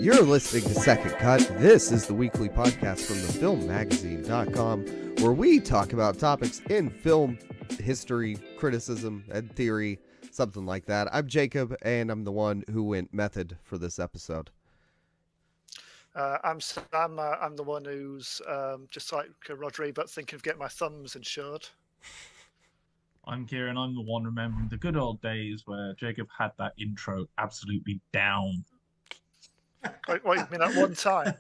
You're listening to Second Cut. This is the weekly podcast from thefilmmagazine.com, where we talk about topics in film history, criticism, and theory, something like that. I'm Jacob, and I'm the one who went method for this episode. I'm Sam. I'm the one who's just like Rodri, but thinking of getting my thumbs insured. I'm Kieran. I'm the one remembering the good old days where Jacob had that intro absolutely down. Wait, you mean that one time?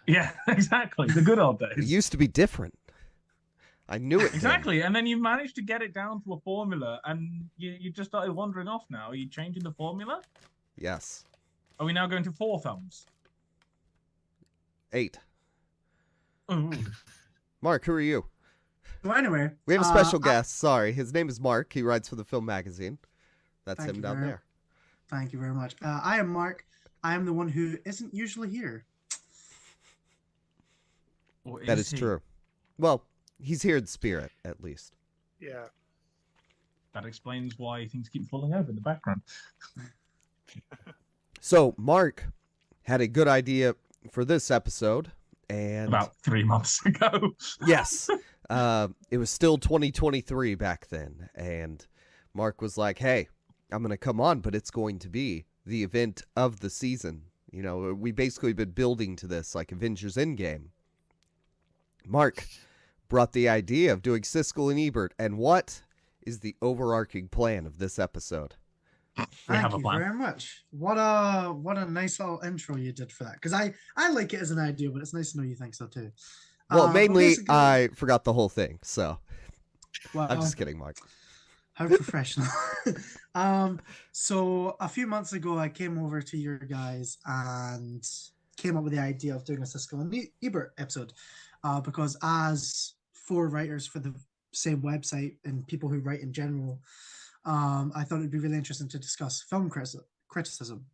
Yeah, exactly. The good old days. It used to be different. I knew it. Exactly. And then you managed to get it down to a formula, and you just started wandering off now. Are you changing the formula? Yes. Are we now going to 4 thumbs? 8. Ooh. Mark, who are you? So anyway, We have a special guest. Sorry. His name is Mark. He writes for the Film Magazine. That's him down there. Thank you very much. I am Mark. I am the one who isn't usually here. That is true. Well, he's here in spirit, at least. Yeah. That explains why things keep falling over in the background. So, Mark had a good idea for this episode, and About 3 months ago. yes, it was still 2023 back then, and Mark was like, "Hey, I'm going to come on, but it's going to be the event of the season. You know, we basically been building to this like Avengers Endgame." Mark brought the idea of doing Siskel and Ebert, and what is the overarching plan of this episode? Thank you very much. What a nice little intro you did for that. Because I like it as an idea, but it's nice to know you think so too. Well, mainly I forgot the whole thing, so well, I'm just kidding, Mark. How professional. So a few months ago, I came over to your guys and came up with the idea of doing a Siskel and Ebert episode. Because as 4 writers for the same website and people who write in general, I thought it'd be really interesting to discuss film criticism.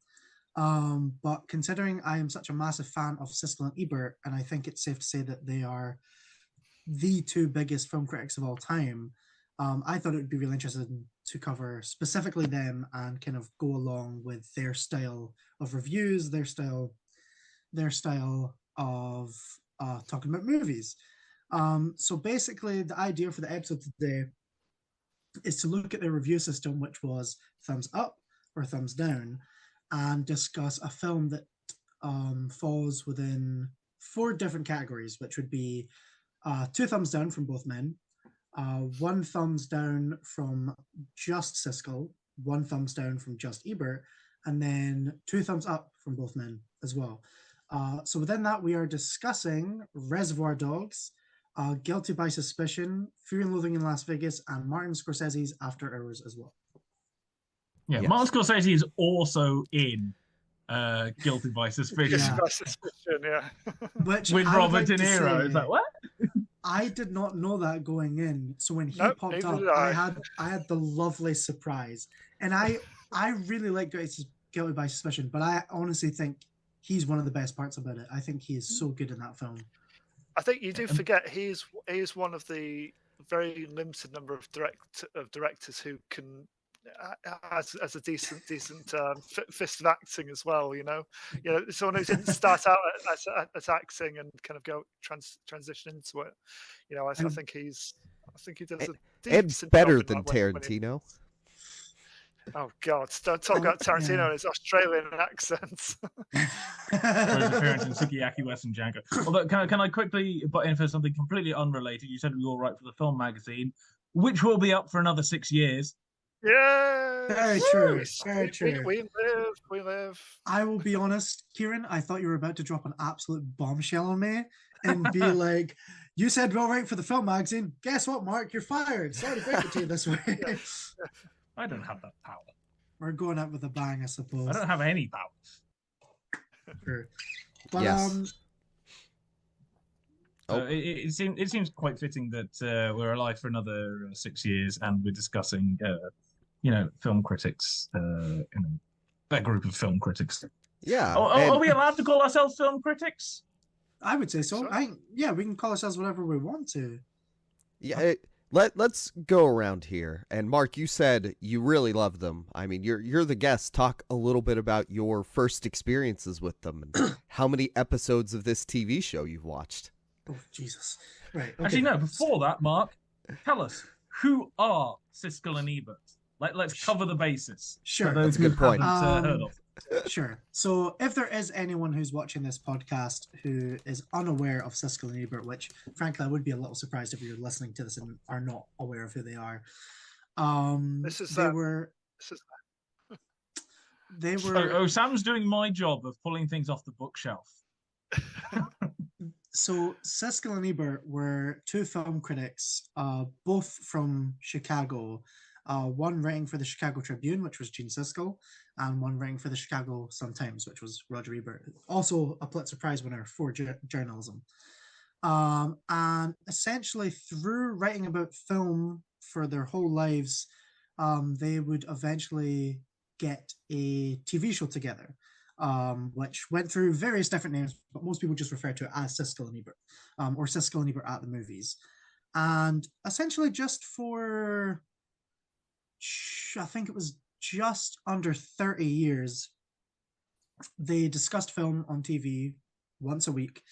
But considering I am such a massive fan of Siskel and Ebert, and I think it's safe to say that they are the 2 biggest film critics of all time, I thought it would be really interesting to cover specifically them and kind of go along with their style of reviews, their style of talking about movies. So basically, the idea for the episode today is to look at their review system, which was thumbs up or thumbs down, and discuss a film that falls within 4 different categories, which would be 2 thumbs down from both men, 1 thumbs down from just Siskel, 1 thumbs down from just Ebert, and then 2 thumbs up from both men as well. So within that, we are discussing Reservoir Dogs, Guilty by Suspicion, Fear and Loathing in Las Vegas, and Martin Scorsese's After Hours as well. Yeah, Yes. Martin Scorsese is also in Guilty by Suspicion. Guilty by Suspicion, yeah. Which With I would Robert like De to Niro. say, It's like, what? I did not know that going in. So when he Nope, popped neither up, did I had the lovely surprise. And I really like Guilty by Suspicion, but I honestly think he's one of the best parts about it. I think he is so good in that film. I think you do forget he is one of the very limited number of directors who can has a decent fist of acting as well. You know, someone who didn't start out at acting and kind of go transition into it. You know, I think he does a decent And better job in than that when Tarantino. Oh God! Don't talk about Tarantino and his Australian accent. For his appearance in Sukiyaki West and Django. Although, can I quickly butt in for something completely unrelated? You said we all write for the Film Magazine, which will be up for another 6 years. Yeah, Very true. Very true. We live. I will be honest, Kieran, I thought you were about to drop an absolute bombshell on me and be like, you said we'll write for the Film Magazine. Guess what, Mark? You're fired. Sorry to break it to you this way. Yeah. I don't have that power. We're going out with a bang, I suppose. I don't have any power. Sure. But, Yes. It seems quite fitting that we're alive for another 6 years and we're discussing, film critics, a group of film critics. Yeah. Are we allowed to call ourselves film critics? I would say so. Sure. We can call ourselves whatever we want to. Yeah, Let's go around here. And Mark, you said you really love them. I mean, you're the guest. Talk a little bit about your first experiences with them and how many episodes of this TV show you've watched. Oh, Jesus. Right. Okay. Actually, no, before that, Mark, tell us, who are Siskel and Ebert? Let's cover the basis. Sure. For those That's a good who point. haven't heard of. Sure. So if there is anyone who's watching this podcast who is unaware of Siskel and Ebert, which frankly I would be a little surprised if you're listening to this and are not aware of who they are. They were Oh, Sam's doing my job of pulling things off the bookshelf. So Siskel and Ebert were two film critics, both from Chicago. One writing for the Chicago Tribune, which was Gene Siskel, and one writing for the Chicago Sun-Times, which was Roger Ebert, also a Pulitzer Prize winner for journalism. And essentially, through writing about film for their whole lives, they would eventually get a TV show together, which went through various different names, but most people just refer to it as Siskel and Ebert, or Siskel and Ebert at the Movies. And essentially just for, I think it was just under 30 years, they discussed film on TV once a week,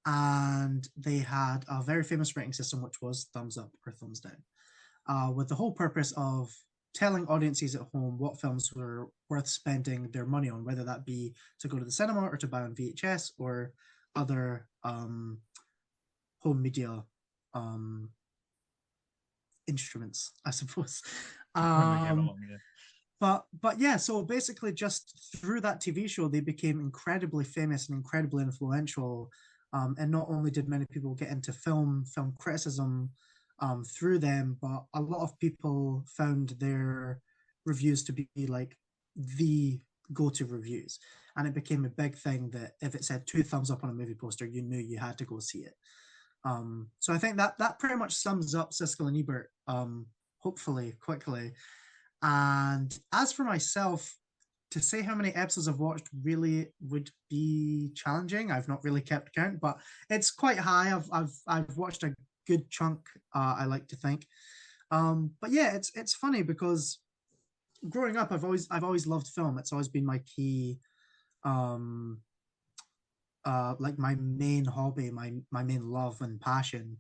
and they had a very famous rating system, which was thumbs up or thumbs down, with the whole purpose of telling audiences at home what films were worth spending their money on, whether that be to go to the cinema or to buy on VHS or other home media instruments, I suppose. But yeah, so basically just through that TV show, they became incredibly famous and incredibly influential. And not only did many people get into film criticism through them, but a lot of people found their reviews to be like the go-to reviews. And it became a big thing that if it said 2 thumbs up on a movie poster, you knew you had to go see it. So I think that pretty much sums up Siskel and Ebert, hopefully quickly. And as for myself, to say how many episodes I've watched really would be challenging. I've not really kept count, but it's quite high. I've watched a good chunk, I like to think. But yeah, it's funny because growing up, I've always loved film. It's always been my key, like my main hobby, my main love and passion.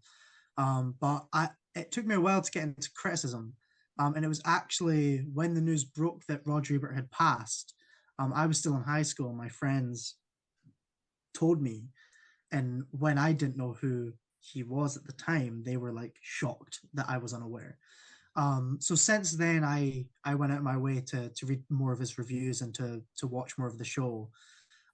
But it took me a while to get into criticism. And it was actually when the news broke that Roger Ebert had passed. I was still in high school. My friends told me, and when I didn't know who he was at the time, they were like shocked that I was unaware. So since then, I went out of my way to read more of his reviews and to watch more of the show.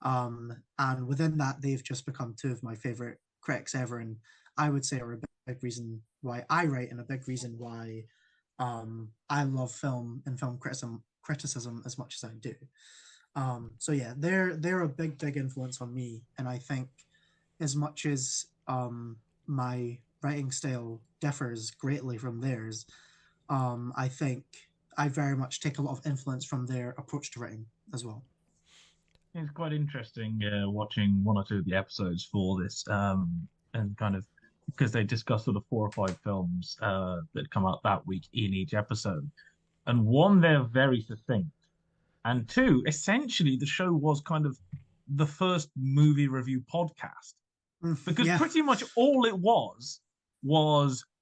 And within that, they've just become 2 of my favorite critics ever, and I would say are a big reason why I write and a big reason why I love film and film criticism as much as I do. So yeah, they're a big influence on me, and I think as much as my writing style differs greatly from theirs, I think I very much take a lot of influence from their approach to writing as well. It's quite interesting watching 1 or 2 of the episodes for this, and kind of because they discuss sort of 4 or 5 films that come out that week in each episode. And 1, they're very succinct. And 2, essentially the show was kind of the first movie review podcast. Because pretty much all it was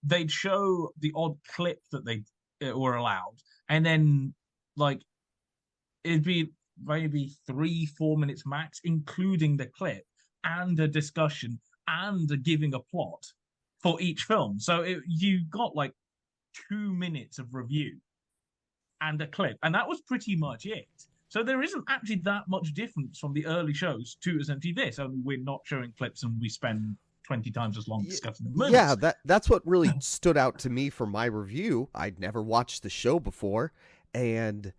they'd show the odd clip that they were allowed. And then like it'd be maybe 3-4 minutes max, including the clip and a discussion and giving a plot for each film. So you got like 2 minutes of review and a clip, and that was pretty much it. So there isn't actually that much difference from the early shows to essentially this. Only we're not showing clips and we spend 20 times as long discussing the movies. Yeah, that's what really stood out to me for my review. I'd never watched the show before, and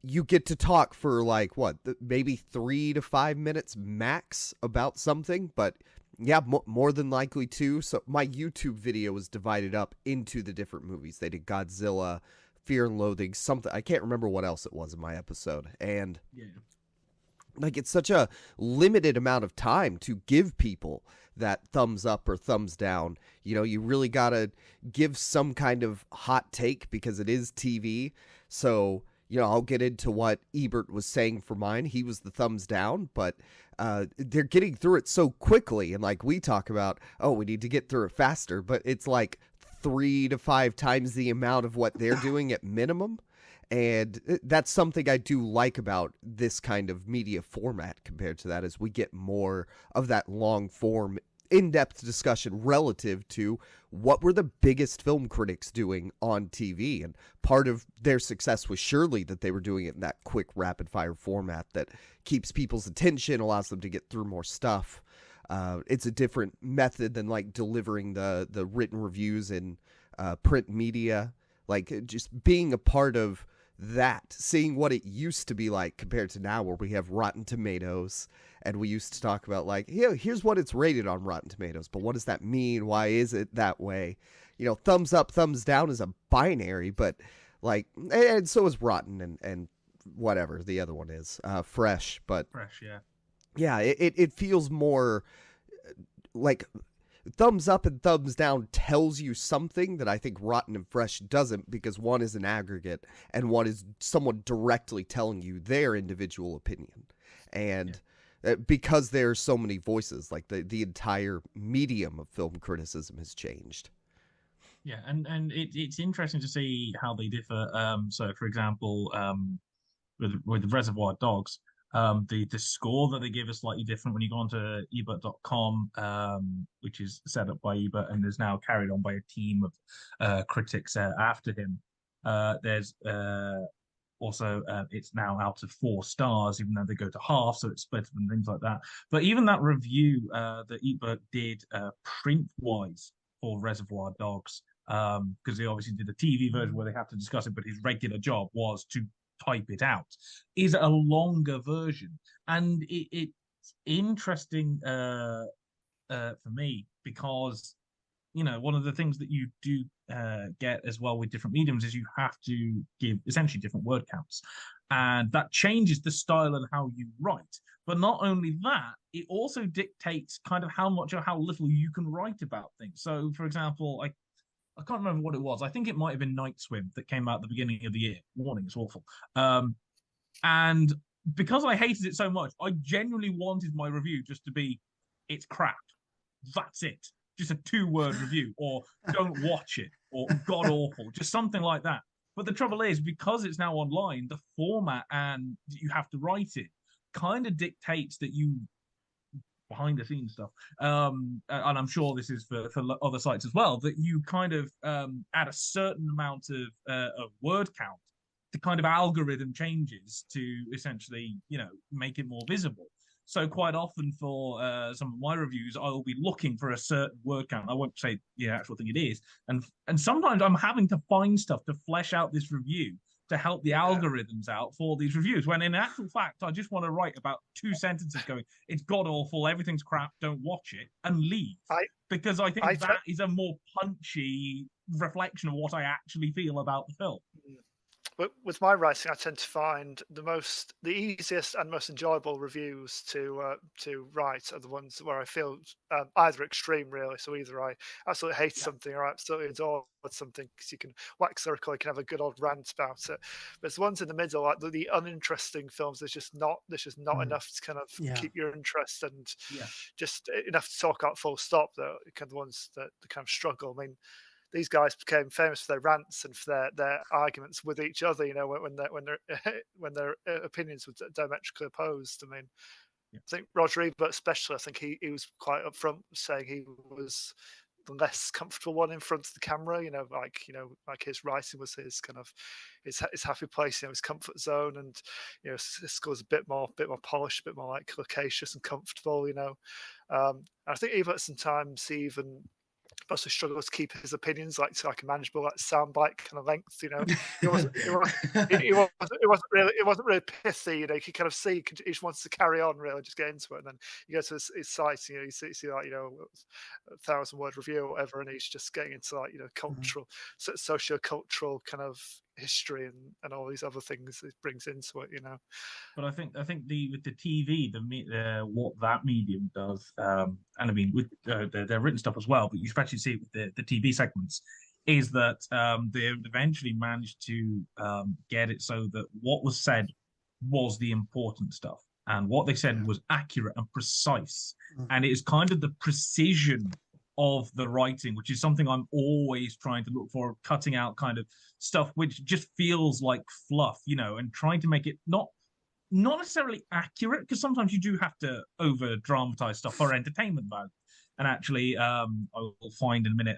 you get to talk for like maybe 3 to 5 minutes max about something, but yeah, more than likely 2. So my YouTube video was divided up into the different movies. They did Godzilla, Fear and Loathing, something I can't remember what else it was in my episode, and like it's such a limited amount of time to give people that thumbs up or thumbs down. You know, you really got to give some kind of hot take because it is TV. So, you know, I'll get into what Ebert was saying for mine. He was the thumbs down, but they're getting through it so quickly. And like we talk about, oh, we need to get through it faster, but it's like 3 to 5 times the amount of what they're doing at minimum. And that's something I do like about this kind of media format compared to that, is we get more of that long form, in-depth discussion relative to what were the biggest film critics doing on TV. And part of their success was surely that they were doing it in that quick rapid fire format that keeps people's attention, allows them to get through more stuff. It's a different method than like delivering the written reviews in print media. Like just being a part of that, seeing what it used to be like compared to now, where we have Rotten Tomatoes, and we used to talk about like, yeah, here's what it's rated on Rotten Tomatoes, but what does that mean? Why is it that way? You know, thumbs up, thumbs down is a binary, but like, and so is Rotten and whatever the other one is, Fresh, but Fresh, yeah, it feels more like thumbs up and thumbs down tells you something that I think Rotten and Fresh doesn't, because one is an aggregate and one is someone directly telling you their individual opinion. And because there's so many voices, like the entire medium of film criticism has changed. Yeah, and it's interesting to see how they differ. So, for example, with Reservoir Dogs, the score that they give is slightly different when you go onto Ebert.com, which is set up by Ebert and is now carried on by a team of critics after him. There's also, it's now out of 4 stars, even though they go to half, so it's split and things like that. But even that review that Ebert did print-wise for Reservoir Dogs, because he obviously did the TV version where they have to discuss it, but his regular job was to type it out, is a longer version. And it's interesting for me because, you know, one of the things that you do get as well with different mediums is you have to give essentially different word counts. And that changes the style and how you write. But not only that, it also dictates kind of how much or how little you can write about things. So, for example, I can't remember what it was. I think it might have been Night Swim that came out at the beginning of the year. Warning, it's awful. And because I hated it so much, I genuinely wanted my review just to be, it's crap. That's it. Just a 2-word review, or don't watch it, or god awful, just something like that. But the trouble is, because it's now online, the format and you have to write it kind of dictates that you behind the scenes stuff, and I'm sure this is for other sites as well, that you kind of add a certain amount of word count. The kind of algorithm changes to essentially, you know, make it more visible. So quite often for some of my reviews, I will be looking for a certain word count. I won't say the actual thing it is, and sometimes I'm having to find stuff to flesh out this review to help the algorithms out for these reviews, when in actual fact, I just want to write about 2 sentences going, it's god awful, everything's crap, don't watch it, and leave. Because I think that is a more punchy reflection of what I actually feel about the film. With my writing, I tend to find the easiest and most enjoyable reviews to write are the ones where I feel either extreme, really. So either I absolutely hate something or I absolutely adore something, because you can wax lyrical, you can have a good old rant about it. But it's the ones in the middle, like the uninteresting films. There's just not enough to kind of keep your interest, and just enough to talk out full stop. That kind of the ones that kind of struggle. I mean, these guys became famous for their rants and for their arguments with each other. You know, when their opinions were diametrically opposed. I mean, I think Roger Ebert, especially, I think he was quite upfront saying he was the less comfortable one in front of the camera. You know, like his writing was his kind of his happy place. You know, his comfort zone, and you know, Siskel was a bit more polished, a bit more like loquacious and comfortable. You know, I think Ebert sometimes even also struggles to keep his opinions like to like a manageable like soundbite kind of length. You know, it wasn't really pithy. You know, you could kind of see he just wants to carry on, really, just get into it. And then you go to his site, you know, you see like, you know, 1,000-word review or whatever, and he's just getting into like, you know, cultural, socio-cultural kind of history and all these other things it brings into it, you know. But I think with the TV, what that medium does, and I mean with their written stuff as well, but you especially see it with the TV segments, is that they eventually managed to get it so that what was said was the important stuff, and what they said was accurate and precise, and it is kind of the precision of the writing, which is something I'm always trying to look for, cutting out kind of stuff which just feels like fluff, you know, and trying to make it not necessarily accurate, because sometimes you do have to over dramatize stuff for entertainment value. And actually, I will find in a minute.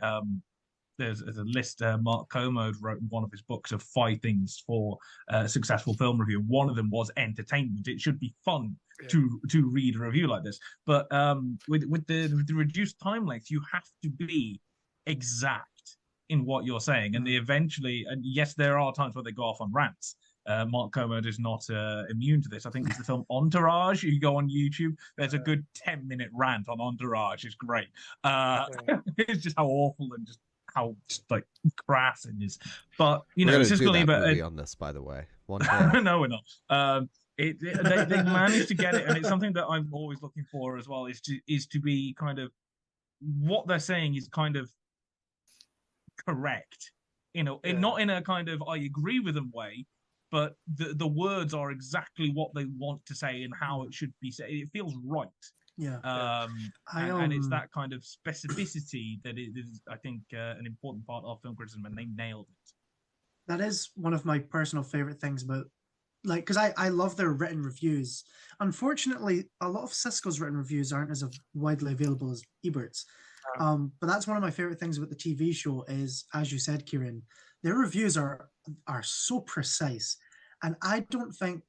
There's a list Mark Kermode wrote in one of his books of 5 things for successful film review. One of them was entertainment. It should be fun to read a review like this. But with the reduced time length, you have to be exact in what you're saying. And they eventually, and yes, there are times where they go off on rants. Mark Kermode is not immune to this. I think it's the film Entourage. You go on YouTube, there's a good 10-minute rant on Entourage. It's great. It's just how awful and just how like crass it is. But you know, Siskel and Ebert on this, by the way. One day. No, we're not. They managed to get it, and it's something that I'm always looking for as well. Is to be kind of what they're saying is kind of correct, you know, and not in a kind of I agree with them way, but the words are exactly what they want to say and how it should be said. It feels right. Yeah. And it's that kind of specificity that is, I think, an important part of film criticism, and they nailed it. That is one of my personal favorite things about, like, because I love their written reviews. Unfortunately, a lot of Siskel's written reviews aren't as widely available as Ebert's. But that's one of my favorite things about the TV show is, as you said, Kieran, their reviews are so precise. And I don't think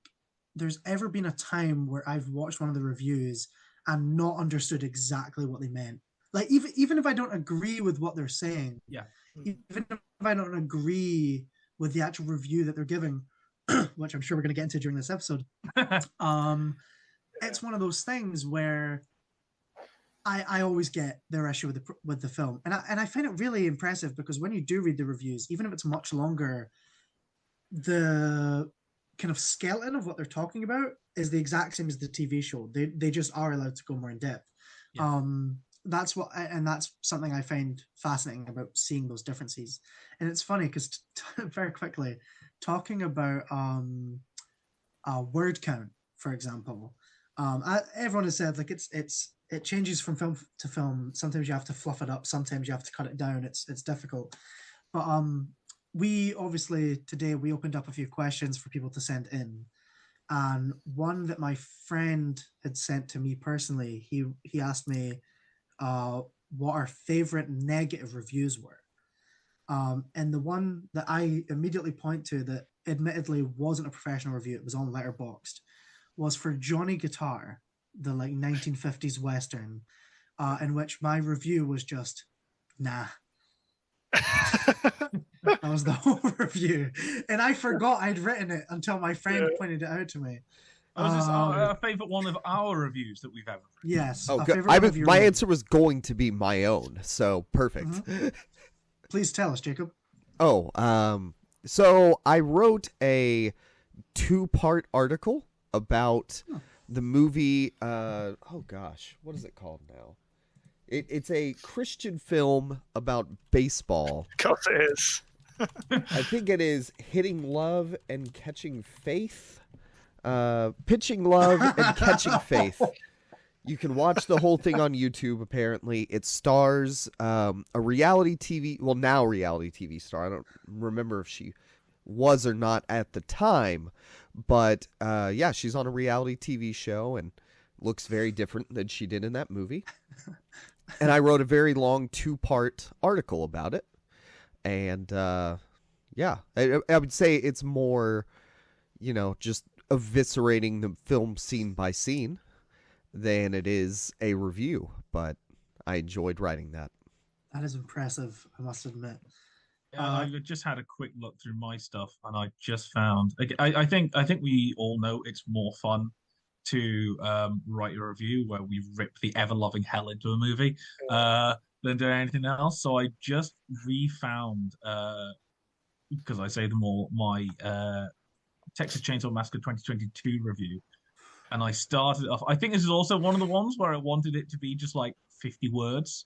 there's ever been a time where I've watched one of the reviews and not understood exactly what they meant. Like, even if I don't agree with what they're saying, even if I don't agree with the actual review that they're giving, which I'm sure we're going to get into during this episode, it's one of those things where I always get their issue with the film, and I find it really impressive, because when you do read the reviews, even if it's much longer, the kind of skeleton of what they're talking about is the exact same as the TV show. They just are allowed to go more in depth. That's something I find fascinating about seeing those differences. And it's funny because very quickly, talking about word count, for example, everyone has said like it changes from film to film. Sometimes you have to fluff it up. Sometimes you have to cut it down. It's difficult. But we obviously today we opened up a few questions for people to send in, and one that my friend had sent to me personally, he asked me what our favorite negative reviews were, and the one that I immediately point to that admittedly wasn't a professional review, it was on Letterboxd, was for Johnny Guitar, the like 1950s western, in which my review was just nah. That was the whole review, and I forgot I'd written it until my friend pointed it out to me. Was this a favorite one of our reviews that we've ever written? Yes. Oh, good. My answer was going to be my own, so perfect. Mm-hmm. Please tell us, Jacob. So I wrote a 2-part article about the movie. What is it called now? It's a Christian film about baseball. Of course it is. I think it is Hitting Love and Catching Faith. Pitching Love and Catching Faith. You can watch the whole thing on YouTube, apparently. It stars a reality TV star. I don't remember if she was or not at the time. But she's on a reality TV show and looks very different than she did in that movie. And I wrote a very long 2-part article about it. And I would say it's more, just eviscerating the film scene by scene than it is a review. But I enjoyed writing that. That is impressive, I must admit. I just had a quick look through my stuff, and I just found. I think we all know it's more fun to write a review where we rip the ever-loving hell into a movie than do anything else. So I just refound because I say them all, my Texas Chainsaw Massacre 2022 review. And I started off, I think this is also one of the ones where I wanted it to be just like 50 words.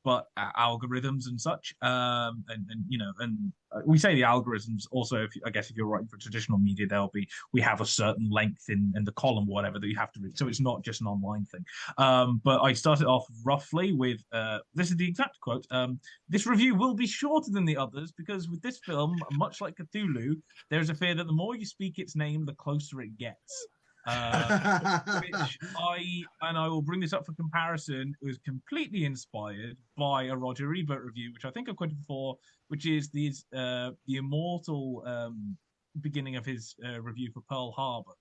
But algorithms and such, and you know, and we say the algorithms also. I guess if you're writing for traditional media, we have a certain length in the column or whatever that you have to read, so it's not just an online thing. But I started off roughly with this is the exact quote. This review will be shorter than the others because with this film, much like Cthulhu, there is a fear that the more you speak its name, the closer it gets. Which I will bring this up for comparison, was completely inspired by a Roger Ebert review, which I think I've quoted before, which is the immortal beginning of his review for Pearl Harbor,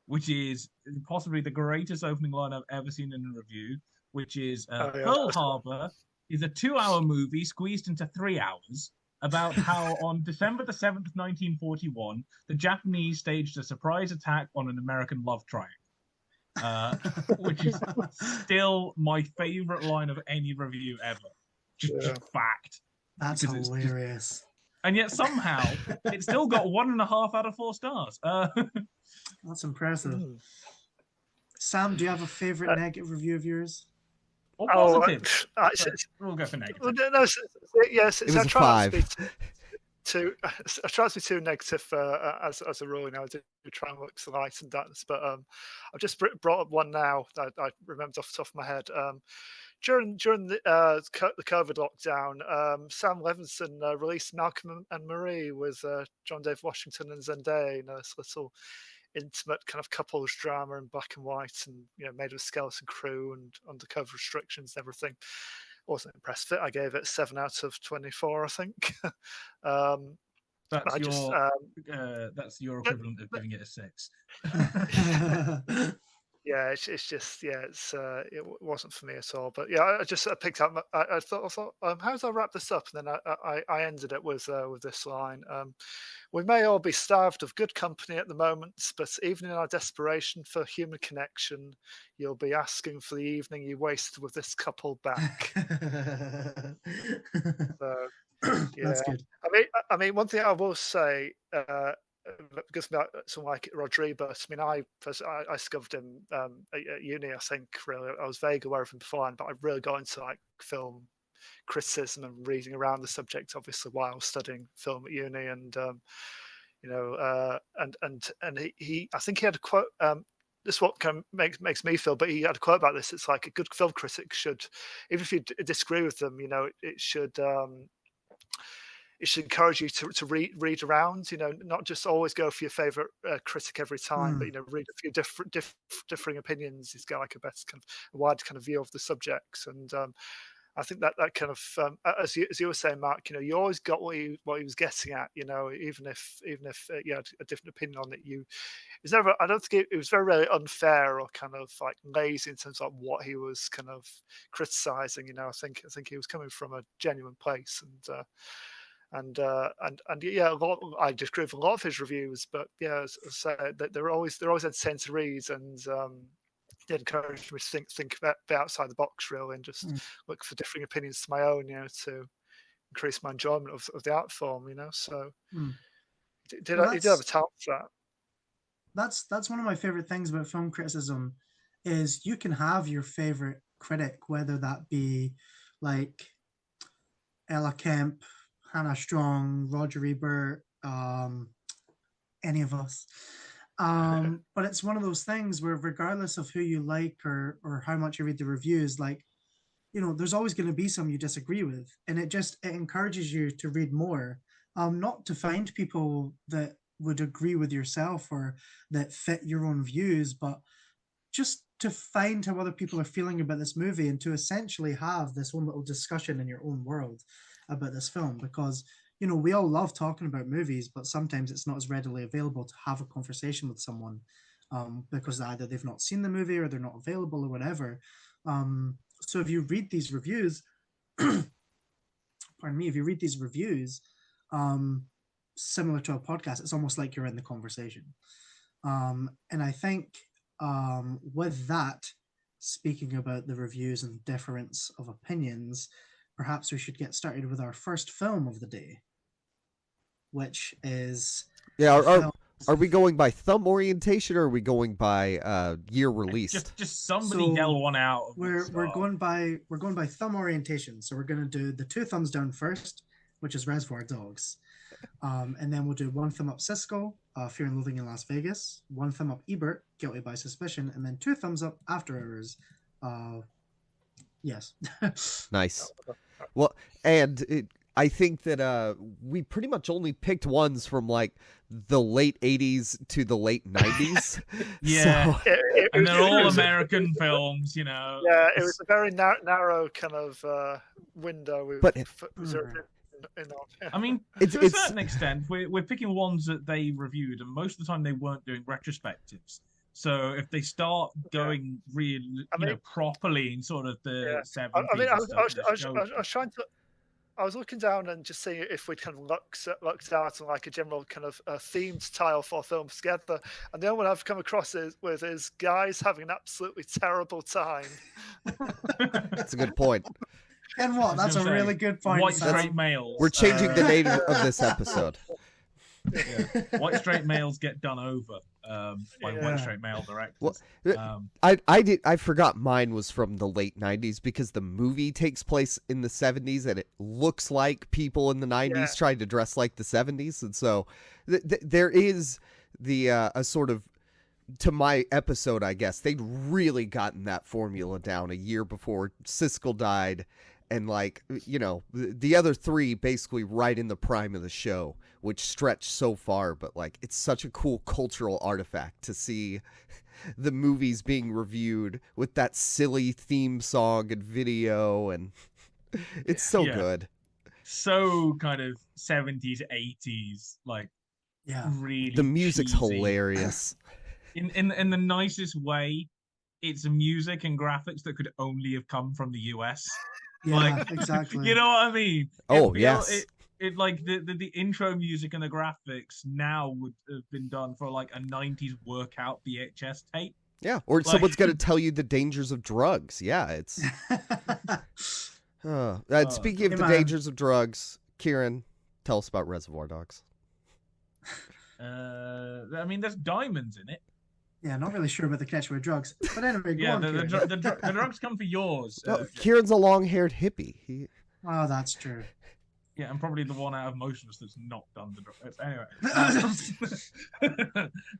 which is possibly the greatest opening line I've ever seen in a review, which is Pearl Harbor is a 2-hour movie squeezed into 3 hours about how on December the 7th, 1941, the Japanese staged a surprise attack on an American love triangle, which is still my favorite line of any review ever. Just fact. That's hilarious. And yet somehow it still got 1.5 out of 4 stars. That's impressive. Sam, do you have a favorite negative review of yours? Or positive? We'll go for negative. Yes, it was a 5. I try to be too negative as a rule. You know, I do try and look to light and darkness, but I've just brought up one now that I remembered off the top of my head. During the COVID lockdown, Sam Levinson released Malcolm and Marie with John Dave Washington and Zendaya. You know, this little intimate kind of couples drama in black and white, and you know, made with a skeleton crew and undercover restrictions and everything. Wasn't impressed with it. I gave it 7 out of 24, I think. That's your equivalent of giving it a 6. Yeah, it's just it wasn't for me at all. But yeah, I picked up. I thought, how do I wrap this up? And then I ended it with this line. We may all be starved of good company at the moment, but even in our desperation for human connection, you'll be asking for the evening you wasted with this couple back. So, yeah. That's good. I mean, one thing I will say, because someone like Roger Ebert, I mean, I discovered him at uni. I think really I was vaguely aware of him beforehand, but I really got into like film criticism and reading around the subject, obviously while studying film at uni, and you know, and he I think he had a quote. This is what kind of makes me feel, but he had a quote about this. It's like a good film critic should, even if you disagree with them, you know, it should encourage you to read around, you know, not just always go for your favorite critic every time, but you know, read a few differing opinions. He's got like a better kind of a wide kind of view of the subjects, and I think that kind of as you were saying, Mark, you know, you always got what he was getting at, you know, even if you had a different opinion on it, it's never. I don't think it was very rarely unfair or kind of like lazy in terms of what he was kind of criticizing. You know, I think he was coming from a genuine place, and yeah, I disagree with a lot of his reviews, but yeah, as I said, they're always entertaining to read, and they encourage me to think about outside the box really, and just look for differing opinions to my own, you know, to increase my enjoyment of the art form, you know. So he did have a talent for that. That's one of my favorite things about film criticism, is you can have your favorite critic, whether that be like Ella Kemp, Hannah Strong, Roger Ebert, any of us. But it's one of those things where regardless of who you like or how much you read the reviews, like, you know, there's always going to be some you disagree with. And it encourages you to read more, not to find people that would agree with yourself or that fit your own views, but just to find how other people are feeling about this movie and to essentially have this own little discussion in your own world about this film. Because, you know, we all love talking about movies, but sometimes it's not as readily available to have a conversation with someone because either they've not seen the movie or they're not available or whatever. So if you read these reviews, pardon me, if you read these reviews, similar to a podcast, it's almost like you're in the conversation. And I think with that, speaking about the reviews and difference of opinions, perhaps we should get started with our first film of the day. which is Are we going by thumb orientation, or are we going by year released? Just somebody yell one out. We're going by thumb orientation. So we're going to do the 2 thumbs down first, which is Reservoir Dogs, and then we'll do 1 thumb up Siskel, Fear and Loathing in Las Vegas, 1 thumb up Ebert, Guilty by Suspicion, and then 2 thumbs up After Hours. Yes. Nice. Well, and I think that we pretty much only picked ones from like the late 80s to the late 90s. Yeah. So... and they're all American films, you know. Yeah, it was a very narrow kind of window. I mean, to a certain extent, we're picking ones that they reviewed, and most of the time they weren't doing retrospectives. So if they start going properly in sort of the 70s, I was looking down and just seeing if we'd kind of looked out on like a general kind of themed tile for films together, and the only one I've come across is guys having an absolutely terrible time. That's a good point. And what? That's a really good point. White straight males. We're changing the name of this episode. Yeah. White straight males get done over by white straight male directors. Well, I forgot mine was from the late 90s because the movie takes place in the 70s and it looks like people in the 90s tried to dress like the 70s, and so there is the a sort of, to my episode, I guess they'd really gotten that formula down a year before Siskel died, and like, you know, the other 3 basically right in the prime of the show, which stretched so far. But like, it's such a cool cultural artifact to see the movies being reviewed with that silly theme song and video, and it's so good. So kind of 70s, 80s, like really. The music's cheesy. Hilarious. In the nicest way. It's music and graphics that could only have come from the US. Yeah, exactly. You know what I mean? Oh, yes. It like the intro music and the graphics now would have been done for like a 90s workout VHS tape. Yeah, or someone's going to tell you the dangers of drugs. Yeah, it's... Speaking of the dangers of drugs, Kieran, tell us about Reservoir Dogs. I mean, there's diamonds in it. Yeah, not really sure about the connection with drugs. But anyway, go on, the drugs come for yours. Kieran's a long-haired hippie. Oh, that's true. Yeah, and probably the one out of most of us that's not done the drugs. Anyway.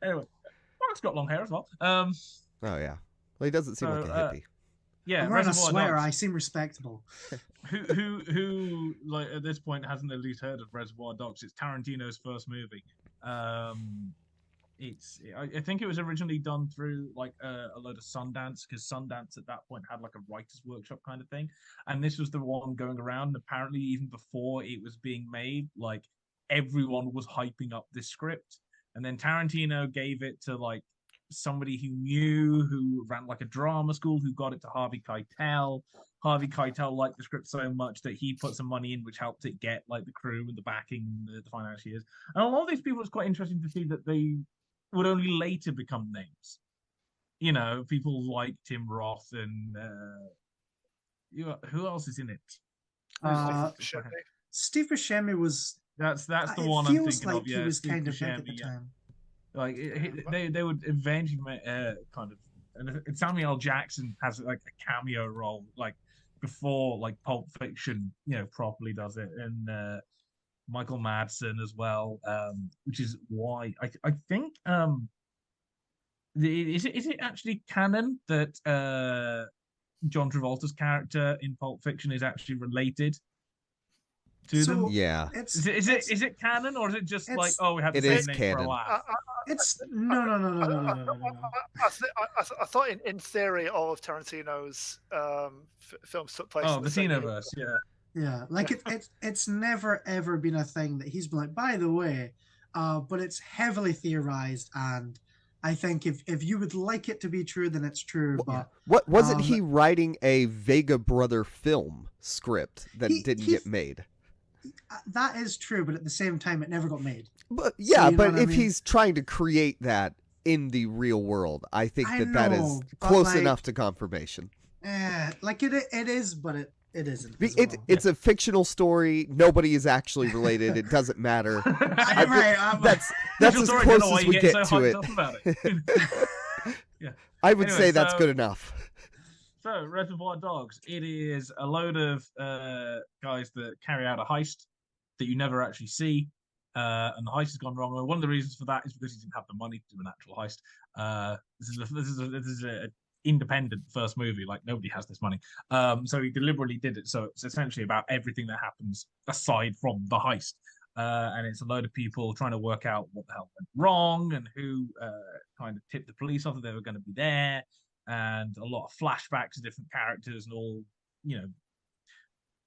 Anyway, Mark's got long hair as well. Oh, yeah. Well, he doesn't seem like a hippie. Yeah, I'm wearing a sweater. I seem respectable. Who like at this point hasn't at least heard of Reservoir Dogs? It's Tarantino's first movie. I think it was originally done through like a load of Sundance, because Sundance at that point had like a writer's workshop kind of thing, and this was the one going around. And apparently, even before it was being made, like everyone was hyping up this script, and then Tarantino gave it to like somebody who knew, who ran like a drama school, who got it to Harvey Keitel. Harvey Keitel liked the script so much that he put some money in, which helped it get like the crew and the backing, the financiers. And a lot of these people, it's quite interesting to see that they would only later become names. You know, people like Tim Roth and who else is in it? Steve Buscemi was. That's the one I'm thinking like of. Yeah, he was Steve kind of Buscemi, big at the time. Like they would eventually kind of, and Samuel L. Jackson has like a cameo role like before like Pulp Fiction, you know, properly does it, and Michael Madsen as well, which is why I think is it actually canon that John Travolta's character in Pulp Fiction is actually related to them? Yeah. Is it canon, or is it just like, oh, we have the same name for a laugh? It's no. I thought in theory all of Tarantino's films took place. Oh, the Cineverse, yeah. Yeah, like it's never ever been a thing that he's been like, by the way, but it's heavily theorized, and I think if you would like it to be true, then it's true. But what wasn't he writing a Vega Brother film script that didn't get made? That is true, but at the same time, it never got made. But yeah, so but if he's trying to create that in the real world, I think that is close enough to confirmation. Like it is, but It isn't. It's a fictional story. Nobody is actually related. It doesn't matter. That's as close as we get to it. Yeah. I would say that's good enough. So, Reservoir Dogs. It is a load of guys that carry out a heist that you never actually see, and the heist has gone wrong. And one of the reasons for that is because he didn't have the money to do an actual heist. This is a independent first movie. Like, nobody has this money, so he deliberately did it. So it's essentially about everything that happens aside from the heist, and it's a load of people trying to work out what the hell went wrong and who kind of tipped the police off that they were going to be there. And a lot of flashbacks of different characters and all,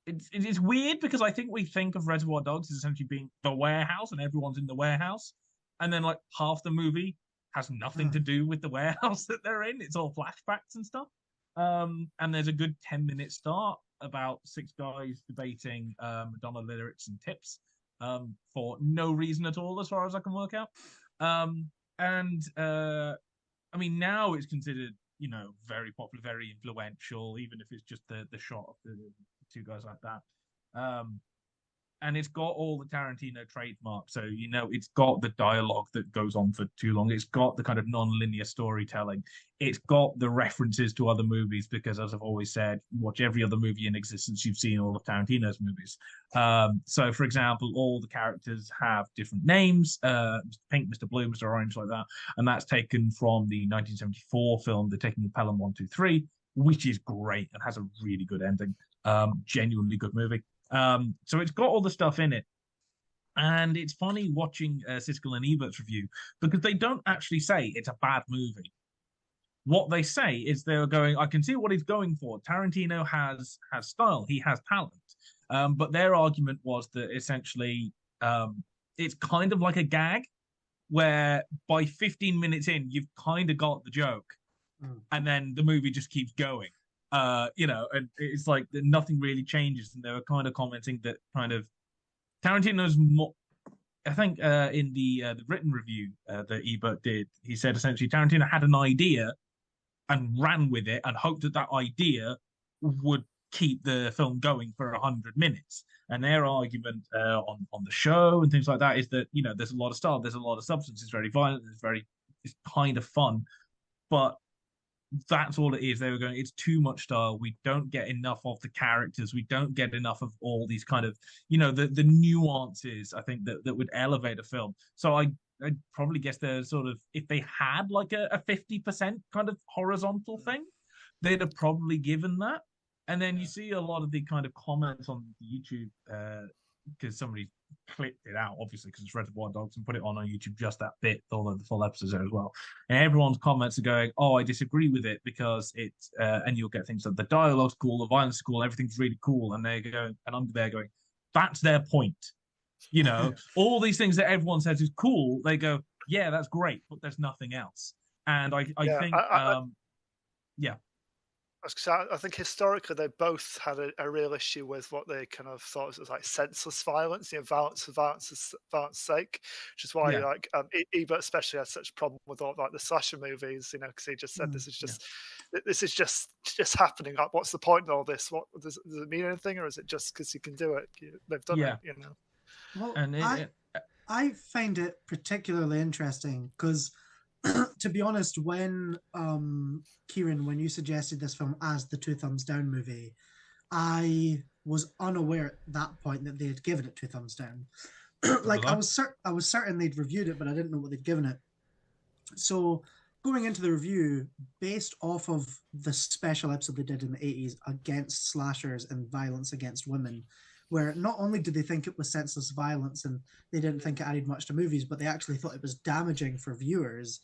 it's weird because I think we think of Reservoir Dogs as essentially being the warehouse and everyone's in the warehouse. And then like half the movie has nothing to do with the warehouse that they're in. It's all flashbacks and stuff. And there's a good 10-minute start about 6 guys debating Madonna lyrics and tips for no reason at all, as far as I can work out. I mean, now it's considered, very popular, very influential, even if it's just the shot of the 2 guys like that. And it's got all the Tarantino trademarks. So, it's got the dialogue that goes on for too long. It's got the kind of non-linear storytelling. It's got the references to other movies because, as I've always said, watch every other movie in existence, you've seen all of Tarantino's movies. So, for example, all the characters have different names, Mr. Pink, Mr. Blue, Mr. Orange, like that. And that's taken from the 1974 film, The Taking of Pelham 1, 2, 3, which is great and has a really good ending. Genuinely good movie. So it's got all the stuff in it. And it's funny watching Siskel and Ebert's review because they don't actually say it's a bad movie. What they say is they're going, I can see what he's going for. Tarantino has style. He has talent. But their argument was that essentially it's kind of like a gag where by 15 minutes in, you've kind of got the joke. And then the movie just keeps going. And it's like nothing really changes. And they were kind of commenting that kind of Tarantino's more, I think in the written review that Ebert did, he said essentially Tarantino had an idea and ran with it and hoped that idea would keep the film going for 100 minutes. And their argument on the show and things like that is that, there's a lot of style, there's a lot of substance, it's very violent, it's kind of fun, but that's all it is. They were going, it's too much style. We don't get enough of the characters. We don't get enough of all these kind of, the nuances, I think, that would elevate a film. So I'd probably guess they're sort of, if they had like a 50% kind of horizontal thing, they'd have probably given that. And then you see a lot of the kind of comments on YouTube, because somebody clipped it out, obviously, because it's Reservoir Dogs, and put it on YouTube, just that bit, although the full episode's there as well. And everyone's comments are going, oh, I disagree with it because it's, and you'll get things like the dialogue's cool, the violence is cool, everything's really cool. And they're going, and I'm there going, that's their point. All these things that everyone says is cool, they go, yeah, that's great, but there's nothing else. And I think, yeah. I think historically they both had a real issue with what they kind of thought was like senseless violence, violence for violence sake, which is why Ebert especially had such a problem with all like the slasher movies, because he just said this is just happening. Like, what's the point of all this? What does it mean anything, or is it just because you can do it? They've done it, Well, and I find it particularly interesting because, to be honest, when Kieran, when you suggested this film as the Two Thumbs Down movie, I was unaware at that point that they had given it 2 thumbs down. Like I was certain they'd reviewed it, but I didn't know what they'd given it. So going into the review, based off of the special episode they did in the 80s against slashers and violence against women, where not only did they think it was senseless violence and they didn't think it added much to movies, but they actually thought it was damaging for viewers.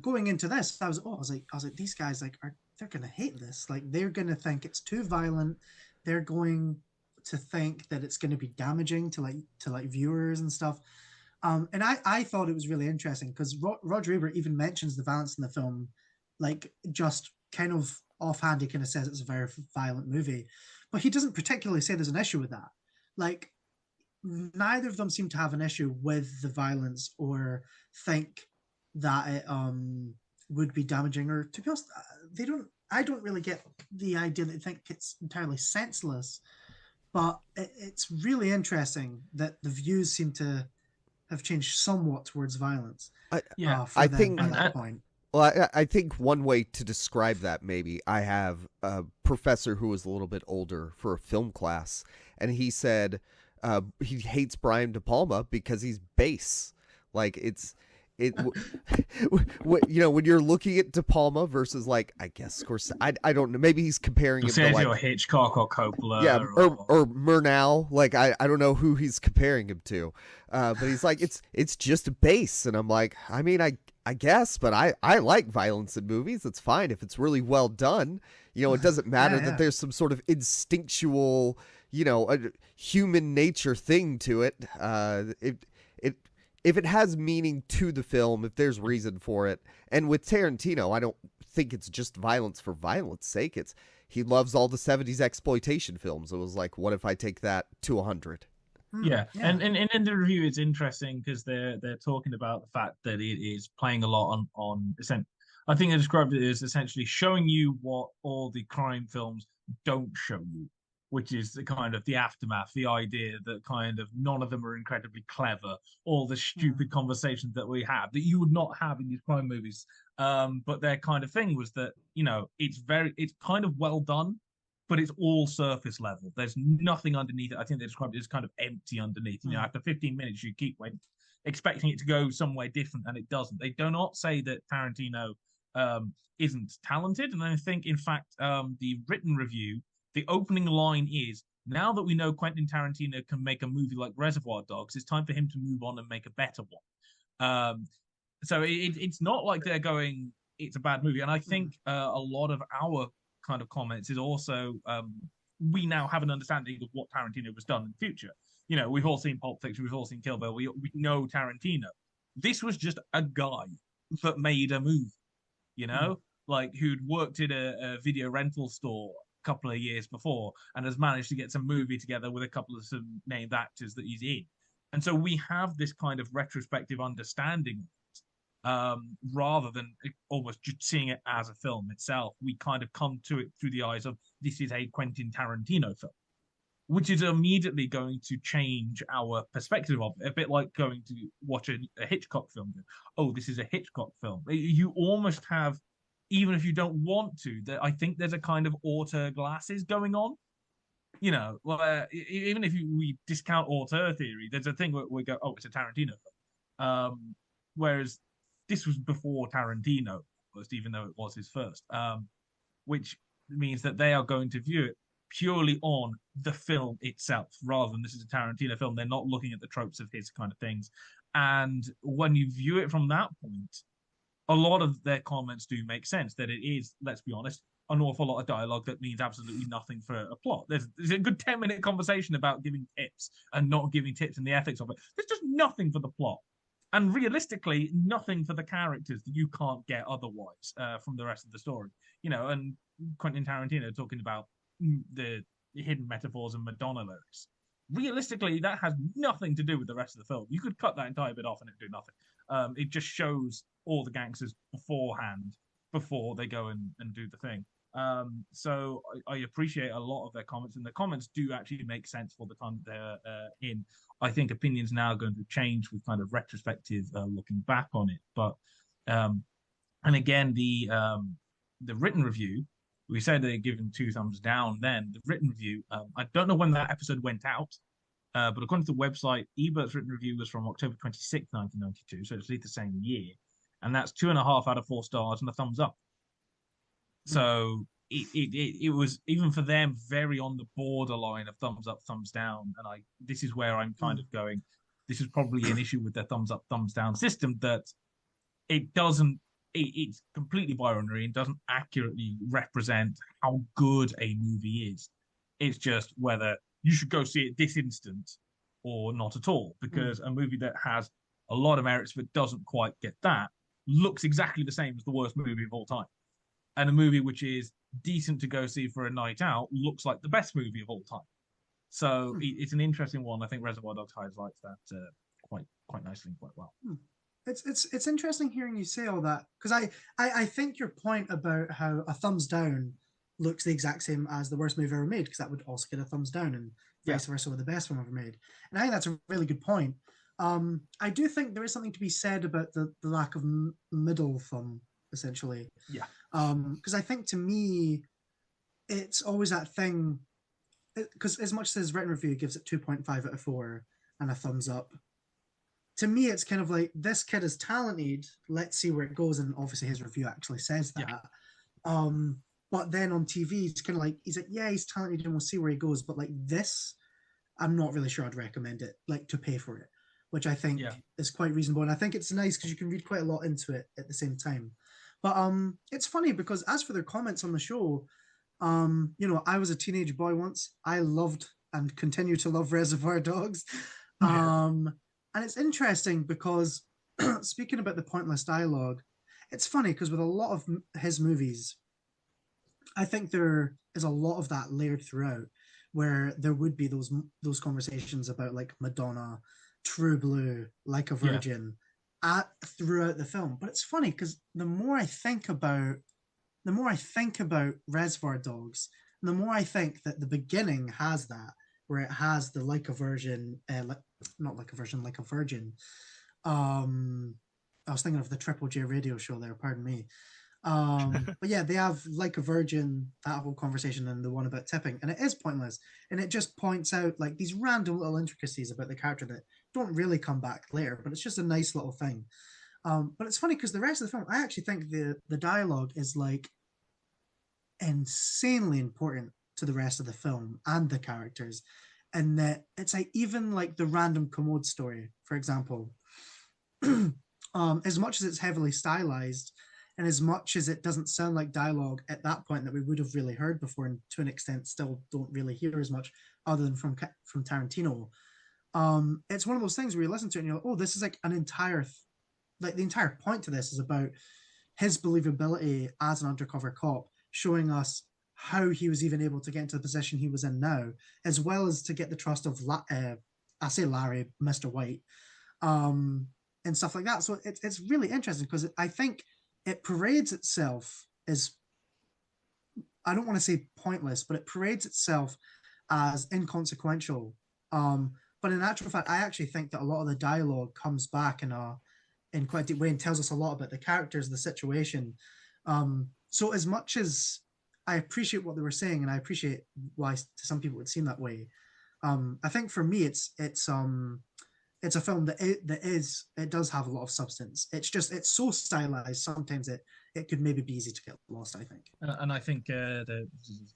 Going into this, I was like, these guys they're gonna hate this. Like, they're gonna think it's too violent. They're going to think that it's gonna be damaging to viewers and stuff. And I thought it was really interesting because Roger Ebert even mentions the violence in the film, like just kind of offhand. He kind of says it's a very violent movie, but he doesn't particularly say there's an issue with that. Like, neither of them seem to have an issue with the violence or think that it would be damaging, or to be honest, they don't I don't really get the idea that they think it's entirely senseless, but it's really interesting that the views seem to have changed somewhat towards violence. Yeah, For I them think at that point. Well, I think one way to describe that, maybe, I have a professor who was a little bit older for a film class, and he said he hates Brian De Palma because he's base. Like, when you're looking at De Palma versus, like, I guess Scorsese, I don't know, maybe he's comparing him to, like, or Hitchcock or Coppola, yeah, or Murnau. Like, I don't know who he's comparing him to, but he's like, it's just base, and I'm like, I mean, I guess, but I like violence in movies. It's fine if it's really well done. It doesn't matter that there's some sort of instinctual, a human nature thing to it. If it has meaning to the film, if there's reason for it. And with Tarantino, I don't think it's just violence for violence sake. He loves all the 70s exploitation films. It was like, what if I take that to 100? Yeah. And in the review, it's interesting because they're talking about the fact that it is playing a lot on I think they described it as essentially showing you what all the crime films don't show you, which is the kind of the aftermath, the idea that kind of none of them are incredibly clever, all the stupid conversations that we have that you would not have in these crime movies. But their kind of thing was that, it's kind of well done, but it's all surface level. There's nothing underneath it. I think they described it as kind of empty underneath. After 15 minutes, you keep expecting it to go somewhere different, and it doesn't. They do not say that Tarantino isn't talented, and I think, in fact, the written review, the opening line is, now that we know Quentin Tarantino can make a movie like Reservoir Dogs, it's time for him to move on and make a better one. So it's not like they're going, it's a bad movie. And I think a lot of our kind of comments is also, we now have an understanding of what Tarantino has done in the future. We've all seen Pulp Fiction, we've all seen Kill Bill, we know Tarantino. This was just a guy that made a movie, like who'd worked in a video rental store couple of years before and has managed to get some movie together with a couple of some named actors that he's in. And so we have this kind of retrospective understanding rather than almost just seeing it as a film itself. We kind of come to it through the eyes of, this is a Quentin Tarantino film, which is immediately going to change our perspective of it, a bit like going to watch a Hitchcock film. Oh, this is a Hitchcock film. You almost have, even if you don't want to, I think there's a kind of auteur glasses going on. Even if we discount auteur theory, there's a thing where we go, oh, it's a Tarantino film. Whereas this was before Tarantino, even though it was his first, which means that they are going to view it purely on the film itself, rather than this is a Tarantino film. They're not looking at the tropes of his kind of things. And when you view it from that point, a lot of their comments do make sense, that it is, let's be honest, an awful lot of dialogue that means absolutely nothing for a plot. There's a good 10-minute conversation about giving tips and not giving tips and the ethics of it. There's just nothing for the plot. And realistically, nothing for the characters that you can't get otherwise from the rest of the story. And Quentin Tarantino talking about the hidden metaphors and Madonna lyrics. Realistically, that has nothing to do with the rest of the film. You could cut that entire bit off and it'd do nothing. It just shows all the gangsters beforehand, before they go and do the thing. So I appreciate a lot of their comments, and the comments do actually make sense for the time they're in. I think opinions now are going to change with kind of retrospective looking back on it. But and again, the written review, we said they're giving 2 thumbs down. Then the written review, I don't know when that episode went out, but according to the website, Ebert's written review was from October 26, 1992, so it's the same year. And that's 2.5 out of 4 stars and a thumbs up. So it was, even for them, very on the borderline of thumbs up, thumbs down. And this is where I'm kind of going, this is probably an issue with their thumbs up, thumbs down system, that it's completely binary and doesn't accurately represent how good a movie is. It's just whether you should go see it this instant or not at all, because a movie that has a lot of merits but doesn't quite get that looks exactly the same as the worst movie of all time. And a movie which is decent to go see for a night out looks like the best movie of all time. So it's an interesting one. I think Reservoir Dogs highlights that quite nicely and quite well. It's interesting hearing you say all that, because I think your point about how a thumbs down looks the exact same as the worst movie ever made, because that would also get a thumbs down, and vice versa with the best film ever made. And I think that's a really good point. I do think there is something to be said about the lack of middle thumb, essentially. Yeah. Because I think, to me, it's always that thing, because as much as written review gives it 2.5 out of 4 and a thumbs up, to me it's kind of like, this kid is talented, let's see where it goes, and obviously his review actually says that. But then on TV it's kind of like, he's like, yeah, he's talented and we'll see where he goes, but like this, I'm not really sure I'd recommend it, like, to pay for it, which I think is quite reasonable. And I think it's nice because you can read quite a lot into it at the same time. But it's funny because as for their comments on the show, you know, I was a teenage boy once. I loved and continue to love Reservoir Dogs. And it's interesting because speaking about the pointless dialogue, it's funny because with a lot of his movies, I think there is a lot of that layered throughout, where there would be those conversations about like Madonna, True Blue, Like a Virgin, throughout the film. But it's funny because the more I think about Reservoir Dogs, the more I think that the beginning has that, where it has the Like a Virgin, not Like a Virgin, Like a Virgin. I was thinking of the Triple J radio show there, pardon me. But yeah, they have Like a Virgin, that whole conversation, and the one about tipping, and it is pointless, and it just points out like these random little intricacies about the character that don't really come back later, but it's just a nice little thing. But it's funny because the rest of the film, I actually think the dialogue is like insanely important to the rest of the film and the characters, and that it's like, even like the random commode story, for example, as much as it's heavily stylized, and as much as it doesn't sound like dialogue at that point that we would have really heard before, and to an extent still don't really hear as much other than from Tarantino, it's one of those things where you listen to it and you're like, oh, this is like an entire like the entire point to this is about his believability as an undercover cop, showing us how he was even able to get into the position he was in now, as well as to get the trust of I say Larry, Mr. White, and stuff like that. So it's really interesting because I think it parades itself as, I don't want to say pointless, but it parades itself as inconsequential. But in actual fact, I actually think that a lot of the dialogue comes back in quite a deep way and tells us a lot about the characters, the situation. So as much as I appreciate what they were saying, and I appreciate why to some people it would seem that way, I think for me it's a film that does have a lot of substance. It's so stylized. Sometimes it could maybe be easy to get lost, I think. And I think the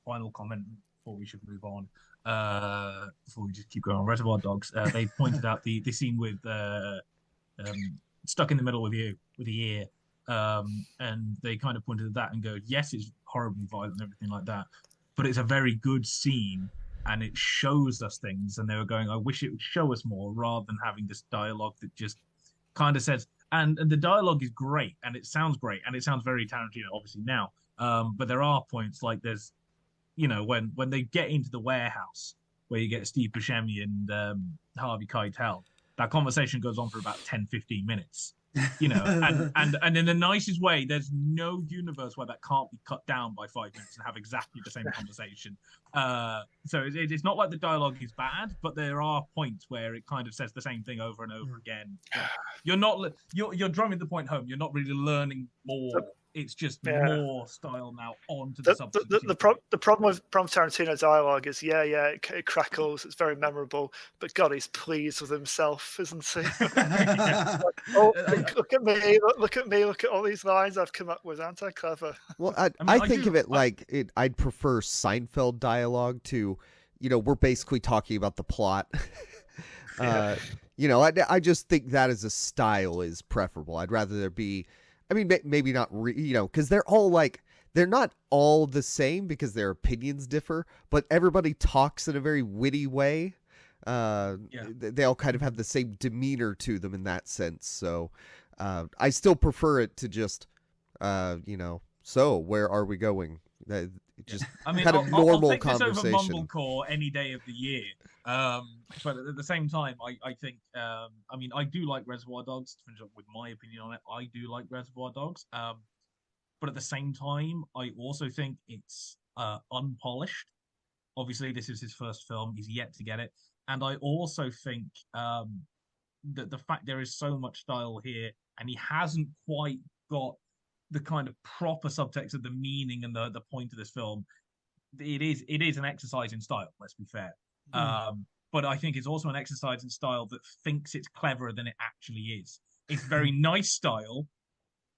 final comment before we should move on, before we just keep going on Reservoir Dogs, they pointed out the scene with stuck in the middle with the ear, and they kind of pointed at that and go, yes, it's horribly violent and everything like that, but it's a very good scene. And it shows us things, and they were going, I wish it would show us more, rather than having this dialogue that just kind of says, and the dialogue is great, and it sounds great, and it sounds very Tarantino, obviously, now. But there are points, like there's, you know, when they get into the warehouse, where you get Steve Buscemi and Harvey Keitel, that conversation goes on for about 10-15 minutes. You know, and in the nicest way, there's no universe where that can't be cut down by 5 minutes and have exactly the same conversation. So it's not like the dialogue is bad, but there are points where it kind of says the same thing over and over again. You're drumming the point home. You're not really learning more. It's just more style now onto the substance. The problem with Tarantino dialogue is, it crackles, it's very memorable, but God, he's pleased with himself, isn't he? Look at me, look at all these lines I've come up with, aren't I clever? Well, I think of it like I'd prefer Seinfeld dialogue to, you know, we're basically talking about the plot. You know, I just think that as a style is preferable. I'd rather there be, I mean, maybe not, you know, because they're all like, they're not all the same because their opinions differ, but everybody talks in a very witty way. They all kind of have the same demeanor to them in that sense. So I still prefer it to just, you know, so where are we going? just I mean, kind of I'll normal take this over conversation. Mumblecore any day of the year. But at the same time, I think, I mean, I do like Reservoir Dogs. To finish up with my opinion on it, I do like Reservoir Dogs. But at the same time, I also think it's unpolished. Obviously, this is his first film. He's yet to get it. And I also think that the fact there is so much style here, and he hasn't quite got the kind of proper subtext of the meaning and the point of this film. It is an exercise in style, let's be fair. But I think it's also an exercise in style that thinks it's cleverer than it actually is. It's very nice style,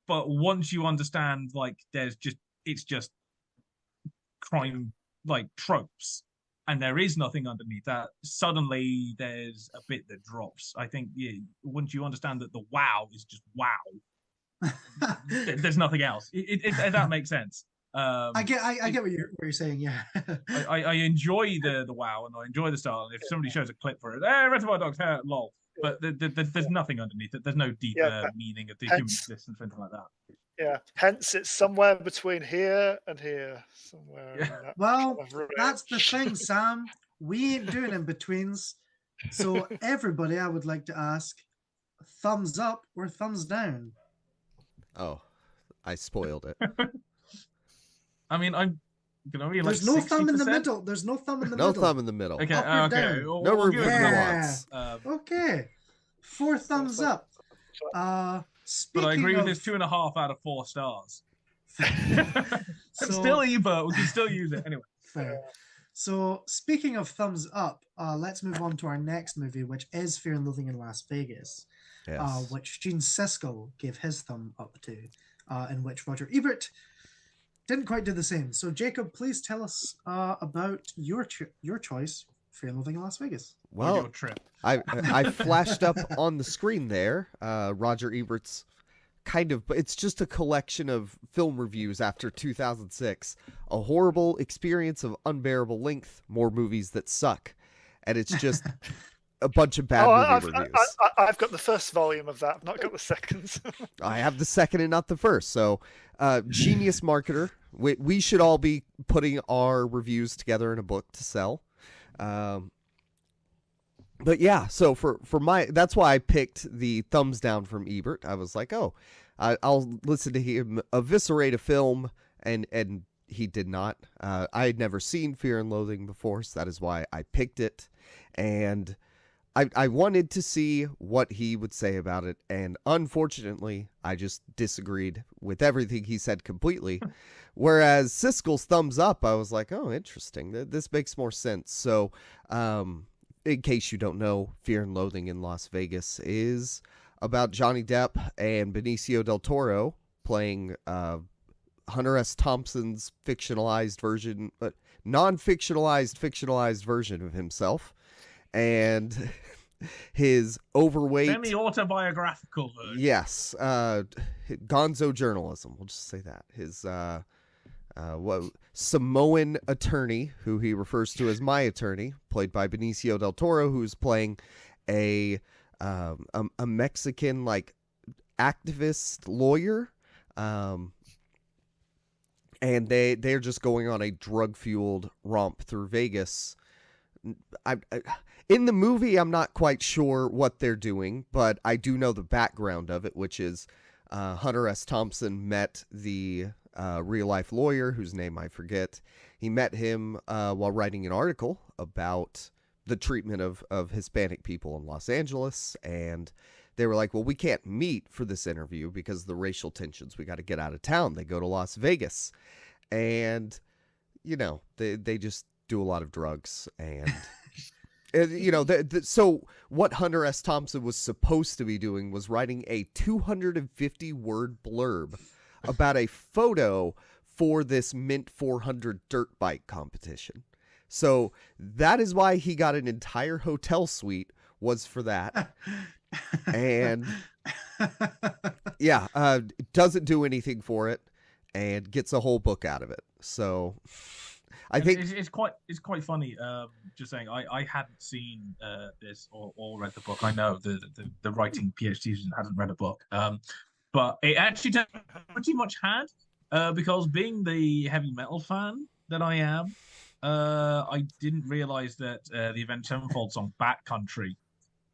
but once you understand, like, it's just crime, like, tropes, and there is nothing underneath that, suddenly there's a bit that drops. I think once you understand that the wow is just wow, there's nothing else. If that makes sense. I get what you're saying. Yeah, I enjoy the wow, and I enjoy the style. And if somebody shows a clip for it, Reservoir Dogs, lol. But there's nothing underneath it. There's no deeper meaning of the human existence or anything like that. Yeah, hence it's somewhere between here and here. Somewhere. Yeah. Well, that's the thing, Sam. We ain't doing in betweens. So everybody, I would like to ask, thumbs up or thumbs down? Oh, I spoiled it. I mean, I'm gonna be like There's no 60%? thumb in the middle. There's no thumb in the middle. No thumb in the middle. Okay, Up or okay. down? No review Yeah. nuance. Okay, 4 thumbs up. But Speaking I agree with of, this 2.5 out of 4 stars. so, Still Ebert, we can still use it anyway. fair. So speaking of thumbs up, let's move on to our next movie, which is Fear and Loathing in Las Vegas, Yes. which Gene Siskel gave his thumb up to, in which Roger Ebert didn't quite do the same. So Jacob, please tell us about your choice, Fear and Loathing in Las Vegas. Your Well, trip. I flashed up on the screen there. Roger Ebert's it's just a collection of film reviews after 2006. A horrible experience of unbearable length, more movies that suck. And it's just a bunch of bad movie reviews. I've got the first volume of that. I've not got the second. I have the second and not the first. So, genius marketer. We should all be putting our reviews together in a book to sell. But yeah, so for that's why I picked the thumbs down from Ebert. I was like, oh, I'll listen to him eviscerate a film, and he did not. I had never seen Fear and Loathing before, so that is why I picked it. And I wanted to see what he would say about it, and unfortunately, I just disagreed with everything he said completely. Whereas Siskel's thumbs up, I was like, oh, interesting. This makes more sense. So, in case you don't know, Fear and Loathing in Las Vegas is about Johnny Depp and Benicio del Toro playing Hunter S. Thompson's fictionalized version, but fictionalized version of himself, and his overweight semi-autobiographical version. Yes, gonzo journalism. We'll just say that his Samoan attorney, who he refers to as my attorney, played by Benicio del Toro, who's playing a Mexican like activist lawyer, and they're just going on a drug-fueled romp through Vegas. In the movie, I'm not quite sure what they're doing, but I do know the background of it, which is Hunter S. Thompson met the real-life lawyer, whose name I forget. He met him while writing an article about the treatment of Hispanic people in Los Angeles, and they were like, well, we can't meet for this interview because of the racial tensions. We got to get out of town. They go to Las Vegas, and, you know, they just do a lot of drugs, and... You know, so what Hunter S. Thompson was supposed to be doing was writing a 250-word blurb about a photo for this Mint 400 dirt bike competition. So that is why he got an entire hotel suite, was for that. And yeah, doesn't do anything for it and gets a whole book out of it. So... I think it's quite funny. Just saying, I hadn't seen this or read the book. I know the writing PhD student hadn't read a book, but it actually pretty much had, because being the heavy metal fan than I am. I didn't realize that the Avenged Sevenfold song "Bat Country"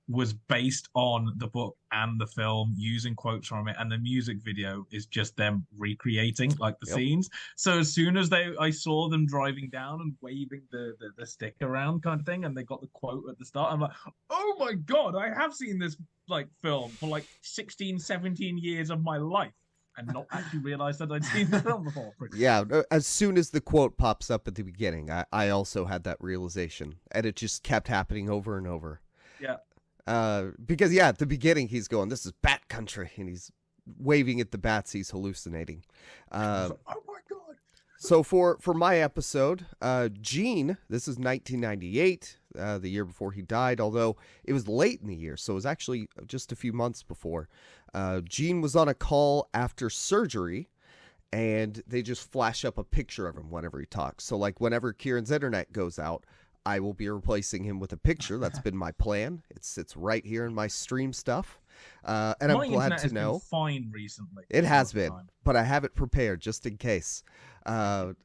was based on the book and the film, using quotes from it, and the music video is just them recreating like the scenes. So as soon as I saw them driving down and waving the stick around kind of thing, and they got the quote at the start, I'm like, oh my god, I have seen this like film for like 16, 17 years of my life and not actually realized that I'd seen the film before. Yeah, as soon as the quote pops up at the beginning, I also had that realization, and it just kept happening over and over. Yeah. Because at the beginning he's going, "This is Bat Country," and he's waving at the bats he's hallucinating. Oh my god! So for my episode, Gene, this is 1998, the year before he died. Although it was late in the year, so it was actually just a few months before. Gene was on a call after surgery, and they just flash up a picture of him whenever he talks. So like whenever Kieran's internet goes out, I will be replacing him with a picture. That's been my plan. It sits right here in my stream stuff. And I'm glad to know. Been fine recently. It has been, but I have it prepared just in case. And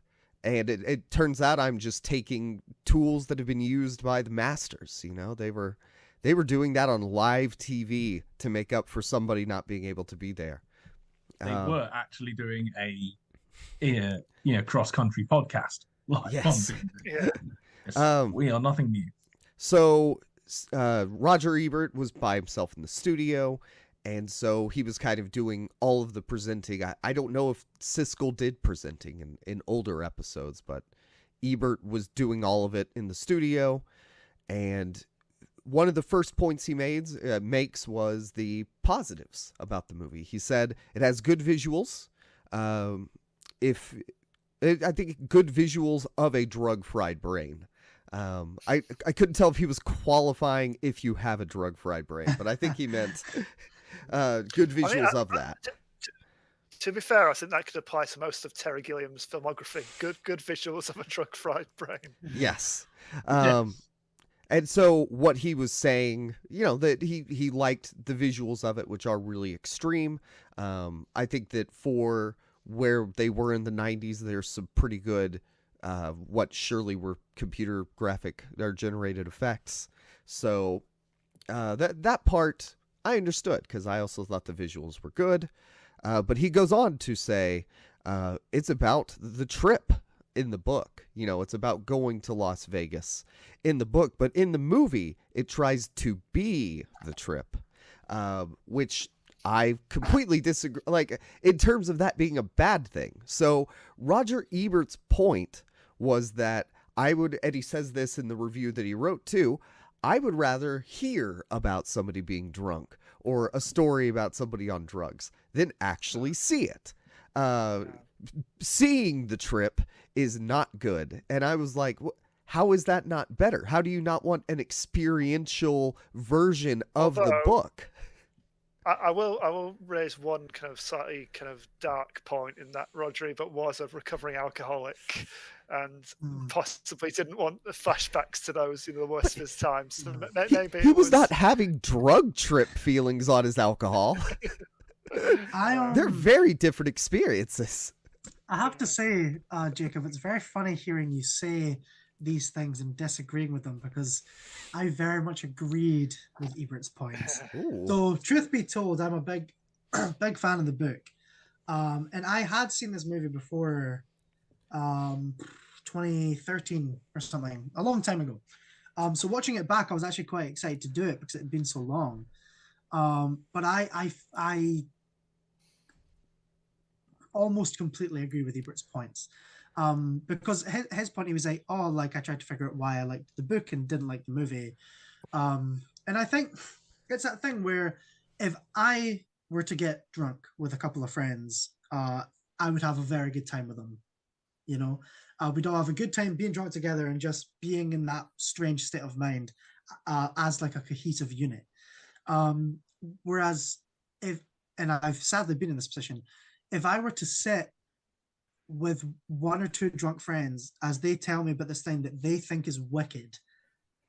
it turns out I'm just taking tools that have been used by the masters. You know, they were doing that on live TV to make up for somebody not being able to be there. They were actually doing a cross-country podcast. Yes. Yeah. We are nothing new. So Roger Ebert was by himself in the studio, and so he was kind of doing all of the presenting. I don't know if Siskel did presenting in older episodes, but Ebert was doing all of it in the studio. And one of the first points he makes was the positives about the movie. He said it has good visuals. I think good visuals of a drug-fried brain. I couldn't tell if he was qualifying if you have a drug-fried brain, but I think he meant good visuals of that. To be fair, I think that could apply to most of Terry Gilliam's filmography. Good visuals of a drug-fried brain. Yes. Yes. And so what he was saying, that he liked the visuals of it, which are really extreme. I think that for where they were in the 90s, there's some pretty good what surely were computer graphic or generated effects. So that part I understood, because I also thought the visuals were good. But he goes on to say it's about the trip in the book. It's about going to Las Vegas in the book, but in the movie it tries to be the trip, which I completely disagree, like in terms of that being a bad thing. So Roger Ebert's point was that and he says this in the review that he wrote too, I would rather hear about somebody being drunk or a story about somebody on drugs than actually see it. Seeing the trip is not good. And I was like, how is that not better? How do you not want an experiential version of the book? I will raise one kind of slightly kind of dark point in that Roger Ebert was a recovering alcoholic, and possibly didn't want the flashbacks to those, the worst of his times. So maybe he was not having drug trip feelings on his alcohol. They're very different experiences. I have to say, Jacob, it's very funny hearing you say these things and disagreeing with them, because I very much agreed with Ebert's points. Ooh. So, truth be told, I'm a big fan of the book, and I had seen this movie before 2013 or something, a long time ago. So watching it back, I was actually quite excited to do it because it had been so long. But I almost completely agree with Ebert's points. Because his point, he was like, I tried to figure out why I liked the book and didn't like the movie. And I think it's that thing where if I were to get drunk with a couple of friends, I would have a very good time with them. We'd all have a good time being drunk together and just being in that strange state of mind as like a cohesive unit. Whereas and I've sadly been in this position, if I were to sit with one or two drunk friends as they tell me about this thing that they think is wicked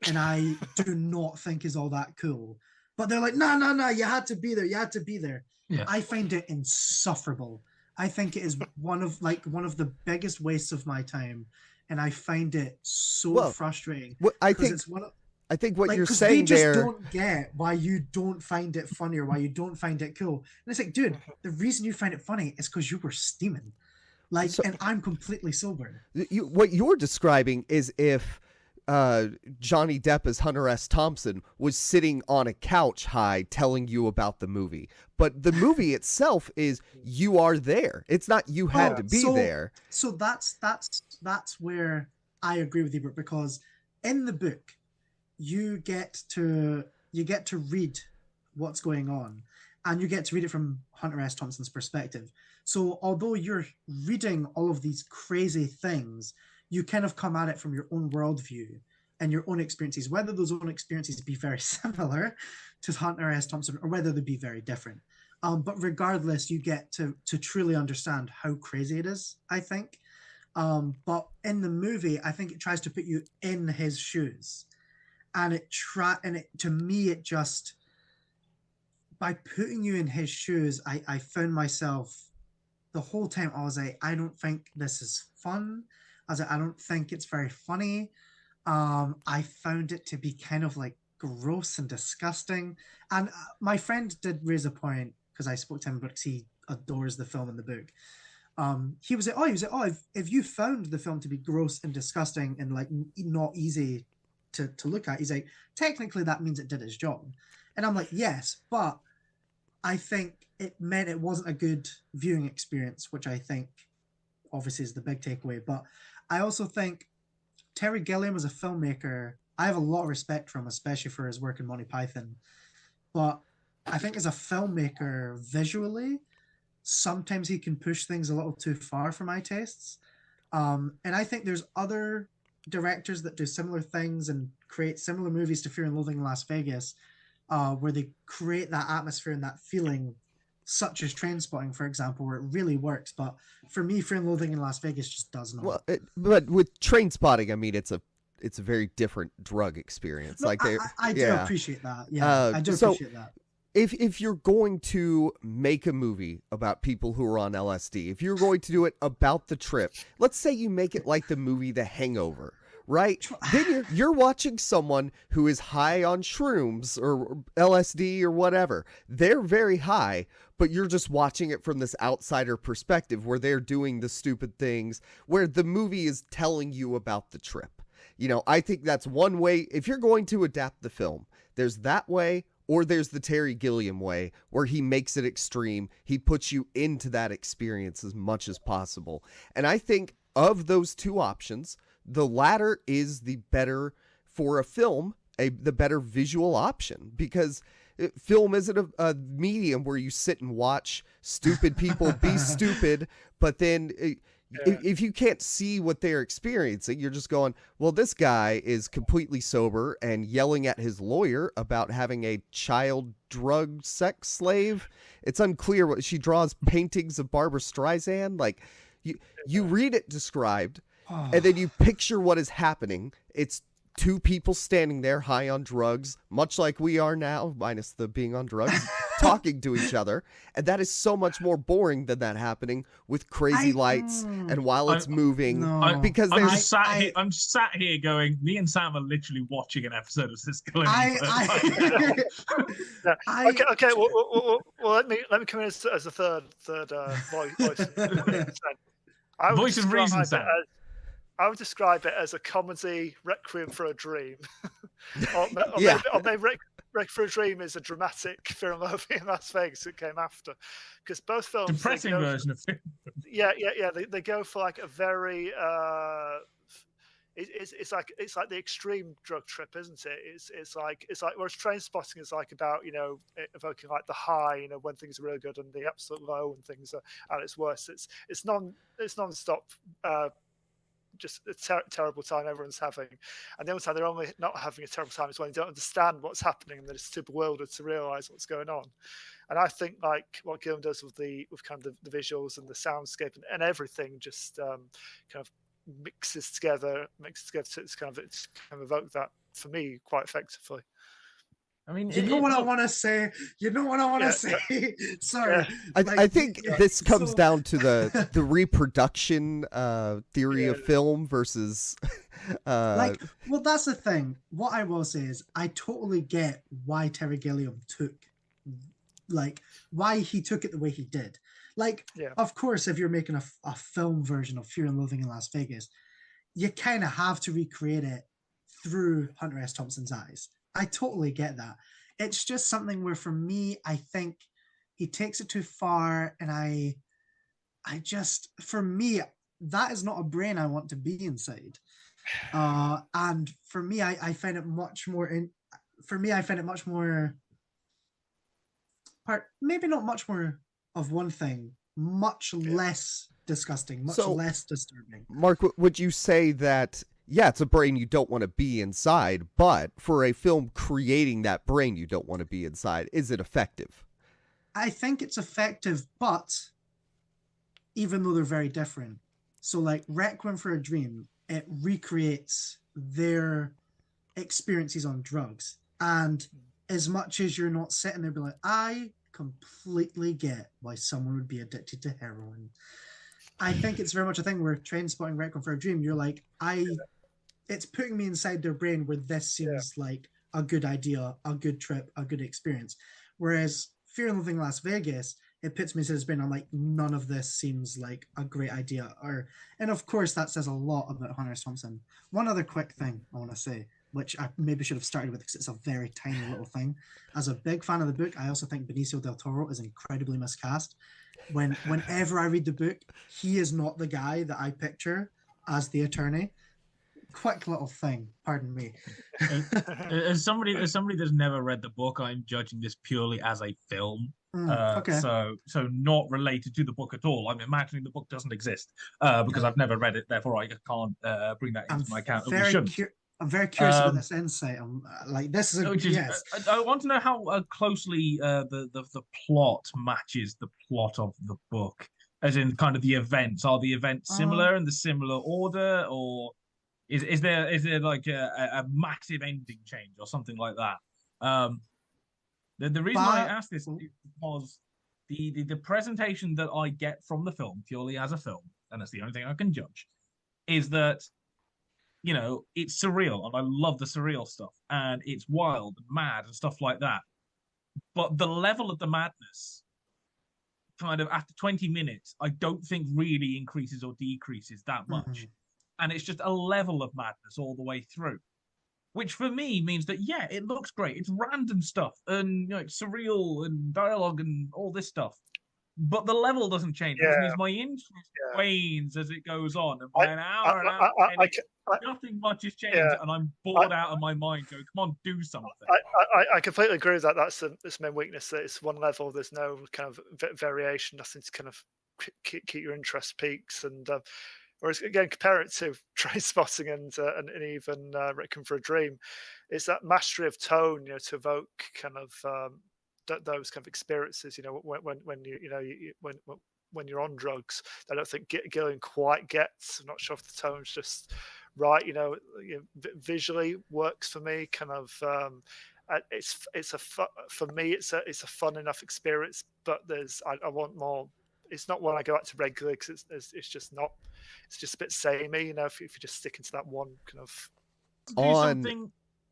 and I do not think is all that cool, but they're like, no, you had to be there. Yeah. I find it insufferable. I think it is one of the biggest wastes of my time. and I find it so Well, frustrating. I because think it's one of, I think what like, you're 'cause saying they just there. don't get why you don't find it funny or why you don't find it cool. And it's like, dude, the reason you find it funny is because you were steaming. Like, So- and I'm completely sober. What you're describing is if Johnny Depp as Hunter S. Thompson was sitting on a couch high telling you about the movie. But the movie itself is you are there. It's not you had to be there. So that's where I agree with Ebert, because in the book you get to read what's going on, and you get to read it from Hunter S. Thompson's perspective. So although you're reading all of these crazy things, you kind of come at it from your own worldview and your own experiences, whether those own experiences be very similar to Hunter S. Thompson or whether they be very different. But regardless, you get to truly understand how crazy it is, I think. But in the movie, I think it tries to put you in his shoes. And to me, it just, by putting you in his shoes, I found myself the whole time, I was like, I don't think this is fun. I was like, I don't think it's very funny. I found it to be kind of like gross and disgusting. And my friend did raise a point, because I spoke to him because he adores the film and the book. He was like, if you found the film to be gross and disgusting and like not easy to look at, he's like, technically that means it did its job. And I'm like, yes, but I think it meant it wasn't a good viewing experience, which I think obviously is the big takeaway. But I also think Terry Gilliam as a filmmaker, I have a lot of respect for him, especially for his work in Monty Python. But I think as a filmmaker, visually, sometimes he can push things a little too far for my tastes. And I think there's other directors that do similar things and create similar movies to Fear and Loathing in Las Vegas, where they create that atmosphere and that feeling, such as Trainspotting, for example, where it really works. But for me, Fear and Loathing in Las Vegas just does not. Well, but with Trainspotting, I mean, it's a very different drug experience. No, like I do appreciate that. Yeah, I do appreciate that. If you're going to make a movie about people who are on LSD, if you're going to do it about the trip, let's say you make it like the movie The Hangover, right? Then you're watching someone who is high on shrooms or LSD or whatever. They're very high, but you're just watching it from this outsider perspective where they're doing the stupid things, where the movie is telling you about the trip. You know, I think that's one way. If you're going to adapt the film, there's that way, or there's the Terry Gilliam way, where he makes it extreme. He puts you into that experience as much as possible. And I think of those two options, the latter is the better for a film, the better visual option, because film isn't a medium where you sit and watch stupid people be stupid, but then if you can't see what they're experiencing, you're just going, well, this guy is completely sober and yelling at his lawyer about having a child drug sex slave. It's unclear what she draws paintings of Barbara Streisand. Like you read it described and then you picture what is happening. It's two people standing there high on drugs, much like we are now, minus the being on drugs, talking to each other. And that is so much more boring than that happening with crazy lights and while it's moving. Because I'm just sat here going, me and Sam are literally watching an episode of Siskel and Ebert. Okay. Well, let me come in as a third voice. Voice of reason, Sam. I would describe it as a comedy requiem for a dream. or maybe Requiem for a Dream is a dramatic Fear and Loathing in Las Vegas that came after. Because both films... Depressing version of Fear. Yeah. They go for like a very... It's like the extreme drug trip, isn't it? It's like whereas Trainspotting is like about, you know, evoking like the high, you know, when things are really good, and the absolute low when things are at its worst. It's non-stop just a terrible time everyone's having, and the only time they're only not having a terrible time is when they don't understand what's happening and they're just too bewildered to realize what's going on. And I think like what Gilliam does with kind of the visuals and the soundscape and everything just kind of mixes together to kind of evoke that for me quite effectively. I mean, You know what I want to say. You know what I want to say. Sorry. I think this comes down to the reproduction theory of film versus well, that's the thing. What I will say is I totally get why Terry Gilliam took, why he took it the way he did. Of course, if you're making a film version of Fear and Loathing in Las Vegas, you kind of have to recreate it through Hunter S. Thompson's eyes. I totally get that. It's just something where, for me, I think he takes it too far, and for me, that is not a brain I want to be inside. And for me, I find it much more maybe not much more of one thing, much less disgusting, much less disturbing. Mark, would you say that, yeah, it's a brain you don't want to be inside, but for a film creating that brain you don't want to be inside, is it effective? I think it's effective, but even though they're very different. So like Requiem for a Dream, it recreates their experiences on drugs. And as much as you're not sitting there being like, I completely get why someone would be addicted to heroin, I think it's very much a thing where Trainspotting, Requiem for a Dream, you're like, it's putting me inside their brain where this seems like a good idea, a good trip, a good experience. Whereas Fear and Loathing in Las Vegas, it puts me inside his brain. I'm like, none of this seems like a great idea. And of course, that says a lot about Hunter S. Thompson. One other quick thing I want to say, which I maybe should have started with because it's a very tiny little thing. As a big fan of the book, I also think Benicio del Toro is incredibly miscast. Whenever I read the book, he is not the guy that I picture as the attorney. Quick little thing, pardon me. As somebody that's never read the book, I'm judging this purely as a film. Okay. So not related to the book at all. I'm imagining the book doesn't exist because I've never read it. Therefore, I can't bring that into my account. I'm very curious about this insight. This is yes. I want to know how closely the plot matches the plot of the book, as in kind of the events. Are the events similar in the similar order, or is there like a massive ending change or something like that? The reason I asked this is because the presentation that I get from the film, purely as a film, and that's the only thing I can judge, is that, you know, it's surreal, and I love the surreal stuff, and it's wild and mad and stuff like that. But the level of the madness, kind of after 20 minutes, I don't think really increases or decreases that much. Mm-hmm. And it's just a level of madness all the way through, which for me means that, yeah, it looks great. It's random stuff and, you know, it's surreal and dialogue and all this stuff. But the level doesn't change, which means my interest wanes as it goes on. And by an hour and a half, nothing much has changed, and I'm bored out of my mind going, come on, do something. I completely agree with that. That's the main weakness, that it's one level, there's no kind of variation, nothing to kind of keep your interest peaks. And whereas, again, compare it to Trainspotting and even Requiem for a Dream, it's that mastery of tone, you know, to evoke kind of those kind of experiences, you know, when you're on drugs. I don't think Gillian quite gets. I'm not sure if the tone's just right. You know, visually works for me. Kind of, for me, it's a fun enough experience. But I want more. It's not one I go out to regularly because it's just not. It's just a bit samey. You know, if you're just sticking to that one kind of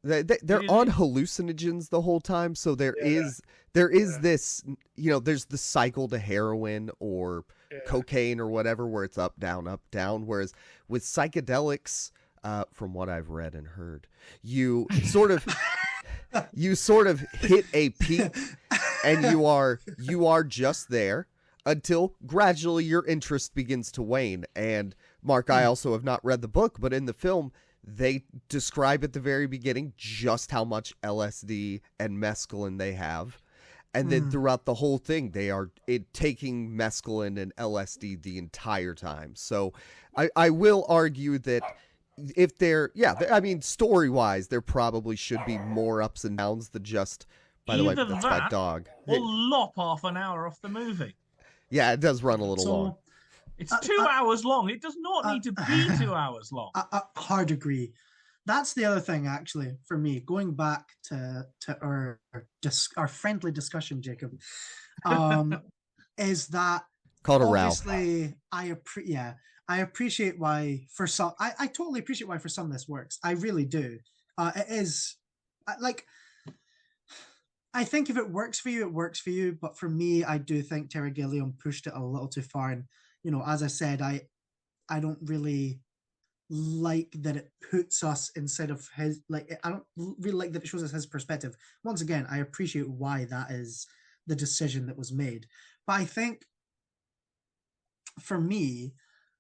They're on hallucinogens the whole time, so there is this, you know, there's the cycle to heroin or cocaine or whatever, where it's up, down. Whereas with psychedelics, from what I've read and heard, you sort of hit a peak, and you are just there until gradually your interest begins to wane. And Mark, I also have not read the book, but in the film, they describe at the very beginning just how much LSD and mescaline they have. And then throughout the whole thing, they are taking mescaline and LSD the entire time. So I will argue that if I mean, story-wise, there probably should be more ups and downs than just, by the way, that's my dog. Or lop half an hour off the movie. Yeah, it does run a little long. It's 2 hours long. It does not need to be 2 hours long. I hard agree. That's the other thing, actually, for me. Going back to our friendly discussion, Jacob, is that Called a row. obviously I appreciate why for some. I totally appreciate why for some this works. I really do. It is like. I think if it works for you, it works for you. But for me, I do think Terry Gilliam pushed it a little too far. And, as I said, I don't really like that it puts us instead of his, like, I don't really like that it shows us his perspective. Once again, I appreciate why that is the decision that was made. But I think for me,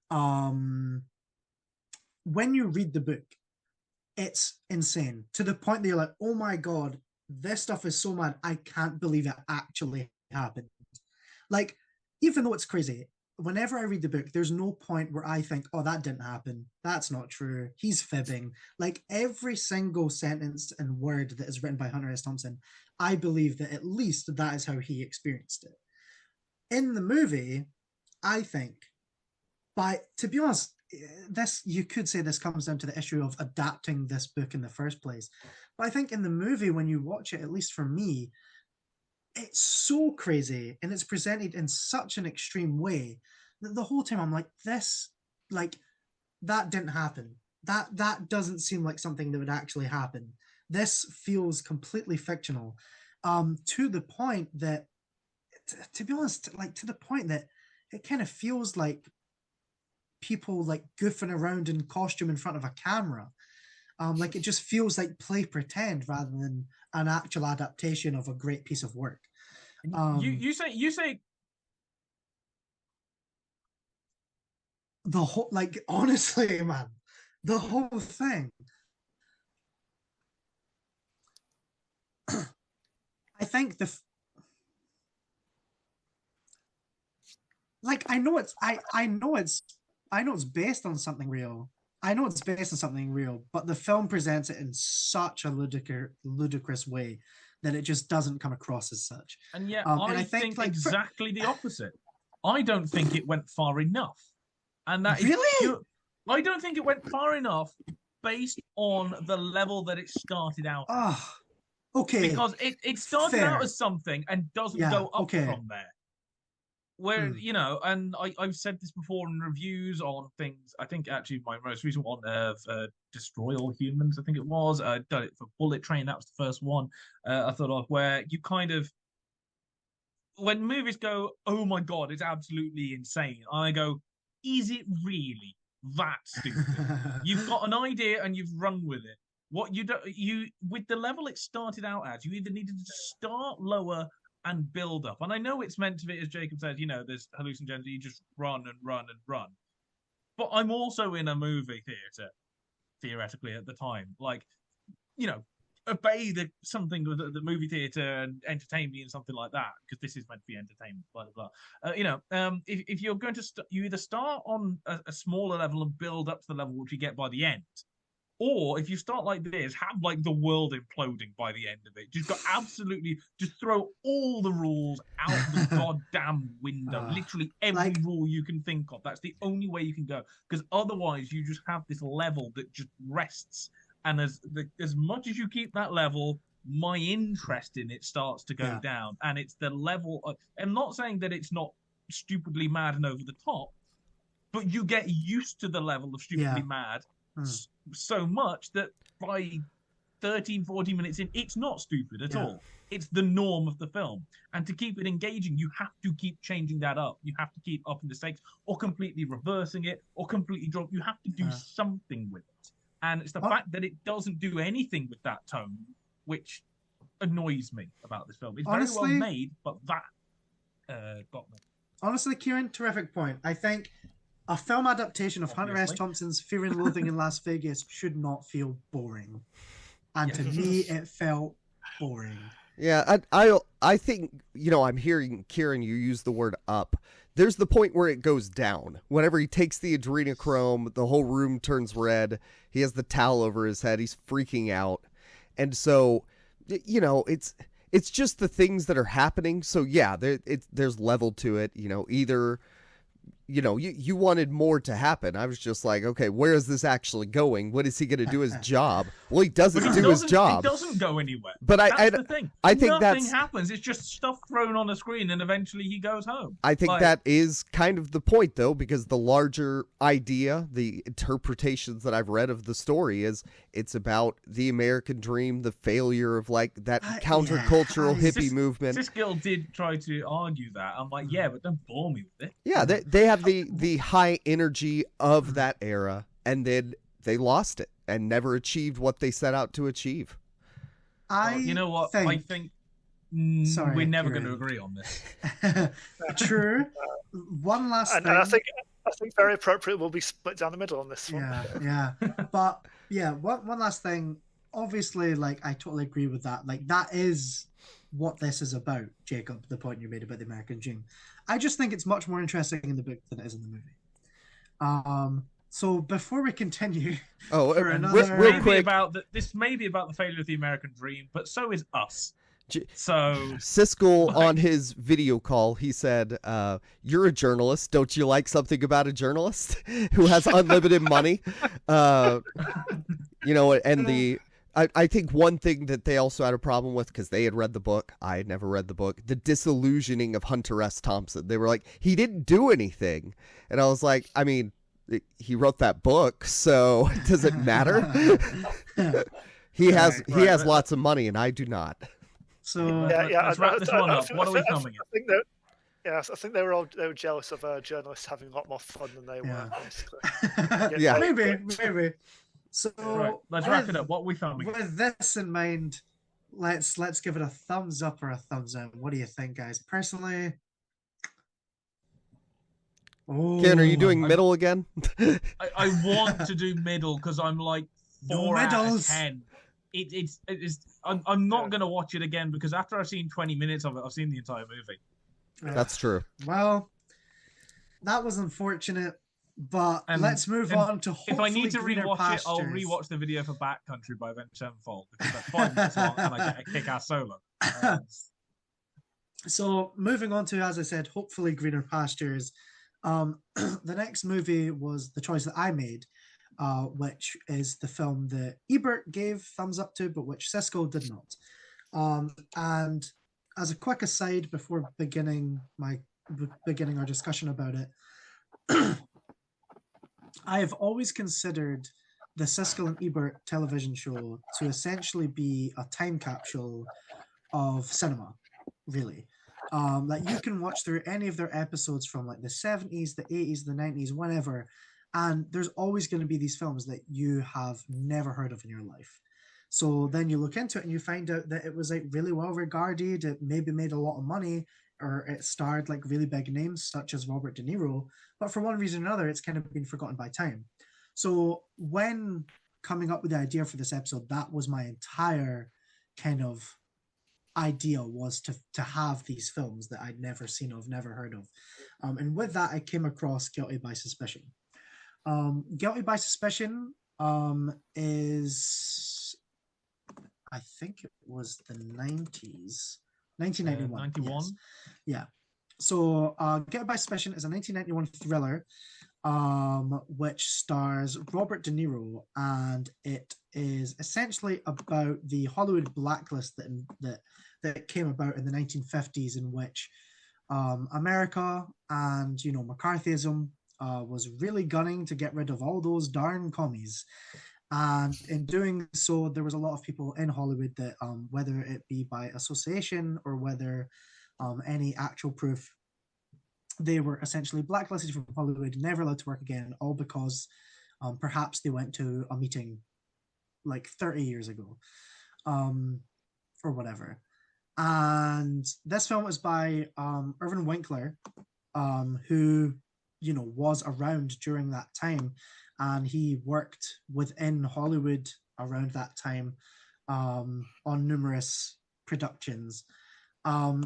when you read the book, it's insane to the point that you're like, oh my God, this stuff is so mad. I can't believe it actually happened. Like, even though it's crazy, whenever I read the book, there's no point where I think, oh, that didn't happen. That's not true. He's fibbing. Like, every single sentence and word that is written by Hunter S. Thompson, I believe that at least that is how he experienced it. In the movie, I think, to be honest, this, you could say this comes down to the issue of adapting this book in the first place. But I think in the movie, when you watch it, at least for me, it's so crazy and it's presented in such an extreme way that the whole time I'm like, that didn't happen. That doesn't seem like something that would actually happen. This feels completely fictional, to the point that, to be honest, to the point that it kind of feels like people like goofing around in costume in front of a camera. Like, it just feels like play pretend rather than an actual adaptation of a great piece of work. You say the whole, like, honestly, man, the whole thing. I think I know it's based on something real. But the film presents it in such a ludicrous way that it just doesn't come across as such. And yet, and I think exactly the opposite. I don't think it went far enough. And that really? I don't think it went far enough based on the level that it started out at. Oh, okay. Because it started out as something and doesn't go up from there. Where, and I've said this before in reviews on things. I think actually my most recent one of Destroy All Humans, I think it was. Done it for Bullet Train. That was the first one I thought of, where you kind of, when movies go, oh my God, it's absolutely insane. I go, is it really that stupid? You've got an idea and you've run with it. What with the level it started out as, you either needed to start lower and build up. And I know it's meant to be, as Jacob says, there's hallucinogens, you just run and run and run. But I'm also in a movie theatre, theoretically, at the time. Like, obey something with the movie theatre and entertain me and something like that, because this is meant to be entertainment, blah, blah, blah. If you're going to, you either start on a smaller level and build up to the level which you get by the end, or if you start like this, have like the world imploding by the end of it. Just throw all the rules out the goddamn window. Literally every rule you can think of. That's the only way you can go. Because otherwise you just have this level that just rests. And as much as you keep that level, my interest in it starts to go down. And it's the level of, I'm not saying that it's not stupidly mad and over the top, but you get used to the level of stupidly mad so much that by 13, 14 minutes in, it's not stupid at all. It's the norm of the film. And to keep it engaging, you have to keep changing that up. You have to keep upping the stakes, or completely reversing it, or completely drop. You have to do something with it. And it's the fact that it doesn't do anything with that tone, which annoys me about this film. It's honestly very well made, but that got me. Honestly, Kieran, terrific point. I think a film adaptation of Hunter S. Thompson's Fear and Loathing in Las Vegas should not feel boring. And to me, it felt boring. Yeah, I think, I'm hearing, Kieran, you use the word up. There's the point where it goes down. Whenever he takes the adrenochrome, the whole room turns red. He has the towel over his head. He's freaking out. And so, it's just the things that are happening. So, yeah, there's level to it. Either, you wanted more to happen. I was just like, okay, where is this actually going? What is he going to do his job? Well, he doesn't do his job. It doesn't go anywhere. But that's the thing. I think nothing happens. It's just stuff thrown on the screen, and eventually he goes home. I think that is kind of the point, though, because the larger idea, the interpretations that I've read of the story is it's about the American dream, the failure of like that countercultural hippie movement. Siskel did try to argue that. I'm like, yeah, but don't bore me with it. Yeah, they have the high energy of that era, and then they lost it and never achieved what they set out to achieve. You know what? I think we're never going to agree on this. True. One last thing. And I think very appropriate we'll be split down the middle on this one. Yeah. But yeah, one last thing. Obviously, like, I totally agree with that. Like, that is what this is about, Jacob, the point you made about the American dream. I just think it's much more interesting in the book than it is in the movie. So before we continue, real quick, this may be about the failure of the American dream, but so is us. So Siskel on his video call, he said, "You're a journalist. Don't you like something about a journalist who has unlimited money?" I think one thing that they also had a problem with, because they had read the book, I had never read the book, the disillusioning of Hunter S. Thompson. They were like, he didn't do anything. And I was like, I mean, he wrote that book, so does it matter? He has lots of money, and I do not. So let's wrap this one up. What are we coming at? I think they were jealous of journalists having a lot more fun than they were. Basically. Maybe. So let's wrap it up. What are we filming? With this in mind, let's give it a thumbs up or a thumbs down. What do you think, guys? Personally, Ken, are you doing middle again? I want to do middle because I'm like 4 out of 10. I'm not going to watch it again because after I've seen 20 minutes of it, I've seen the entire movie. That's true. Well, that was unfortunate. But let's move on to hopefully if I need to rewatch pastures. I'll rewatch the video for Backcountry by Avenged Sevenfold because that's 5 minutes long and I get a kick-ass solo. So moving on to, as I said, hopefully greener pastures. The next movie was the choice that I made, which is the film that Ebert gave thumbs up to, but which Siskel did not. And as a quick aside before beginning our discussion about it, I have always considered the Siskel and Ebert television show to essentially be a time capsule of cinema, really. Like you can watch through any of their episodes from like the 70s, the 80s, the 90s, whenever, and there's always going to be these films that you have never heard of in your life. So then you look into it and you find out that it was like really well regarded, it maybe made a lot of money, or it starred like really big names such as Robert De Niro, but for one reason or another, it's kind of been forgotten by time. So when coming up with the idea for this episode, that was my entire kind of idea, was to have these films that I'd never seen of, never heard of. And with that, I came across Guilty by Suspicion. Guilty by Suspicion is, I think it was the 90s. 1991. 91? Yes. Yeah. So Guilty by Suspicion is a 1991 thriller which stars Robert De Niro, and it is essentially about the Hollywood blacklist that came about in the 1950s, in which America and McCarthyism was really gunning to get rid of all those darn commies. And in doing so, there was a lot of people in Hollywood that, whether it be by association or whether any actual proof, they were essentially blacklisted from Hollywood, never allowed to work again, all because perhaps they went to a meeting like 30 years ago or whatever. And this film is by Irvin Winkler, who was around during that time. And he worked within Hollywood around that time on numerous productions.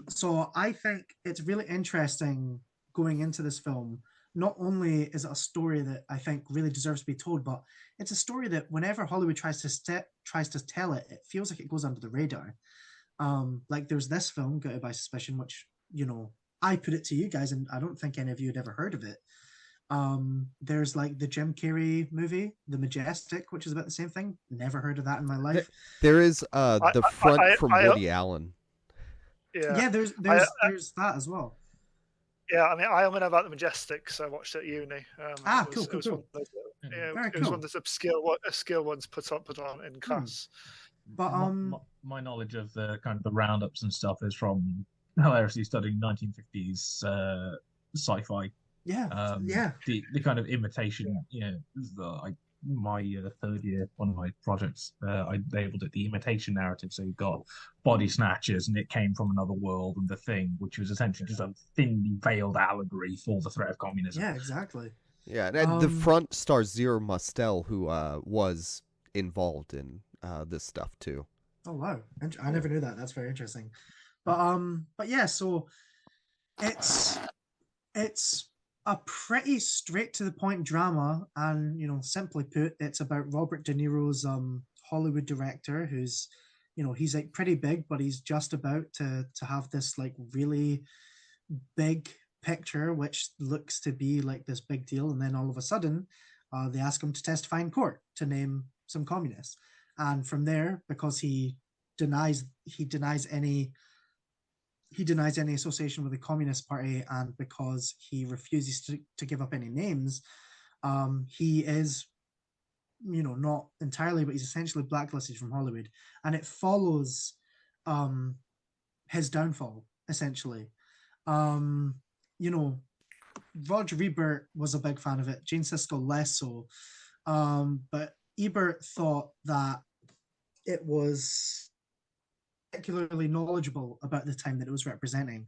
So I think it's really interesting going into this film. Not only is it a story that I think really deserves to be told, but it's a story that whenever Hollywood tries to tell it, it feels like it goes under the radar. Like there's this film, Guilty by Suspicion, which, I put it to you guys, and I don't think any of you had ever heard of it. There's like the Jim Carrey movie, The Majestic, which is about the same thing. Never heard of that in my life. There is the front from I Woody Allen. Yeah, there's I, that as well. yeah, I mean, I only know about the Majestic, so I watched it at uni. Cool. It was one of those, Very it was cool. one of those obscure ones put on in class. But my knowledge of the kind of the roundups and stuff is from hilariously studying 1950s sci-fi. Yeah, The kind of imitation. My third year, one of my projects, I labeled it the imitation narrative. So you've got Body Snatchers, and it came from another world, and The Thing, which was essentially just a thinly veiled allegory for the threat of communism. Yeah, exactly. Yeah, and the front stars Zero Mostel, who was involved in this stuff too. Oh wow, I never knew that. That's very interesting. But yeah, so it's a pretty straight to the point drama, and simply put, it's about Robert De Niro's Hollywood director, who's he's like pretty big, but he's just about to have this like really big picture, which looks to be like this big deal, and then all of a sudden, they ask him to testify in court to name some communists, and from there, because he denies any association with the Communist Party, and because he refuses to give up any names, he is, not entirely, but he's essentially blacklisted from Hollywood, and it follows his downfall, essentially. Roger Ebert was a big fan of it, Gene Siskel less so, but Ebert thought that it was particularly knowledgeable about the time that it was representing,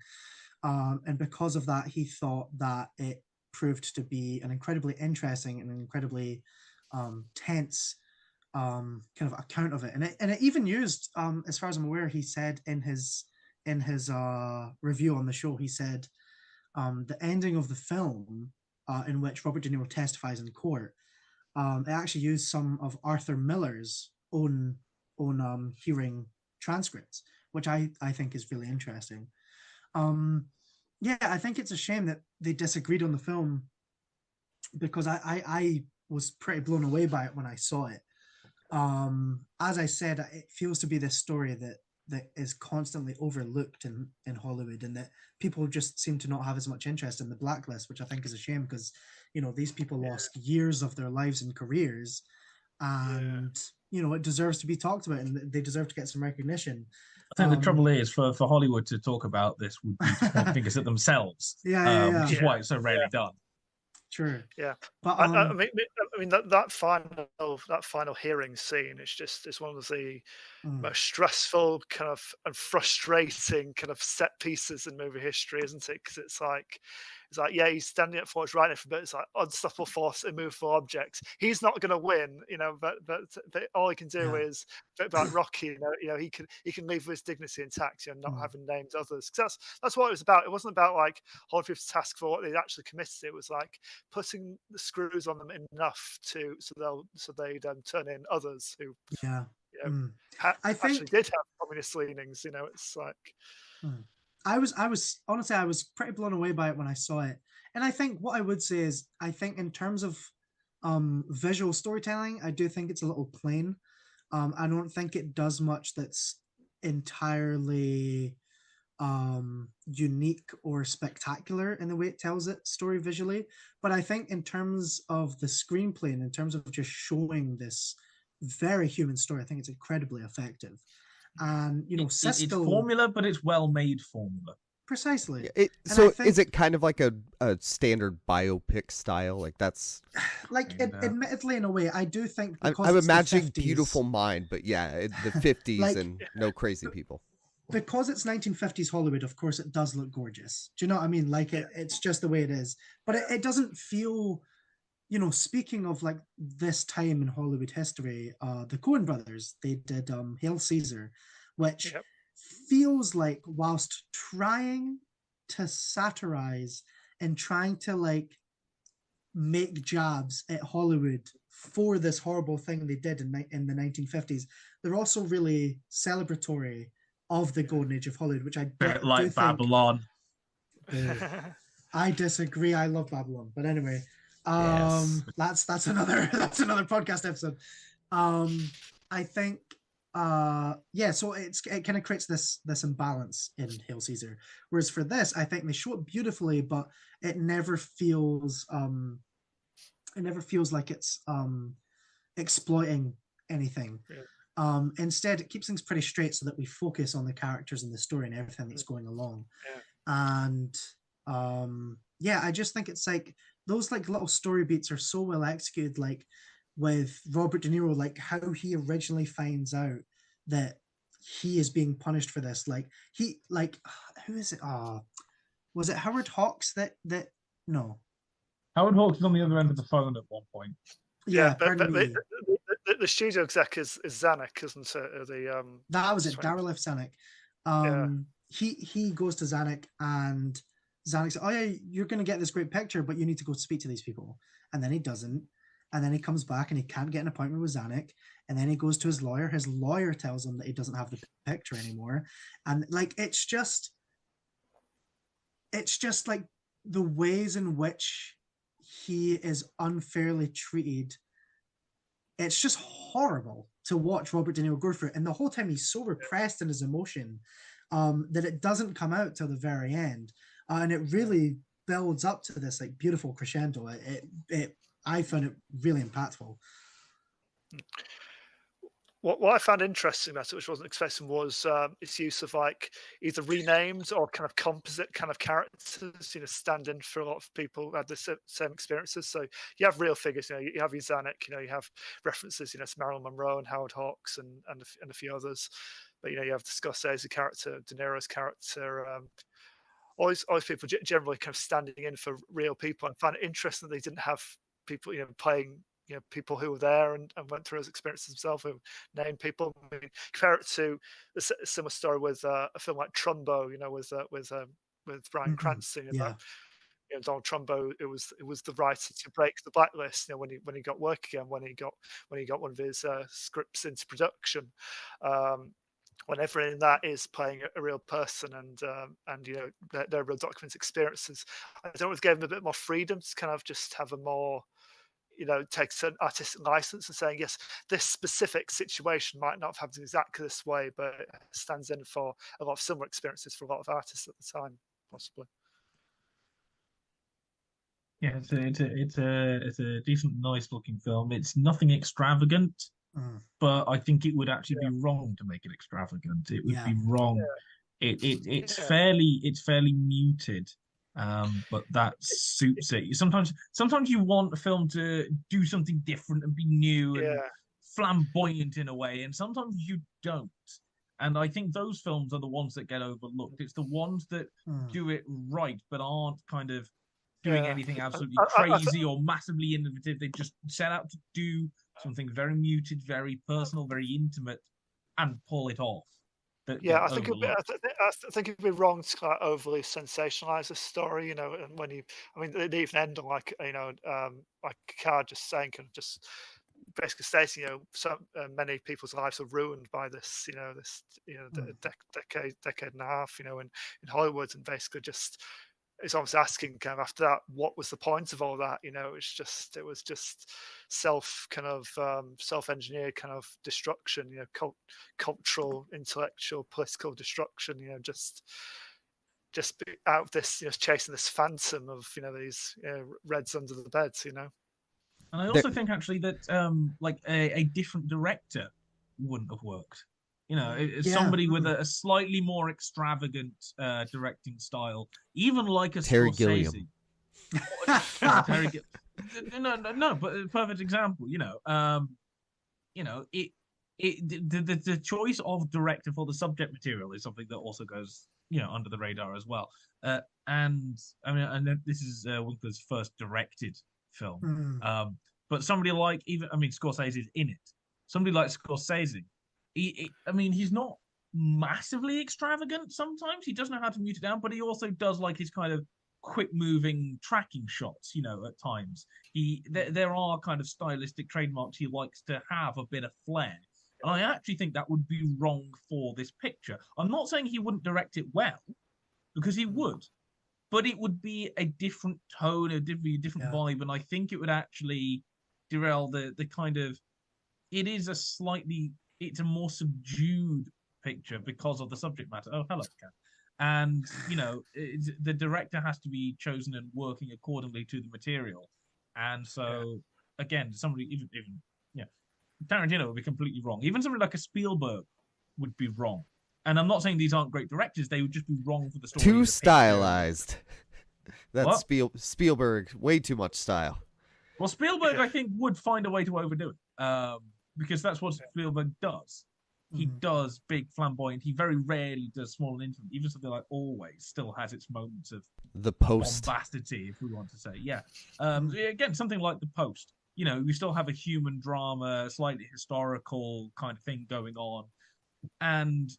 and because of that, he thought that it proved to be an incredibly interesting and incredibly tense kind of account of it, and it even used, as far as I'm aware, he said in his review on the show, he said the ending of the film, in which Robert De Niro testifies in court, it actually used some of Arthur Miller's own hearing transcripts, which I think is really interesting. I think it's a shame that they disagreed on the film, because I was pretty blown away by it when I saw it. As I said, it feels to be this story that is constantly overlooked in Hollywood, and that people just seem to not have as much interest in the blacklist, which I think is a shame, because these people lost years of their lives and careers, and it deserves to be talked about, and they deserve to get some recognition. I think the trouble is for Hollywood to talk about this would be to point fingers at themselves, which is why it's so rarely done. True. Yeah, but I mean that final hearing scene is it's one of the most stressful kind of and frustrating kind of set pieces in movie history, isn't it? Because it's like he's standing up for what's right, but it's like unstoppable force, immovable object. He's not going to win, but all he can do is like Rocky, he can leave with his dignity intact, not having named others. Because that's what it was about. It wasn't about like holding people to task for what they'd actually committed. It was like putting the screws on them enough so they'd turn in others who actually did have communist leanings. It's like. I was honestly, I was pretty blown away by it when I saw it. And I think what I would say is, I think in terms of visual storytelling, I do think it's a little plain. I don't think it does much that's entirely unique or spectacular in the way it tells it story visually. But I think in terms of the screenplay and in terms of just showing this very human story, I think it's incredibly effective. And Siskel, it's formula, but it's well-made formula. Precisely. Is it kind of like a standard biopic style? Like that's like admittedly, in a way, I do think. I'm imagining Beautiful Mind, but the 50s and no crazy people. Because it's 1950s Hollywood, of course, it does look gorgeous. Do you know what I mean? Like it's just the way it is. But it doesn't feel. Speaking of like this time in Hollywood history, the Coen brothers, they did Hail Caesar, which feels like, whilst trying to satirize and trying to like make jabs at Hollywood for this horrible thing they did in the 1950s, they're also really celebratory of the golden age of Hollywood, which I like Babylon. I disagree. I love Babylon, but anyway. Yes. That's another podcast episode. I think so it kind of creates this imbalance in Hail Caesar. Whereas for this, I think they show it beautifully, but it never feels like it's exploiting anything. Yeah. Instead, it keeps things pretty straight so that we focus on the characters and the story and everything that's going along. Yeah. And I just think it's like those like little story beats are so well executed, like with Robert De Niro, like how he originally finds out that he is being punished for this. Like he like who is it? Was it Howard Hawks that no. Howard Hawks is on the other end of the phone at one point. Yeah, but the studio exec is Zanuck, isn't it? That was it, Darryl F. Zanuck. He goes to Zanuck, and Zanuck says, "Oh yeah, you're going to get this great picture, but you need to go speak to these people." And then he doesn't, and then he comes back and he can't get an appointment with Zanuck, and then he goes to his lawyer. His lawyer tells him that he doesn't have the picture anymore, and like it's just like the ways in which he is unfairly treated. It's just horrible to watch Robert De Niro go through it. And the whole time he's so repressed in his emotion that it doesn't come out till the very end. And it really builds up to this like beautiful crescendo. I found it really impactful. What I found interesting about it, which I wasn't expecting, was its use of like either renamed or kind of composite kind of characters, stand in for a lot of people who had the same experiences. So you have real figures, you have your Zanuck, you have references, to Marilyn Monroe and Howard Hawks and a few others. But you have the Scorsese character, De Niro's character. All these people generally kind of standing in for real people. I found it interesting that they didn't have people, playing. People who were there and went through those experiences themselves, who named people. I mean, compare it to a similar story with a film like Trumbo, with Bryan Cranston. Donald Trumbo, it was the writer to break the blacklist. When he got work again, when he got one of his scripts into production. When everyone in that is playing a real person and their real documented experiences, I don't know if it gave them a bit more freedom to kind of just have a more takes an artistic license and saying, yes, this specific situation might not have happened exactly this way, but it stands in for a lot of similar experiences for a lot of artists at the time, possibly. Yeah, it's a decent, nice looking film. It's nothing extravagant, but I think it would actually be wrong to make it extravagant. It would be wrong. Yeah. It's fairly muted. But that suits it. Sometimes you want a film to do something different and be new and flamboyant in a way, and sometimes you don't. And I think those films are the ones that get overlooked. It's the ones that do it right, but aren't kind of doing anything absolutely crazy or massively innovative. They just set out to do something very muted, very personal, very intimate, and pull it off. I think it'd be wrong to kind of overly sensationalize a story, and they even end on like like Card just saying, kind of just basically stating, so many people's lives are ruined by this, decade and a half, in Hollywood, and basically just. It's almost asking kind of after that, what was the point of all that? It was just self-engineered kind of destruction, cultural, intellectual, political destruction, just out of this, chasing this phantom of, these reds under the beds, And I also think actually that like a different director wouldn't have worked. Somebody with a slightly more extravagant directing style, even like a Terry Scorsese. Gilliam. No, but a perfect example. The choice of director for the subject material is something that also goes, under the radar as well. And I mean, I know this is Winkler's first directed film, but somebody like Scorsese is in it. Somebody like Scorsese. He's not massively extravagant sometimes. He does know how to mute it down, but he also does like his kind of quick-moving tracking shots, at times. There are kind of stylistic trademarks he likes to have a bit of flair. And I actually think that would be wrong for this picture. I'm not saying he wouldn't direct it well, because he would. but it would be a different tone, a different vibe, and I think it would actually derail the kind of. It's a more subdued picture because of the subject matter. Oh, hello, Kat. And the director has to be chosen and working accordingly to the material. And so again, somebody even Tarantino would be completely wrong. Even somebody like a Spielberg would be wrong. And I'm not saying these aren't great directors; they would just be wrong for the story. Too stylized. That's Spielberg. Way too much style. Well, Spielberg, I think, would find a way to overdo it, because that's what Spielberg does. He does big, flamboyant. He very rarely does small and intimate. Even something like Always still has its moments of The Post bombastity, if we want to say. Yeah. Again, something like The Post. We still have a human drama, slightly historical kind of thing going on, and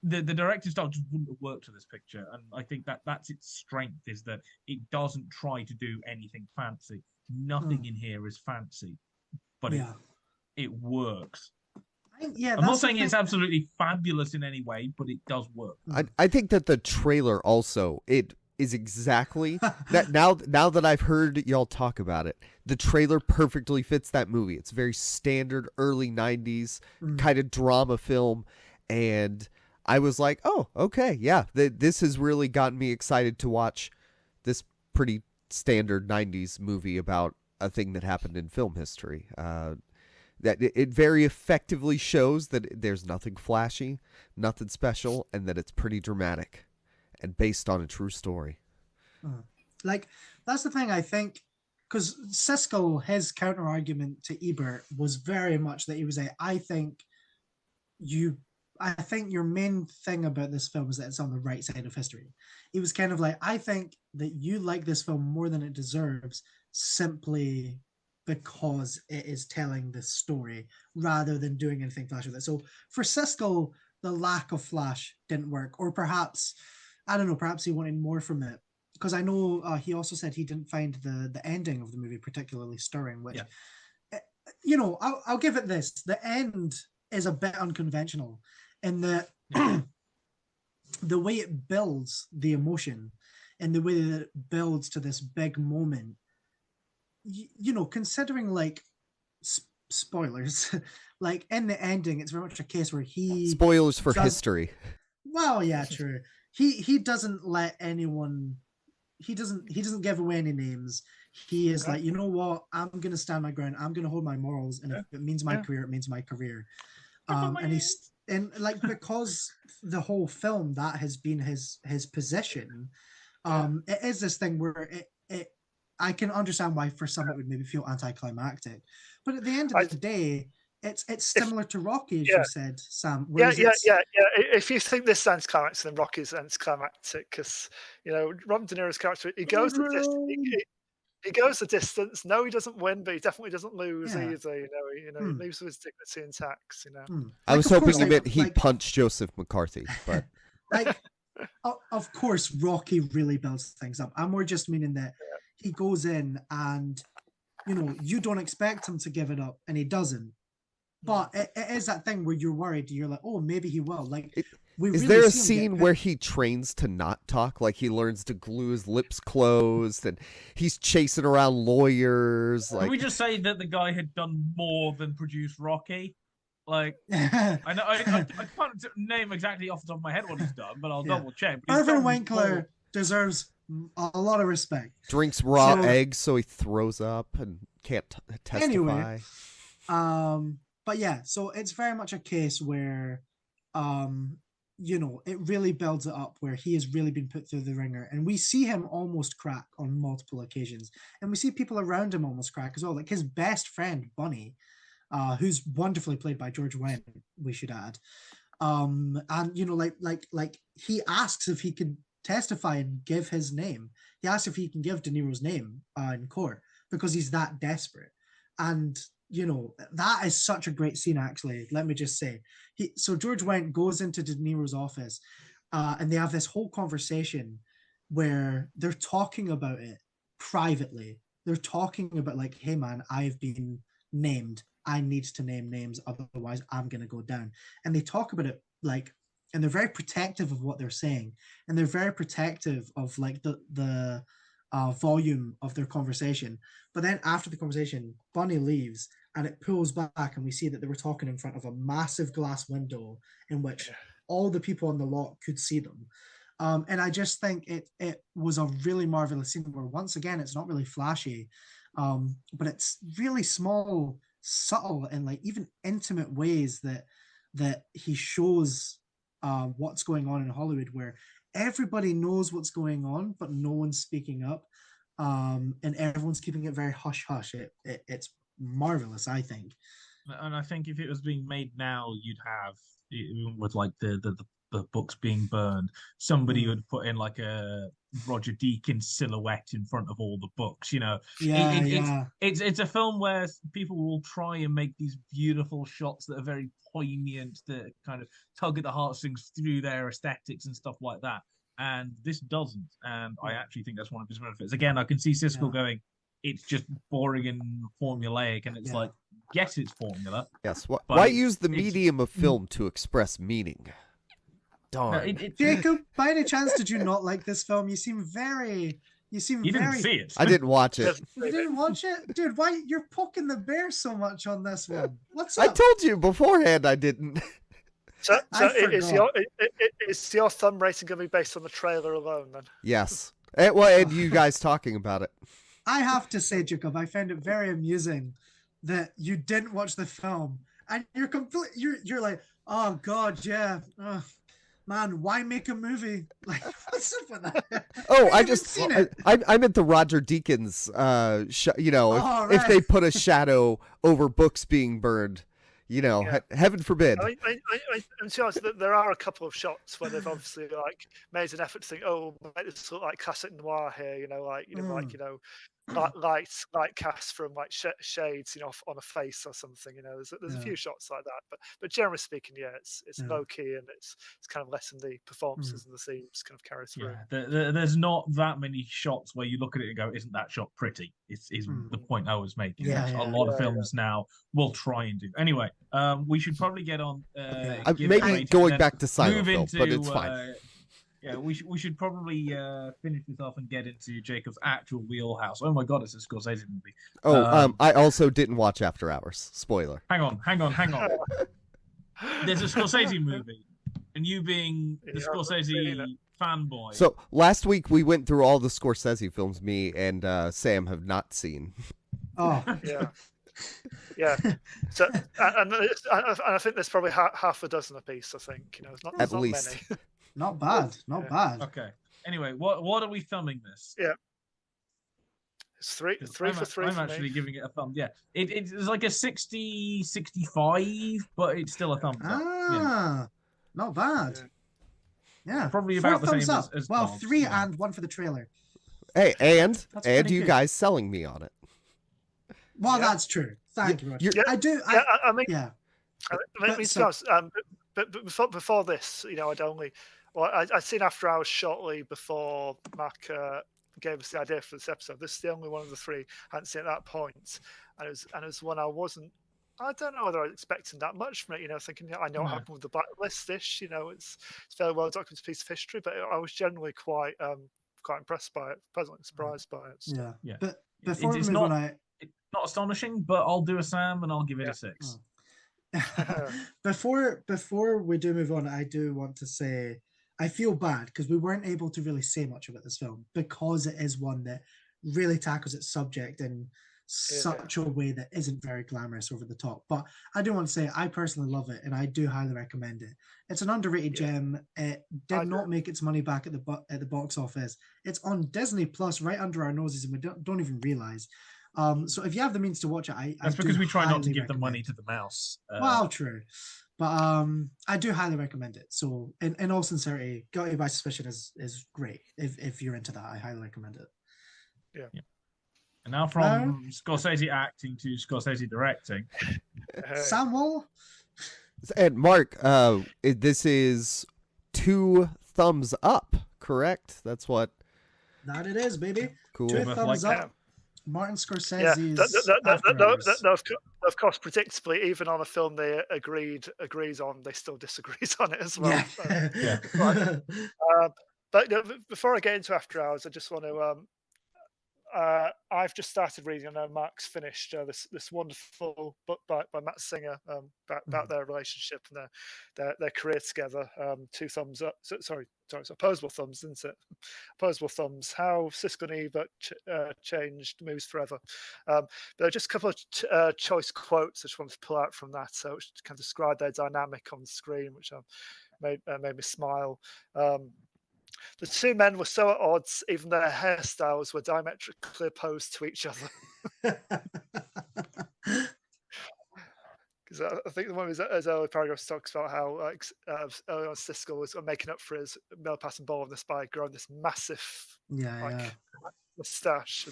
the director's style just wouldn't have worked to this picture. And I think that's its strength, is that it doesn't try to do anything fancy. Nothing in here is fancy, but it works. I'm not saying it's absolutely fabulous in any way, but it does work. I think that the trailer also, it is exactly that. Now that I've heard y'all talk about it, the trailer perfectly fits that movie. It's very standard early 90s kind of drama film, and I was like, oh, okay, yeah, this has really gotten me excited to watch this pretty standard 90s movie about a thing that happened in film history. That it very effectively shows that there's nothing flashy, nothing special, and that it's pretty dramatic and based on a true story. Like, that's the thing, I think, because Siskel, his counter argument to Ebert was very much that he was I think your main thing about this film is that it's on the right side of history. He was kind of like, I think that you like this film more than it deserves simply because it is telling this story rather than doing anything flash with it. So for Siskel, the lack of flash didn't work, or perhaps, I don't know, perhaps he wanted more from it. Because I know he also said he didn't find the ending of the movie particularly stirring, which, I'll give it this. The end is a bit unconventional in that the way it builds the emotion and the way that it builds to this big moment, considering like spoilers, like in the ending, it's very much a case where spoilers for history. Well, yeah, true. He doesn't let anyone. He doesn't give away any names. He is like, you know what? I'm gonna stand my ground. I'm gonna hold my morals, and if it means my career, it means my career. Because the whole film that has been his position. It is this thing where it I can understand why for some it would maybe feel anticlimactic, but at the end of the day, it's similar to Rocky, as you said, Sam. If you think this is anticlimactic, then Rocky's anticlimactic, because Robert De Niro's character, he goes the distance. No, he doesn't win, but he definitely doesn't lose either. He leaves with his dignity intact. I was hoping you meant he punched Joseph McCarthy, but of course, Rocky really builds things up. I'm more just meaning that he goes in and you don't expect him to give it up, and he doesn't. But it is that thing where you're worried. You're like, oh, maybe he will. Is there a scene where he trains to not talk? Like he learns to glue his lips closed, and he's chasing around lawyers. Can we just say that the guy had done more than produce Rocky? I know I can't name exactly off the top of my head what he's done, but I'll double check. Irvin Winkler deserves a lot of respect. Drinks raw eggs, so he throws up and can't testify. Anyway, but yeah, so it's very much a case where, it really builds it up where he has really been put through the ringer, and we see him almost crack on multiple occasions, and we see people around him almost crack as well, like his best friend Bunny, who's wonderfully played by George Wendt, we should add, and he asks if he could testify and give his name. He asks if he can give De Niro's name in court because he's that desperate, and that is such a great scene, actually. Let me just say. So George Wendt goes into De Niro's office and they have this whole conversation where they're talking about it privately. They're talking about like, hey man, I've been named. I need to name names, otherwise I'm going to go down. And they talk about it like and they're very protective of what they're saying, and they're very protective of like the volume of their conversation. But then after the conversation, Bunny leaves, and it pulls back, and we see that they were talking in front of a massive glass window in which all the people on the lot could see them. And I just think it was a really marvelous scene where, once again, it's not really flashy, but it's really small, subtle, and like even intimate ways that he shows what's going on in Hollywood, where everybody knows what's going on, but no one's speaking up, and everyone's keeping it very hush hush. It's marvelous, I think. And I think if it was being made now, you'd have, with like the books being burned, somebody would put in like a Roger Deakins silhouette in front of all the books. You know, it's a film where people will try and make these beautiful shots that are very poignant, that kind of tug at the heartstrings through their aesthetics and stuff like that. And this doesn't. And I actually think that's one of his benefits. Again, I can see Siskel going, it's just boring and formulaic, and it's like, yes, it's formula. Yes. Why use the medium of film to express meaning? Darn. Jacob, by any chance, did you not like this film? You seem very. You didn't see it. I didn't watch it. You didn't watch it, dude? Why you're poking the bear so much on this one? What's up? I told you beforehand I didn't. So is your thumb rating going to be based on the trailer alone then? Yes. And you guys talking about it. I have to say, Jacob, I found it very amusing that you didn't watch the film, and you're like, oh God, yeah. Man, why make a movie? Like, what's up with that? Oh, I meant the Roger Deakins, if they put a shadow over books being burned, heaven forbid. I'm sure there are a couple of shots where they've obviously like made an effort to think, oh, we'll make this look like classic noir here, light cast from like shades, on a face or something. There's a few shots like that, but generally speaking, it's low key, and it's kind of letting the performances and the themes kind of carry through. There's not that many shots where you look at it and go, isn't that shot pretty? Is the point I was making. A lot of films now will try and do. Anyway, we should probably get on. Maybe going back to silent film, but it's fine. We should probably finish this off and get into Jacob's actual wheelhouse. Oh my God, it's a Scorsese movie. I also didn't watch After Hours. Spoiler. Hang on. There's a Scorsese movie, and you being the Scorsese fanboy. So last week we went through all the Scorsese films me and Sam have not seen. Oh yeah. So and I think there's probably half a dozen apiece. I think at least. Many. Not bad. Okay. Anyway, what are we thumbing this? Yeah. It's three for three. I'm actually giving it a thumb. Yeah. It's like a 60, 65, but it's still a thumbs up. Not bad. Yeah. Probably about the same as well, Dogs, 3 and 1 for the trailer. Hey, and you guys selling me on it. Well, that's true. Thank you. I do. I mean, yeah. But before this, I'd seen After Hours shortly before Mark gave us the idea for this episode. This is the only one of the 3 I hadn't seen at that point, and it was one I wasn't. I don't know whether I was expecting that much from it. Thinking I know what happened with the Blacklist-ish. It's a fairly well documented piece of history, but I was generally quite impressed by it, pleasantly surprised by it. Yeah. But before it's not astonishing, but I'll do a Sam and I'll give it a 6. Before we do move on, I do want to say I feel bad because we weren't able to really say much about this film because it is one that really tackles its subject in such a way that isn't very glamorous, over the top. But I do want to say I personally love it, and I do highly recommend it. It's an underrated gem. It did not make its money back at the box office. It's on Disney Plus right under our noses, and we don't even realize. So if you have the means to watch it, that's because we try not to give the money to the mouse. Well, true, but I do highly recommend it. So in all sincerity, Guilty by Suspicion is great. If you're into that, I highly recommend it. Yeah. And now from Scorsese acting to Scorsese directing, Samuel and Mark. This is 2 thumbs up, correct? That's what. That it is, baby. Cool. 2 thumbs up. Martin Yeah, Scorsese's After Hours. of course, predictably, even on a film they agrees on, they still disagrees on it as well. Yeah. But before I get into After Hours, I just want to. I've just started reading. I know Mark's finished this wonderful book by Matt Singer about their relationship and their career together. Two thumbs up. Sorry, it's opposable thumbs, isn't it? Opposable thumbs. How Siskel and Ebert changed moves forever. But there are just a couple of choice quotes I just wanted to pull out from that, which kind of describe their dynamic on the screen, which made me smile. The two men were so at odds, even their hairstyles were diametrically opposed to each other. Because I think one of his early paragraphs talks about how early on Siskel was making up for his male pattern baldness by growing this massive moustache,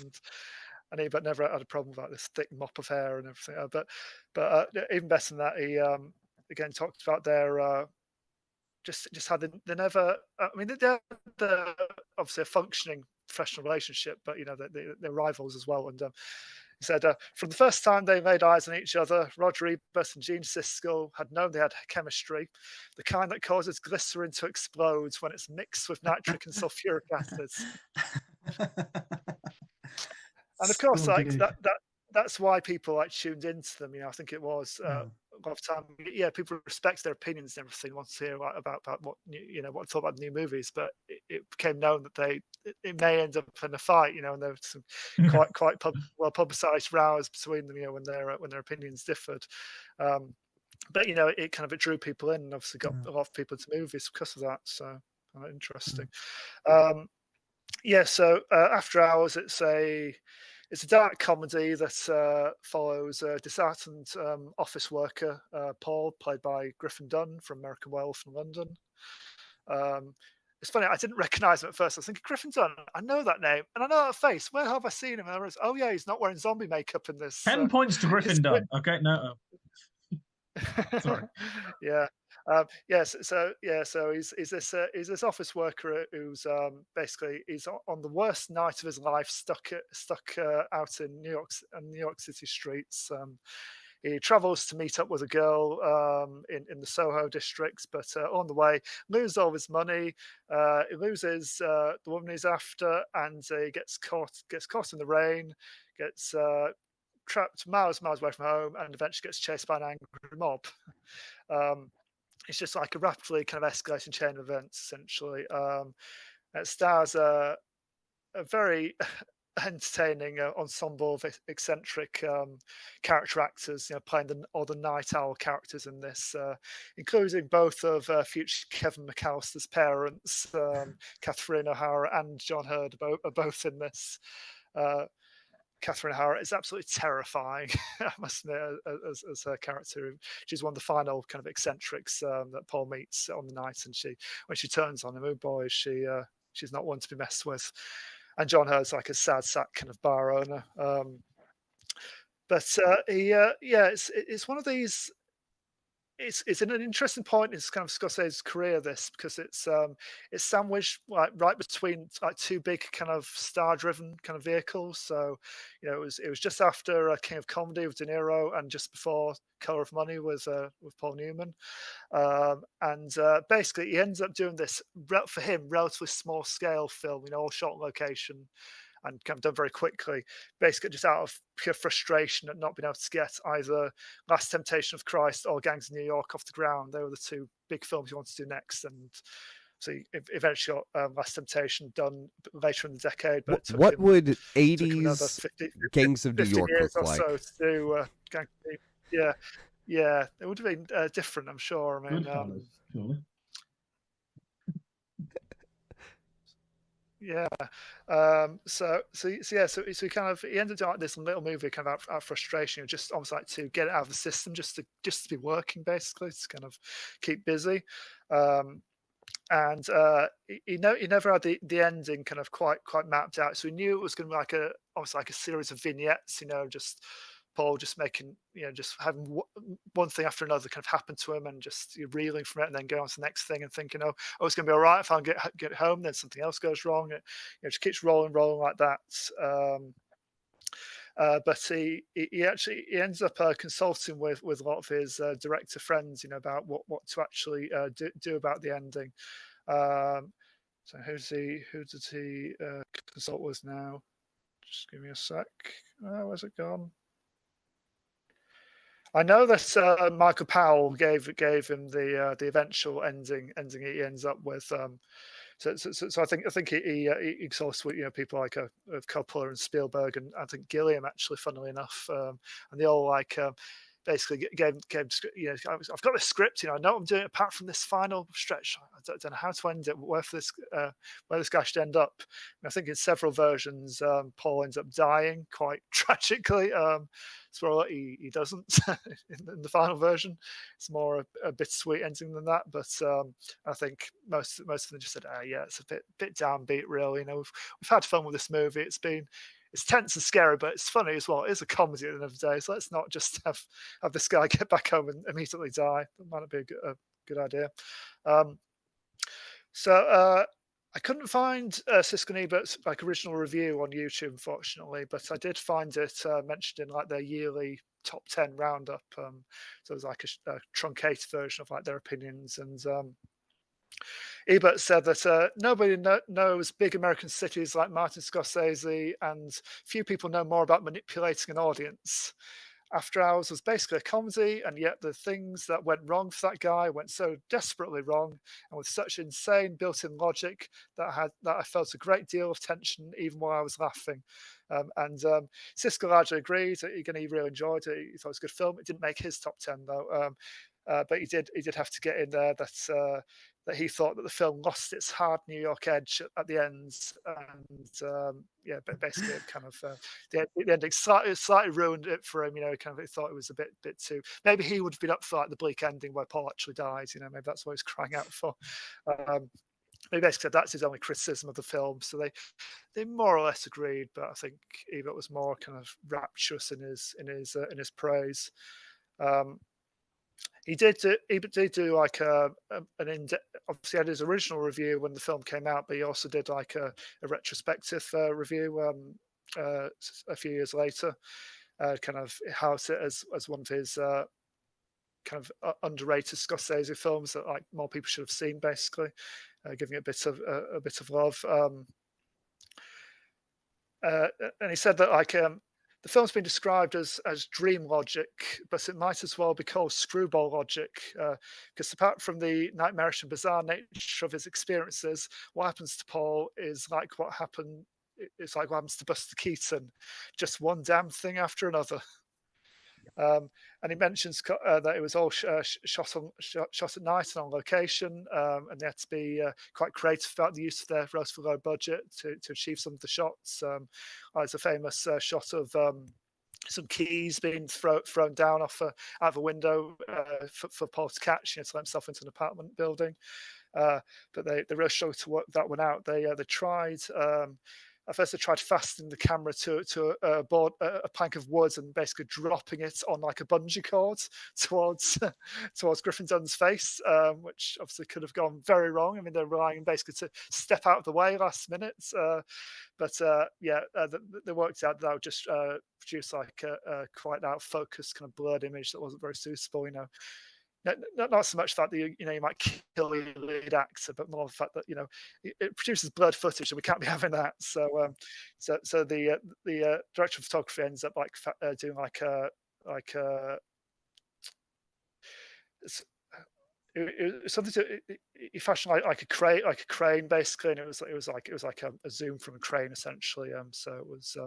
and Ebert never had a problem about this thick mop of hair and everything. But even better than that, he again talked about their just how they never. I mean, they're obviously a functioning professional relationship, but they're rivals as well. And he said, from the first time they laid eyes on each other, Roger Ebert and Gene Siskel had known they had chemistry, the kind that causes glycerin to explode when it's mixed with nitric and sulfuric acids. And of course, that's why people tuned into them. I think it was a lot of time. Yeah, people respect their opinions and everything. Want to hear about what what thought about the new movies, but it became known that it may end up in a fight. And there was some quite well publicized rows between them. When their opinions differed. But it kind of drew people in, and obviously got a lot of people into movies because of that. So interesting. So After Hours, it's a dark comedy that follows a disheartened office worker, Paul, played by Griffin Dunn from American Werewolf in London. It's funny, I didn't recognise him at first. I was thinking, Griffin Dunn, I know that name, and I know that face. Where have I seen him? And I was, oh yeah, he's not wearing zombie makeup in this. 10 points to Griffin Dunn. Okay, no. Sorry. Yeah. So he's this office worker who's basically he's on the worst night of his life, stuck out in New York City streets. He travels to meet up with a girl in the Soho districts, but on the way loses all of his money. He loses the woman he's after, and he gets caught in the rain, gets trapped miles away from home, and eventually gets chased by an angry mob. It's just like a rapidly kind of escalating chain of events, essentially. It stars a very entertaining ensemble of eccentric character actors, playing all the night owl characters in this, including both of future Kevin McAllister's parents, Catherine O'Hara and John Hurd are both in this. Catherine O'Hara is absolutely terrifying, I must admit, as her character. She's one of the final kind of eccentrics that Paul meets on the night, and when she turns on him, oh boy, she's not one to be messed with. And John Hurd's like a sad sack kind of bar owner. It's one of these. It's an interesting point in kind of Scorsese's career, this, because it's sandwiched right between two big kind of star-driven kind of vehicles. So it was just after King of Comedy with De Niro and just before Color of Money with Paul Newman, and basically he ends up doing this for him relatively small scale film, all shot on location and kind of done very quickly, basically just out of pure frustration at not being able to get either Last Temptation of Christ or Gangs of New York off the ground. They were the two big films he wanted to do next, and so he eventually got Last Temptation done later in the decade. But what would 80s Gangs of New York look like? So to do Gangs of New York. Yeah, it would have been different, I'm sure. I mean, surely. Yeah. So he kind of he ended up doing like this little movie kind of out of frustration, just almost like to get it out of the system, just to be working, basically, to kind of keep busy. And he never had the ending kind of quite mapped out, so he knew it was going to be almost like a series of vignettes, just Paul just making, just having one thing after another kind of happen to him, and just reeling from it, and then going on to the next thing and thinking, oh, it's going to be all right if I get home. Then something else goes wrong. It just keeps rolling like that. But he ends up consulting with a lot of his director friends, about what to actually do about the ending. So who does he consult with now? Just give me a sec. Where's it gone? I know that Michael Powell gave him the eventual ending he ends up with. So I think he exhausts with people like Coppola and Spielberg, and I think Gilliam actually, funnily enough, and they all basically gave I've got this script, I know what I'm doing apart from this final stretch. I don't know how to end it, where this guy should end up. And I think in several versions, Paul ends up dying quite tragically. Spoiler, he doesn't in the final version. It's more a bittersweet ending than that. But I think most of them just said, yeah, it's a bit downbeat, really. We've had fun with this movie. It's tense and scary, but it's funny as well. It is a comedy at the end of the day, so let's not just have this guy get back home and immediately die. That might not be a good idea. So I couldn't find Siskel and Ebert's original review on YouTube, unfortunately, but I did find it mentioned in their yearly top 10 roundup. So it was a truncated version of their opinions, and Ebert said that nobody knows big American cities like Martin Scorsese, and few people know more about manipulating an audience. After Hours was basically a comedy, and yet the things that went wrong for that guy went so desperately wrong, and with such insane built-in logic that I felt a great deal of tension even while I was laughing. And Siskel largely agreed. He really enjoyed it. He thought it was a good film. It didn't make his top 10 though. But he did have to get in there that he thought that the film lost its hard New York edge at the end, and but basically it kind of the ending slightly ruined it for him. Kind of he thought it was a bit too. Maybe he would have been up for the bleak ending where Paul actually dies. Maybe that's what he's crying out for. He basically said that's his only criticism of the film. So they more or less agreed, but I think Ebert was more kind of rapturous in his praise. Ebert did do obviously had his original review when the film came out, but he also did a retrospective review a few years later, kind of house it as one of his kind of underrated Scorsese films that more people should have seen, basically, giving it a bit of love. And he said that the film's been described as dream logic, but it might as well be called screwball logic, because apart from the nightmarish and bizarre nature of his experiences, what happens to Paul is like what happens to Buster Keaton, just one damn thing after another. And he mentions that it was all shot at night and on location, and they had to be quite creative about the use of their relatively low budget to achieve some of the shots. There's a famous shot of some keys being thrown down out of a window for Paul to catch, to let himself into an apartment building. But they really struggled to work that one out. They tried. At first, they tried fastening the camera to a plank of wood and basically dropping it on a bungee cord towards Griffin Dunn's face, which obviously could have gone very wrong. I mean, they're relying basically to step out of the way last minute. They worked out that would just produce a quite out focused kind of blurred image that wasn't very suitable. Not so much that you might kill your lead actor, but more the fact that it produces blurred footage, and we can't be having that. So the director of photography ends up doing something he fashioned like a crane basically, and it was like a zoom from a crane essentially. So it was.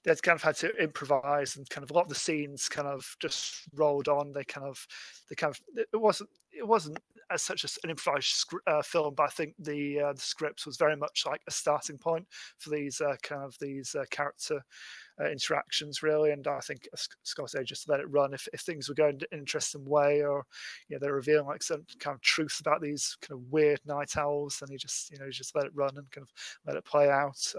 They kind of had to improvise, and kind of a lot of the scenes kind of just rolled on. It wasn't as such an improvised film, but I think the script was very much like a starting point for these character interactions, really. And I think Scorsese just let it run if things were going an interesting way, or they're revealing some kind of truth about these kind of weird night owls, and he just let it run and kind of let it play out.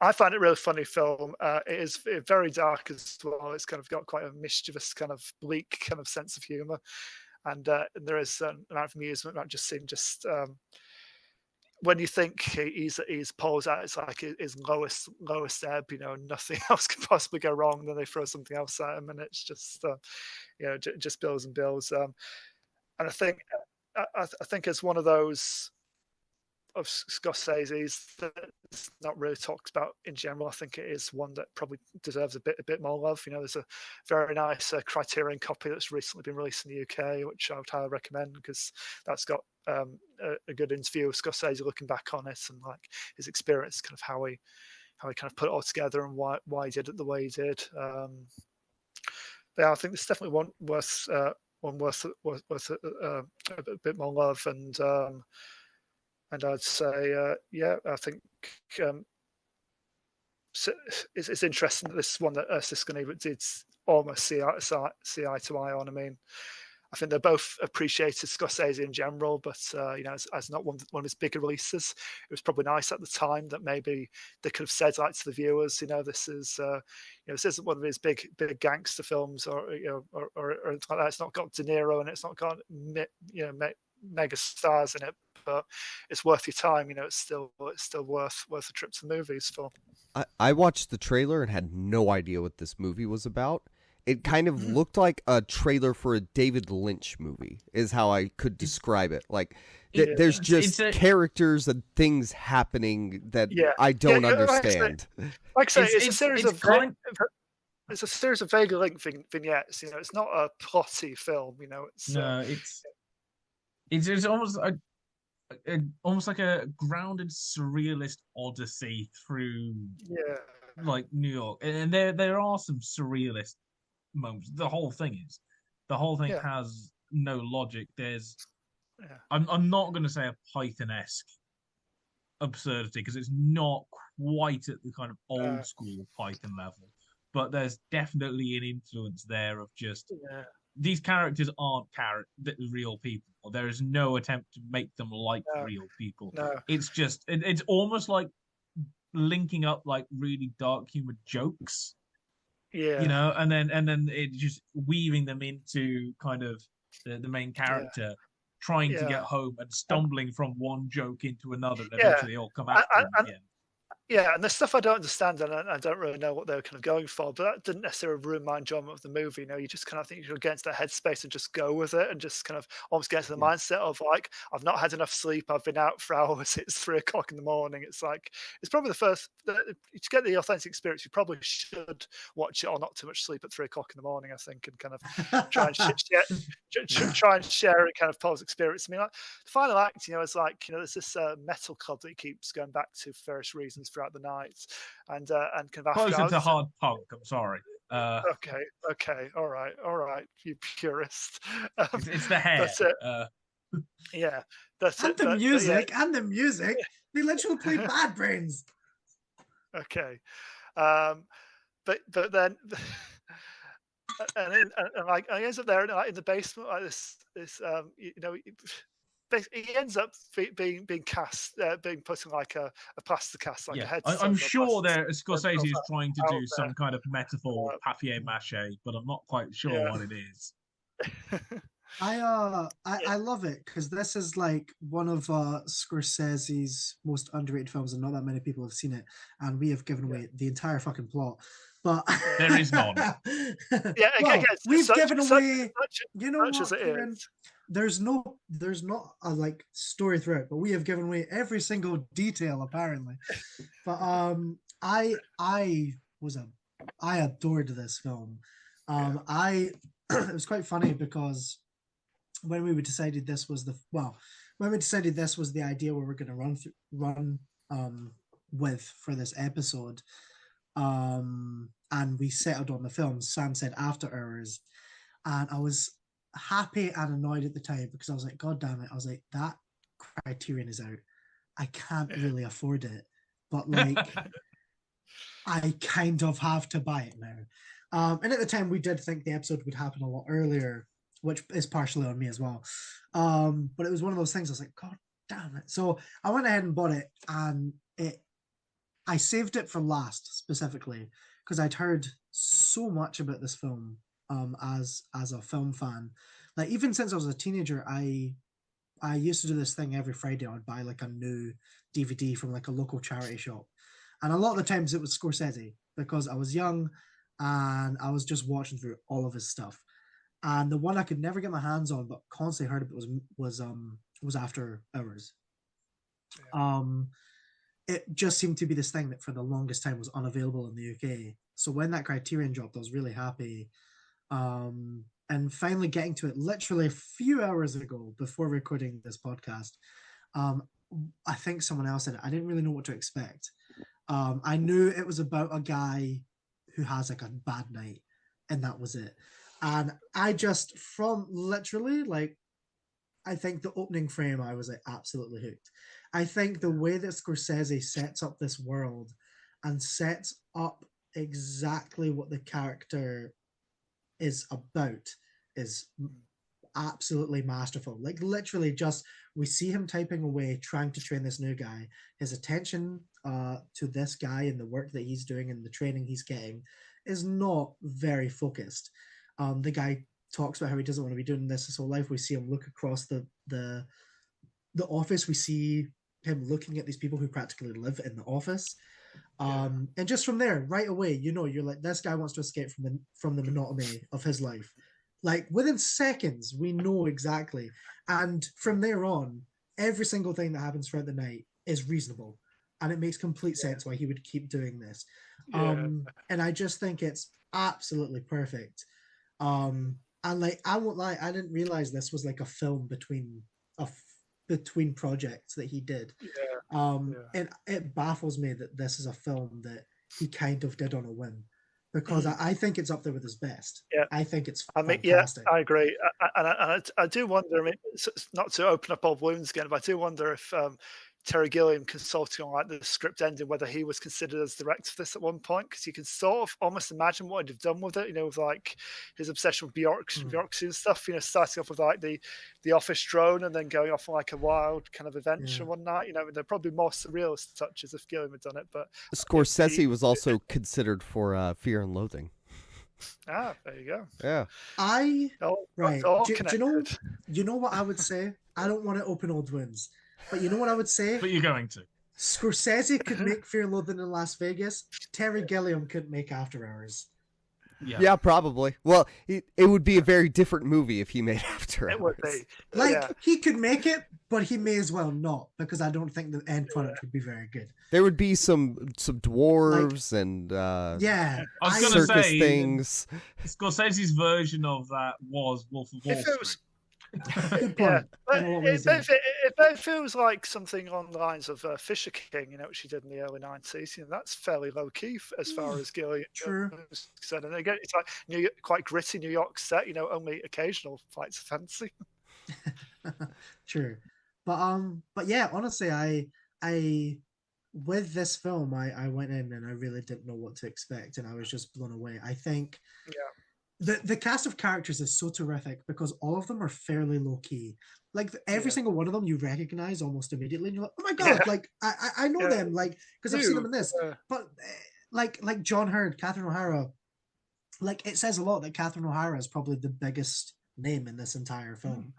I find it a really funny film. It is very dark as well. It's kind of got quite a mischievous, kind of bleak kind of sense of humour, and there is an amount of amusement about just seeing when you think he's posed at it's like his lowest ebb, and nothing else can possibly go wrong, then they throw something else at him, and it's just just builds and builds. And I think it's one of those of Scorsese's that's not really talked about in general. I think it is one that probably deserves a bit more love. There's a very nice Criterion copy that's recently been released in the UK, which I would highly recommend, because that's got a good interview of Scorsese looking back on it and like his experience, kind of how he kind of put it all together and why he did it the way he did. Yeah, I think it's definitely one worth a bit more love, and I'd say, I think it's interesting that this is one that Siskel and Ebert did almost see eye to eye on. I mean, I think they both appreciated Scorsese in general, but as not one of his bigger releases, it was probably nice at the time that maybe they could have said like to the viewers, this is this isn't one of his big gangster films, or anything like that. It's not got De Niro and it's not got mega stars in it, but it's worth your time. It's still worth a trip to the movies for. I watched the trailer and had no idea what this movie was about. It kind of looked like a trailer for a David Lynch movie, is how I could describe it. Like, there's just characters and things happening that I don't understand. Like I say, it's a series of vaguely linked vignettes. It's not a plotty film. It's almost like a grounded surrealist odyssey through like New York, and there are some surrealist moments. The whole thing has no logic. There's I'm not going to say a Python-esque absurdity, because it's not quite at the kind of old school Python level, but there's definitely an influence there of just these characters aren't real people. There is no attempt to make them like real people. No. It's just it's almost like linking up like really dark humor jokes. Yeah. And then it just weaving them into kind of the main character trying to get home and stumbling from one joke into another, and eventually they all come out again. Yeah, and there's stuff I don't understand, and I don't really know what they were kind of going for, but that didn't necessarily ruin my enjoyment of the movie. You just kind of think you should get into that headspace and just go with it, and just kind of almost get into the mindset of like, I've not had enough sleep, I've been out for hours, it's 3 o'clock in the morning. It's like, it's probably the first, to get the authentic experience, you probably should watch it on not too much sleep at 3 o'clock in the morning, I think, and kind of try and share a kind of Paul's experience. I mean, like, the final act, is like, there's this metal club that he keeps going back to for various reasons throughout the night, and kind of closer to hard punk. I'm sorry. Okay, all right, you purist. It's the hair. That's it. That's and it. The music. They literally play Bad Brains. Okay, but then. And like I ends up there in the basement, like this he ends up being cast, being put in like a plaster cast, like a head. I'm sure Scorsese is trying to do some kind of metaphor papier-mâché, but I'm not quite sure what it is. I love it, because this is like one of Scorsese's most underrated films, and not that many people have seen it, and we have given away the entire fucking plot. But there is none. We've given away. You know what, Kieran? There's not a like story throughout, but we have given away every single detail apparently. But I adored this film. It was quite funny, because when we decided this was the idea we were going to run with for this episode, and we settled on the film, Sam said After Hours, and I was happy and annoyed at the time, because I was like, God damn it, I was like, that Criterion is out, I can't really afford it, but like I kind of have to buy it now. And at the time we did think the episode would happen a lot earlier, which is partially on me as well, but it was one of those things I was like, God damn it. So I went ahead and bought it, and I saved it for last, specifically because I'd heard so much about this film as a film fan. Like, even since I was a teenager, I I used to do this thing every Friday. I'd buy like a new DVD from like a local charity shop, and a lot of the times it was Scorsese because I was young and I was just watching through all of his stuff. And the one I could never get my hands on, but constantly heard of it was After Hours. Yeah. It just seemed to be this thing that for the longest time was unavailable in the UK. So when that Criterion dropped, I was really happy. And finally getting to it literally a few hours ago before recording this podcast. I think someone else said it. I didn't really know what to expect. I knew it was about a guy who has like a bad night, and that was it. And I just, from literally, like, I think the opening frame, I was like absolutely hooked. I think the way that Scorsese sets up this world and sets up exactly what the character is about is absolutely masterful. Like literally just we see him typing away trying to train this new guy. His attention to this guy and the work that he's doing and the training he's getting is not very focused. The guy talks about how he doesn't want to be doing this his whole life. We see him look across the office. We see him looking at these people who practically live in the office. And just from there, right away, you know, you're like, this guy wants to escape from the monotony of his life. Like within seconds, we know exactly. And from there on, every single thing that happens throughout the night is reasonable. And it makes complete sense why he would keep doing this. And I just think it's absolutely perfect. And like, I won't lie, I didn't realize this was like a film between projects that he did. It baffles me that this is a film that he kind of did on a whim, because I think it's up there with his best. I think it's fantastic. I agree, and I do wonder. I mean, not to open up old wounds again, but I do wonder if Terry Gilliam consulting on like the script ending, whether he was considered as director for this at one point, because you can sort of almost imagine what he'd have done with it, you know, with like his obsession with bureaucracy and stuff, you know, starting off with like the office drone and then going off on like a wild kind of adventure one night, you know, there are probably more surrealist touches if Gilliam had done it, but Scorsese was also considered for Fear and Loathing. There you go. Yeah. Do you know what I would say? I don't want to open old wounds, but you know what I would say? But you're going to. Scorsese could make Fear and Loathing in Las Vegas. Terry Gilliam couldn't make After Hours. Yeah, probably. Well, it would be a very different movie if he made After Hours. It would be. He could make it, but he may as well not, because I don't think the end product would be very good. There would be some dwarves and I was going to say things. Scorsese's version of that was Wolf of Wall Street. Good point. If it feels like something on the lines of Fisher King, you know, which he did in the early 90s, you know, that's fairly low key as far as Gilliam is concerned. And again, it's like quite gritty New York set, you know, only occasional flights of fancy. True. But yeah, honestly, I with this film, I went in and I really didn't know what to expect, and I was just blown away. I think the cast of characters is so terrific because all of them are fairly low key. Like every single one of them you recognize almost immediately, and you're like, oh my god, like I know them, like because I've seen them in this. But like John Hurd, Catherine O'Hara, like it says a lot that Catherine O'Hara is probably the biggest name in this entire film.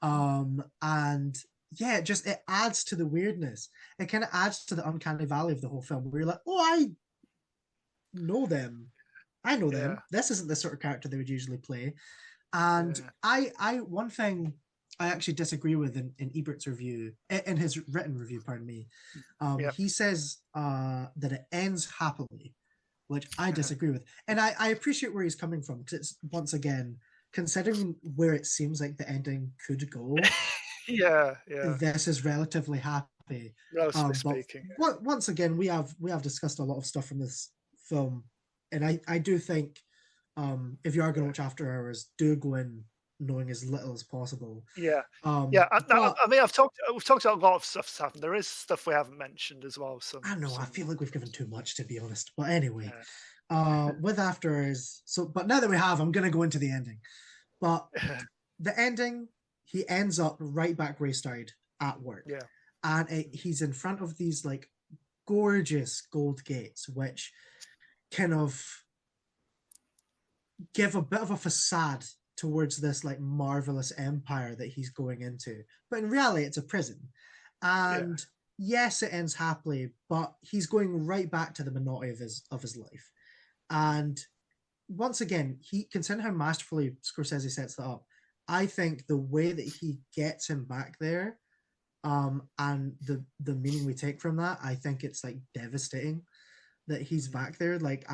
And yeah, it adds to the weirdness. It kind of adds to the uncanny valley of the whole film, where you're like, oh, I know them. I know them. This isn't the sort of character they would usually play. And I one thing I actually disagree with in Ebert's review, in his written review, pardon me. He says that it ends happily, which I disagree with. And I appreciate where he's coming from, because it's, once again, considering where it seems like the ending could go, this is relatively happy. Relatively speaking. Once again, we have discussed a lot of stuff from this film, and I do think if you are going to watch After Hours, do go in knowing as little as possible. I mean, we've talked about a lot of stuff that's happened. There is stuff we haven't mentioned as well. I know. I feel like we've given too much, to be honest. But anyway, with After Hours, but now that we have, I'm going to go into the ending. But the ending, he ends up right back where he started, at work. And he's in front of these like gorgeous gold gates, which kind of give a bit of a facade towards this like marvelous empire that he's going into. But in reality, it's a prison. And yes, it ends happily, but he's going right back to the monotony of his life. And once again, he consider how masterfully Scorsese sets that up. I think the way that he gets him back there, and the meaning we take from that, I think it's like devastating that he's back there. Like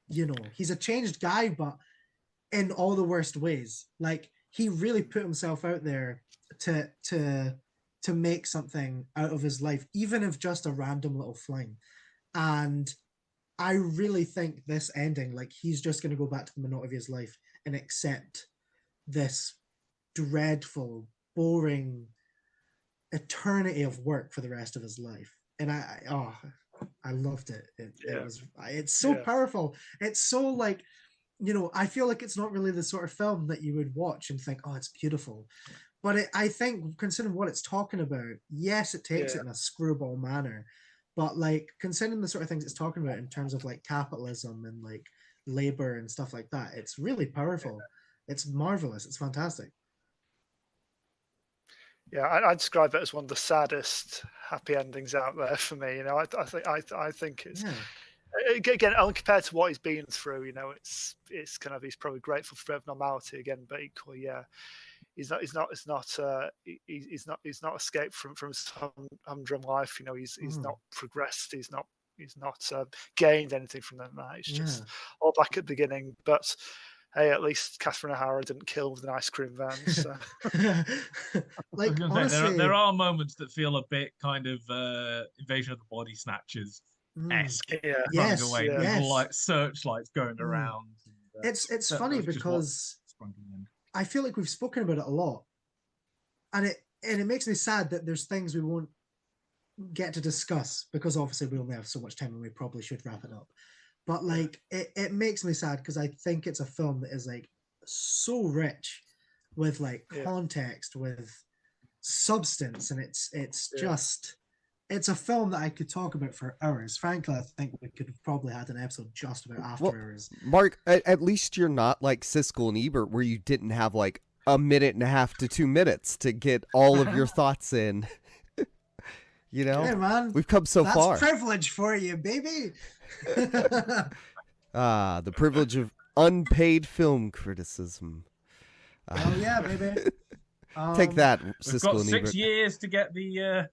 he's a changed guy, but in all the worst ways. Like he really put himself out there to make something out of his life, even if just a random little fling. And I really think this ending, like he's just going to go back to the monotony of his life and accept this dreadful, boring eternity of work for the rest of his life. And I loved it. It's so powerful. It's so like, I feel like it's not really the sort of film that you would watch and think, oh, it's beautiful. But I think considering what it's talking about, yes, it takes it in a screwball manner. But like considering the sort of things it's talking about in terms of like capitalism and like labor and stuff like that, it's really powerful. It's marvelous. It's fantastic. Yeah, I describe it as one of the saddest happy endings out there for me. I think it's again, compared to what he's been through. It's kind of, he's probably grateful for normality again, but equally, he's not escaped from his humdrum life. He's not progressed. He's not gained anything from that. It's just all back at the beginning, but. Hey, at least Catherine O'Hara didn't kill with an ice cream van. So. Like, honestly, there are moments that feel a bit kind of Invasion of the Body Snatchers-esque. Away. People like searchlights going around. It's funny because I feel like we've spoken about it a lot, and it makes me sad that there's things we won't get to discuss because obviously we only have so much time and we probably should wrap it up. But like it makes me sad because I think it's a film that is like so rich with like context, with substance, and it's just it's a film that I could talk about for hours. Frankly, I think we could have probably had an episode just about After Hours. Mark, at least you're not like Siskel and Ebert, where you didn't have like a minute and a half to 2 minutes to get all of your thoughts in. Hey, man, we've come so far. That's privilege for you, baby. The privilege of unpaid film criticism. Oh yeah, baby. Take that, Siskel Siskel and Ebert. 6 years to get the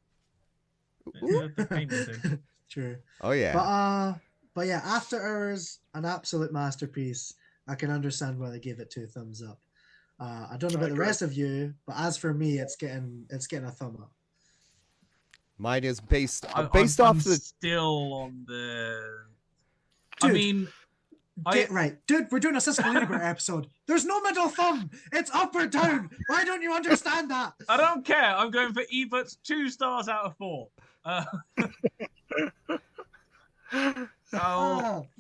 payment in. True. Oh yeah. But yeah, After Hours, an absolute masterpiece. I can understand why they gave it 2 thumbs up. I don't know about the rest of you, but as for me, it's getting a thumb up. Mine is based off the. Still on the. Dude, I mean, right, dude. We're doing a Siskel and Ebert episode. There's no middle thumb. It's up or down. Why don't you understand that? I don't care. I'm going for Ebert's 2 stars out of 4.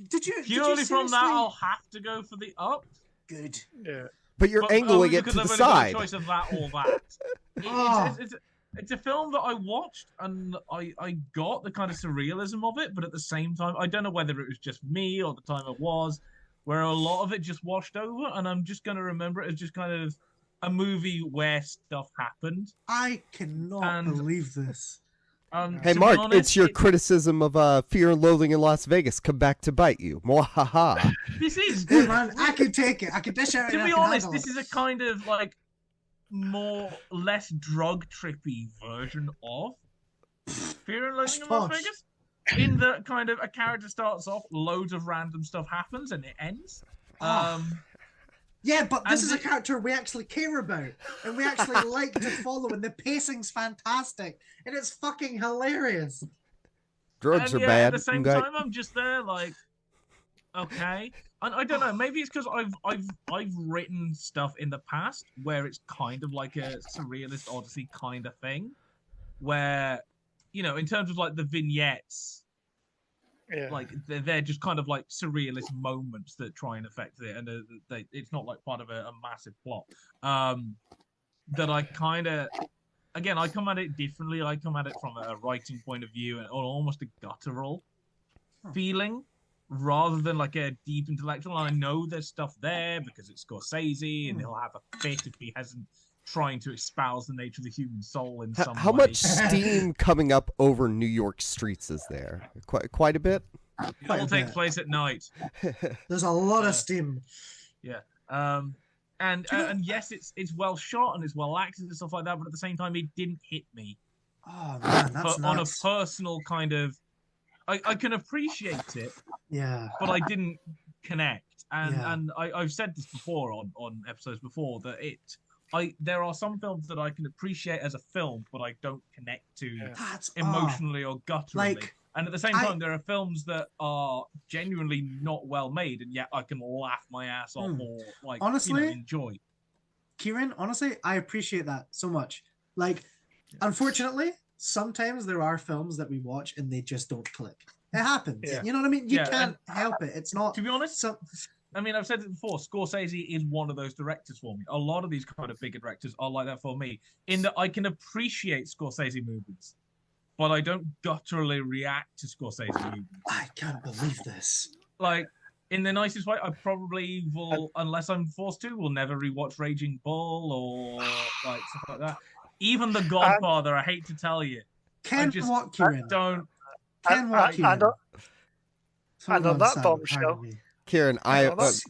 Did you purely from that? I'll have to go for the up. Good. Yeah. But you're angling it to the side. Choice of that or that. It's a film that I watched and I got the kind of surrealism of it, but at the same time, I don't know whether it was just me or the time it was, where a lot of it just washed over, and I'm just going to remember it as just kind of a movie where stuff happened. I cannot believe this. Hey, Mark, it's your criticism of Fear and Loathing in Las Vegas come back to bite you. Mwahaha. This is... Hey, man, I can take it. I can dish out. To be honest, this is a kind of like less drug trippy version of Fear and Loathing in Las Vegas. In the kind of a character starts off, loads of random stuff happens, and it ends. Yeah, but this is a character we actually care about, and we actually like to follow, and the pacing's fantastic, and it's fucking hilarious. Drugs are bad. At the same time, I'm just there like, okay. And I don't know, maybe it's because I've written stuff in the past where it's kind of like a surrealist Odyssey kind of thing, where, in terms of like the vignettes, like they're just kind of like surrealist moments that try and affect it, and it's not like part of a massive plot. That I kind of, again, I come at it differently. I come at it from a writing point of view, or almost a guttural feeling. rather than like a deep intellectual. And I know there's stuff there because it's Scorsese, and he'll have a fit if he hasn't trying to espouse the nature of the human soul in some How way. much steam coming up over New York streets is there? Quite a bit? It all takes place at night. There's a lot of steam. Yeah. And yes, it's well shot and it's well acted and stuff like that, but at the same time, it didn't hit me. Oh man, that's on a nuts. personal kind of, I can appreciate it, Yeah. but I didn't connect. And Yeah. and I've said this before on episodes before that there are some films that I can appreciate as a film, but I don't connect to That's emotionally or gutturally. like, and at the same time, there are films that are genuinely not well made, and yet I can laugh my ass off or like honestly, enjoy. Kieran, honestly, I appreciate that so much. Like, unfortunately, sometimes there are films that we watch and they just don't click. It happens. Yeah. You know what I mean? You Yeah, can't help it. It's not. To be honest, So, I mean, I've said it before, Scorsese is one of those directors for me. A lot of these kind of bigger directors are like that for me, in that I can appreciate Scorsese movies, but I don't gutturally react to Scorsese movies. I can't believe this. Like, in the nicest way, I probably will, unless I'm forced to, will never rewatch Raging Bull or like stuff like that. Even The Godfather, I hate to tell you. Ken just what, Kieran? Don't. Ken what, Kieran? And on that Sam, bombshell, pardon me. Kieran,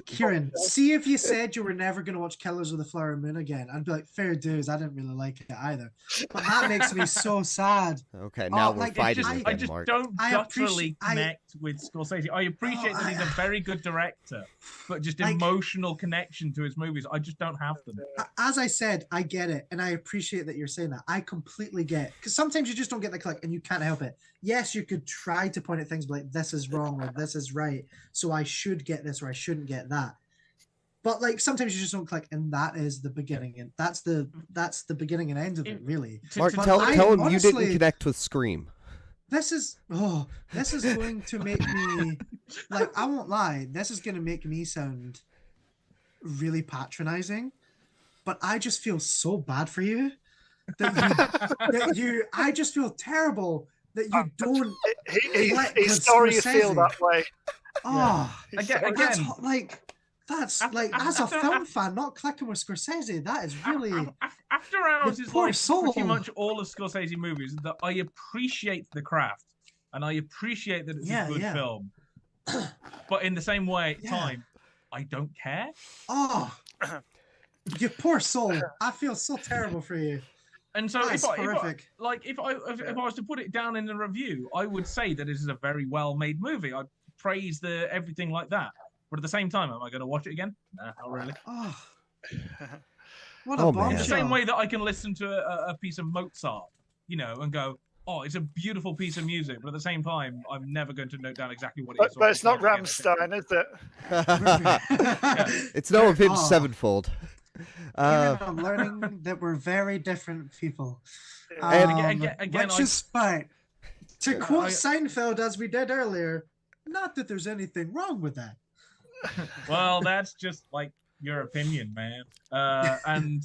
Kieran, see if you said you were never going to watch Killers of the Flower Moon again. I'd be like, fair dues, I didn't really like it either. But that makes me so sad. okay, now we're like, fighting I again, just Mark. don't I gutturally appreciate- connect with Scorsese. I appreciate that he's a very good director, but just Like- emotional connection to his movies, I just don't have them. As I said, I get it, and I appreciate that you're saying that. I completely get it, because sometimes you just don't get the click, and you can't help it. Yes, you could try to point at things like this is wrong or this is right, so I should get this or I shouldn't get that. But like sometimes you just don't click, and that is the beginning, and that's the beginning and end of it, really. Mark, to- tell him you honestly- didn't connect with Scream. This is going to make me, like, I won't lie, this is going to make me sound really patronizing, but I just feel so bad for you I just feel terrible that you don't. He's sorry you feel that way. Oh, Again, that's like, as a film fan, not clicking with Scorsese, that is really. After Hours the is poor like soul. pretty much all of Scorsese movies that I appreciate the craft and I appreciate that it's a good film, but in the same way, time, I don't care. Oh, you poor soul! I feel so terrible for you. And so That's if I was to put it down in the review, I would say that it is a very well made movie. I praise everything like that. But at the same time, am I going to watch it again? Nah, not really. Oh, what a Oh, man. bombshell! In the same way that I can listen to a piece of Mozart, and go, oh, it's a beautiful piece of music. But at the same time, I'm never going to note down exactly what it is. But it's not Rammstein, is it? It's no Avenged Oh. Sevenfold. I'm learning that we're very different people. And again, which is fine. To quote Seinfeld, as we did earlier, not that there's anything wrong with that. Well, that's just like your opinion, man. And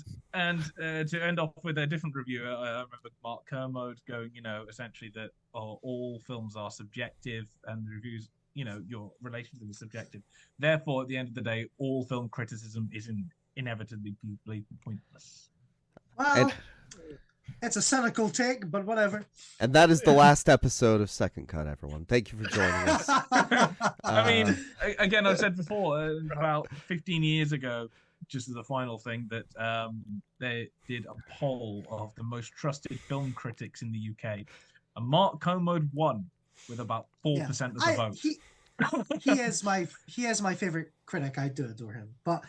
to end off with a different review, I remember Mark Kermode going, essentially that all films are subjective and the reviews, your relation to them is subjective. Therefore, at the end of the day, all film criticism is inevitably pointless. Well, it's a cynical take, but whatever. And that is the last episode of Second Cut, everyone. Thank you for joining us. I mean, again, I've said before, about 15 years ago, just as a final thing, that they did a poll of the most trusted film critics in the UK. And Mark Kermode won with about 4% of the vote. He is my favorite critic. I do adore him. But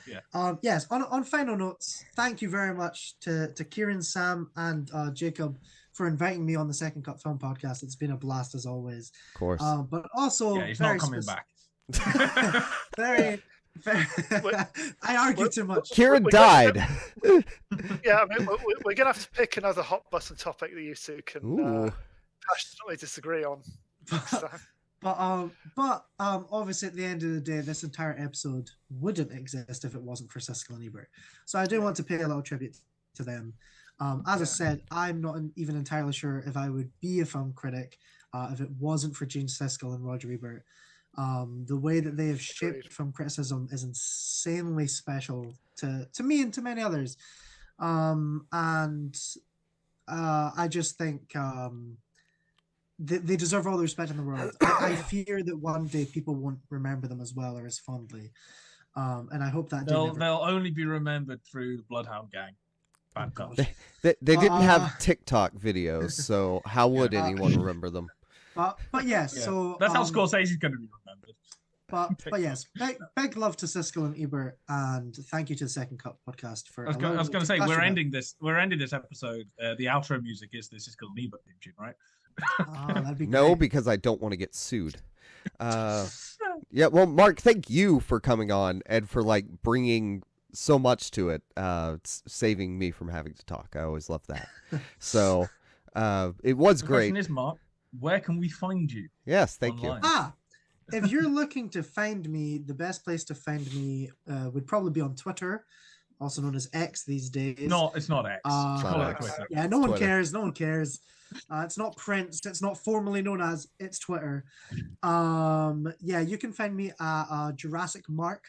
yes, on final notes, thank you very much to Kieran, Sam, and Jacob for inviting me on the Second Cut Film Podcast. It's been a blast as always. Of course. But also, he's not coming back. very. I argue too much. Kieran died. Yeah, I mean, we're gonna have to pick another hot button topic that you two can passionately disagree on. But obviously at the end of the day, this entire episode wouldn't exist if it wasn't for Siskel and Ebert. So I do want to pay a little tribute to them. As I said, I'm not even entirely sure if I would be a film critic if it wasn't for Gene Siskel and Roger Ebert. The way that they have shaped film criticism is insanely special to me and to many others. I just think they deserve all the respect in the world. I fear that one day people won't remember them as well or as fondly. And I hope that they'll only be remembered through the Bloodhound Gang. Oh, gosh. They didn't have TikTok videos, so how would anyone remember them? But yes, Yeah. so That's how Scorsese's going to be remembered. But yes, big love to Siskel and Ebert, and thank you to the Second Cut podcast for. I was going to say we're ending this episode. The outro music is the Siskel and Ebert theme tune, right? That'd be No, great. because I don't want to get sued. Yeah, well, Mark, thank you for coming on and for like bringing so much to it. It's saving me from having to talk. I always love that. So it was The great. question is, Mark, where can we find you? Yes, thank online? you. If you're looking to find me, the best place to find me would probably be on Twitter, also known as X these days. No, it's not X. It's Call not it X. Twitter. Yeah, no one Twitter. cares. No one cares. It's not Prince. It's not formally known as. It's Twitter. Yeah, you can find me at Jurassic Mark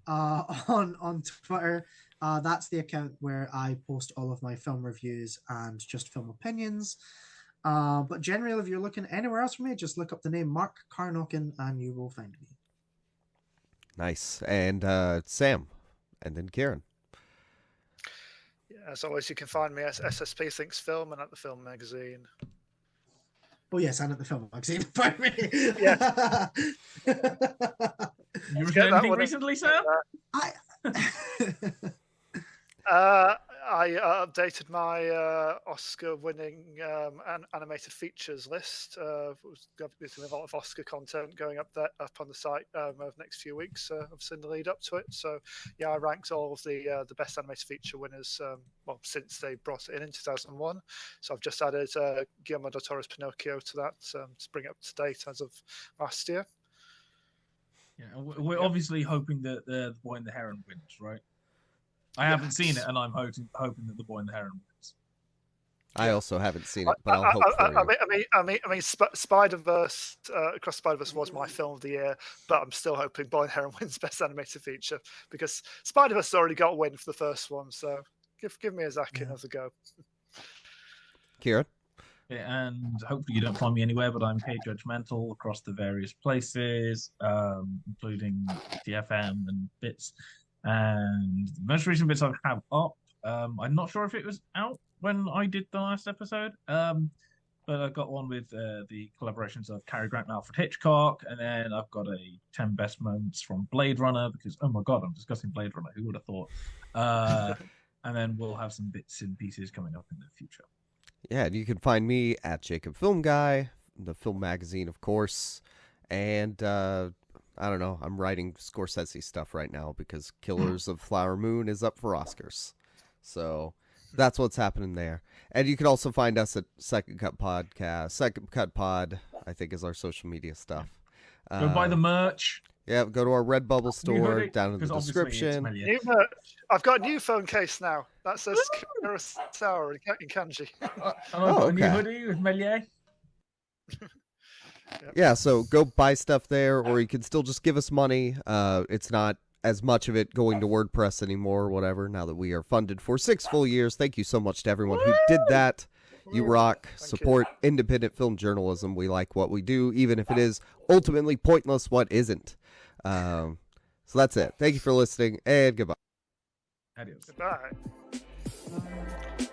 on Twitter. That's the account where I post all of my film reviews and just film opinions. But generally, if you're looking anywhere else for me, just look up the name Mark Carnockin and you will find me. Nice. And Sam, and then Kieran. As always, you can find me at SSP Thinks Film and at the Film Magazine. Oh yes, and at the film magazine. Pardon me. Yeah. You Get read that anything one. recently, Sam? I updated my Oscar-winning animated features list. There's a lot of Oscar content going up on the site over the next few weeks. I've seen the lead up to it. So yeah, I ranked all of the best animated feature winners. Since they brought it in 2001. So I've just added Guillermo del Toro's Pinocchio to that to bring it up to date as of last year. Yeah, we're obviously hoping that the Boy and the Heron wins, right? I haven't seen it, and I'm hoping that the Boy and the Heron wins. I also haven't seen it, but I'll hope for you. I mean, Spider-Verse, Across Spider-Verse was my film of the year, but I'm still hoping Boy and Heron wins Best Animated Feature because Spider-Verse already got a win for the first one, so give me a Zack another go. Kieran? Yeah, and hopefully you don't find me anywhere, but I'm K Judgmental across the various places, including TFM and bits. And the most recent bits I have up, I'm not sure if it was out when I did the last episode, but I've got one with the collaborations of Cary Grant and Alfred Hitchcock, and then I've got a 10 best moments from Blade Runner, because, oh my god, I'm discussing Blade Runner, who would have thought? And then we'll have some bits and pieces coming up in the future. Yeah, and you can find me at Jacob Film Guy, the film magazine, of course. And I don't know, I'm writing Scorsese stuff right now because Killers of Flower Moon is up for Oscars. So that's what's happening there. And you can also find us at Second Cut Podcast. Second Cut Pod, I think, is our social media stuff. Go buy the merch. Yeah, go to our Redbubble store hoodie, down in the 'cause obviously it's description. Melia. New merch. I've got a new phone case now. That says Kurosawa in kanji. And I've got a new okay. hoodie with Melier. Yeah, so go buy stuff there, or you can still just give us money. It's not as much of it going to WordPress anymore or whatever, now that we are funded for 6 full years. Thank you so much to everyone who did that. You rock. Support independent film journalism. We like what we do, even if it is ultimately pointless what isn't. So that's it. Thank you for listening, and goodbye. Adios. Goodbye. Bye.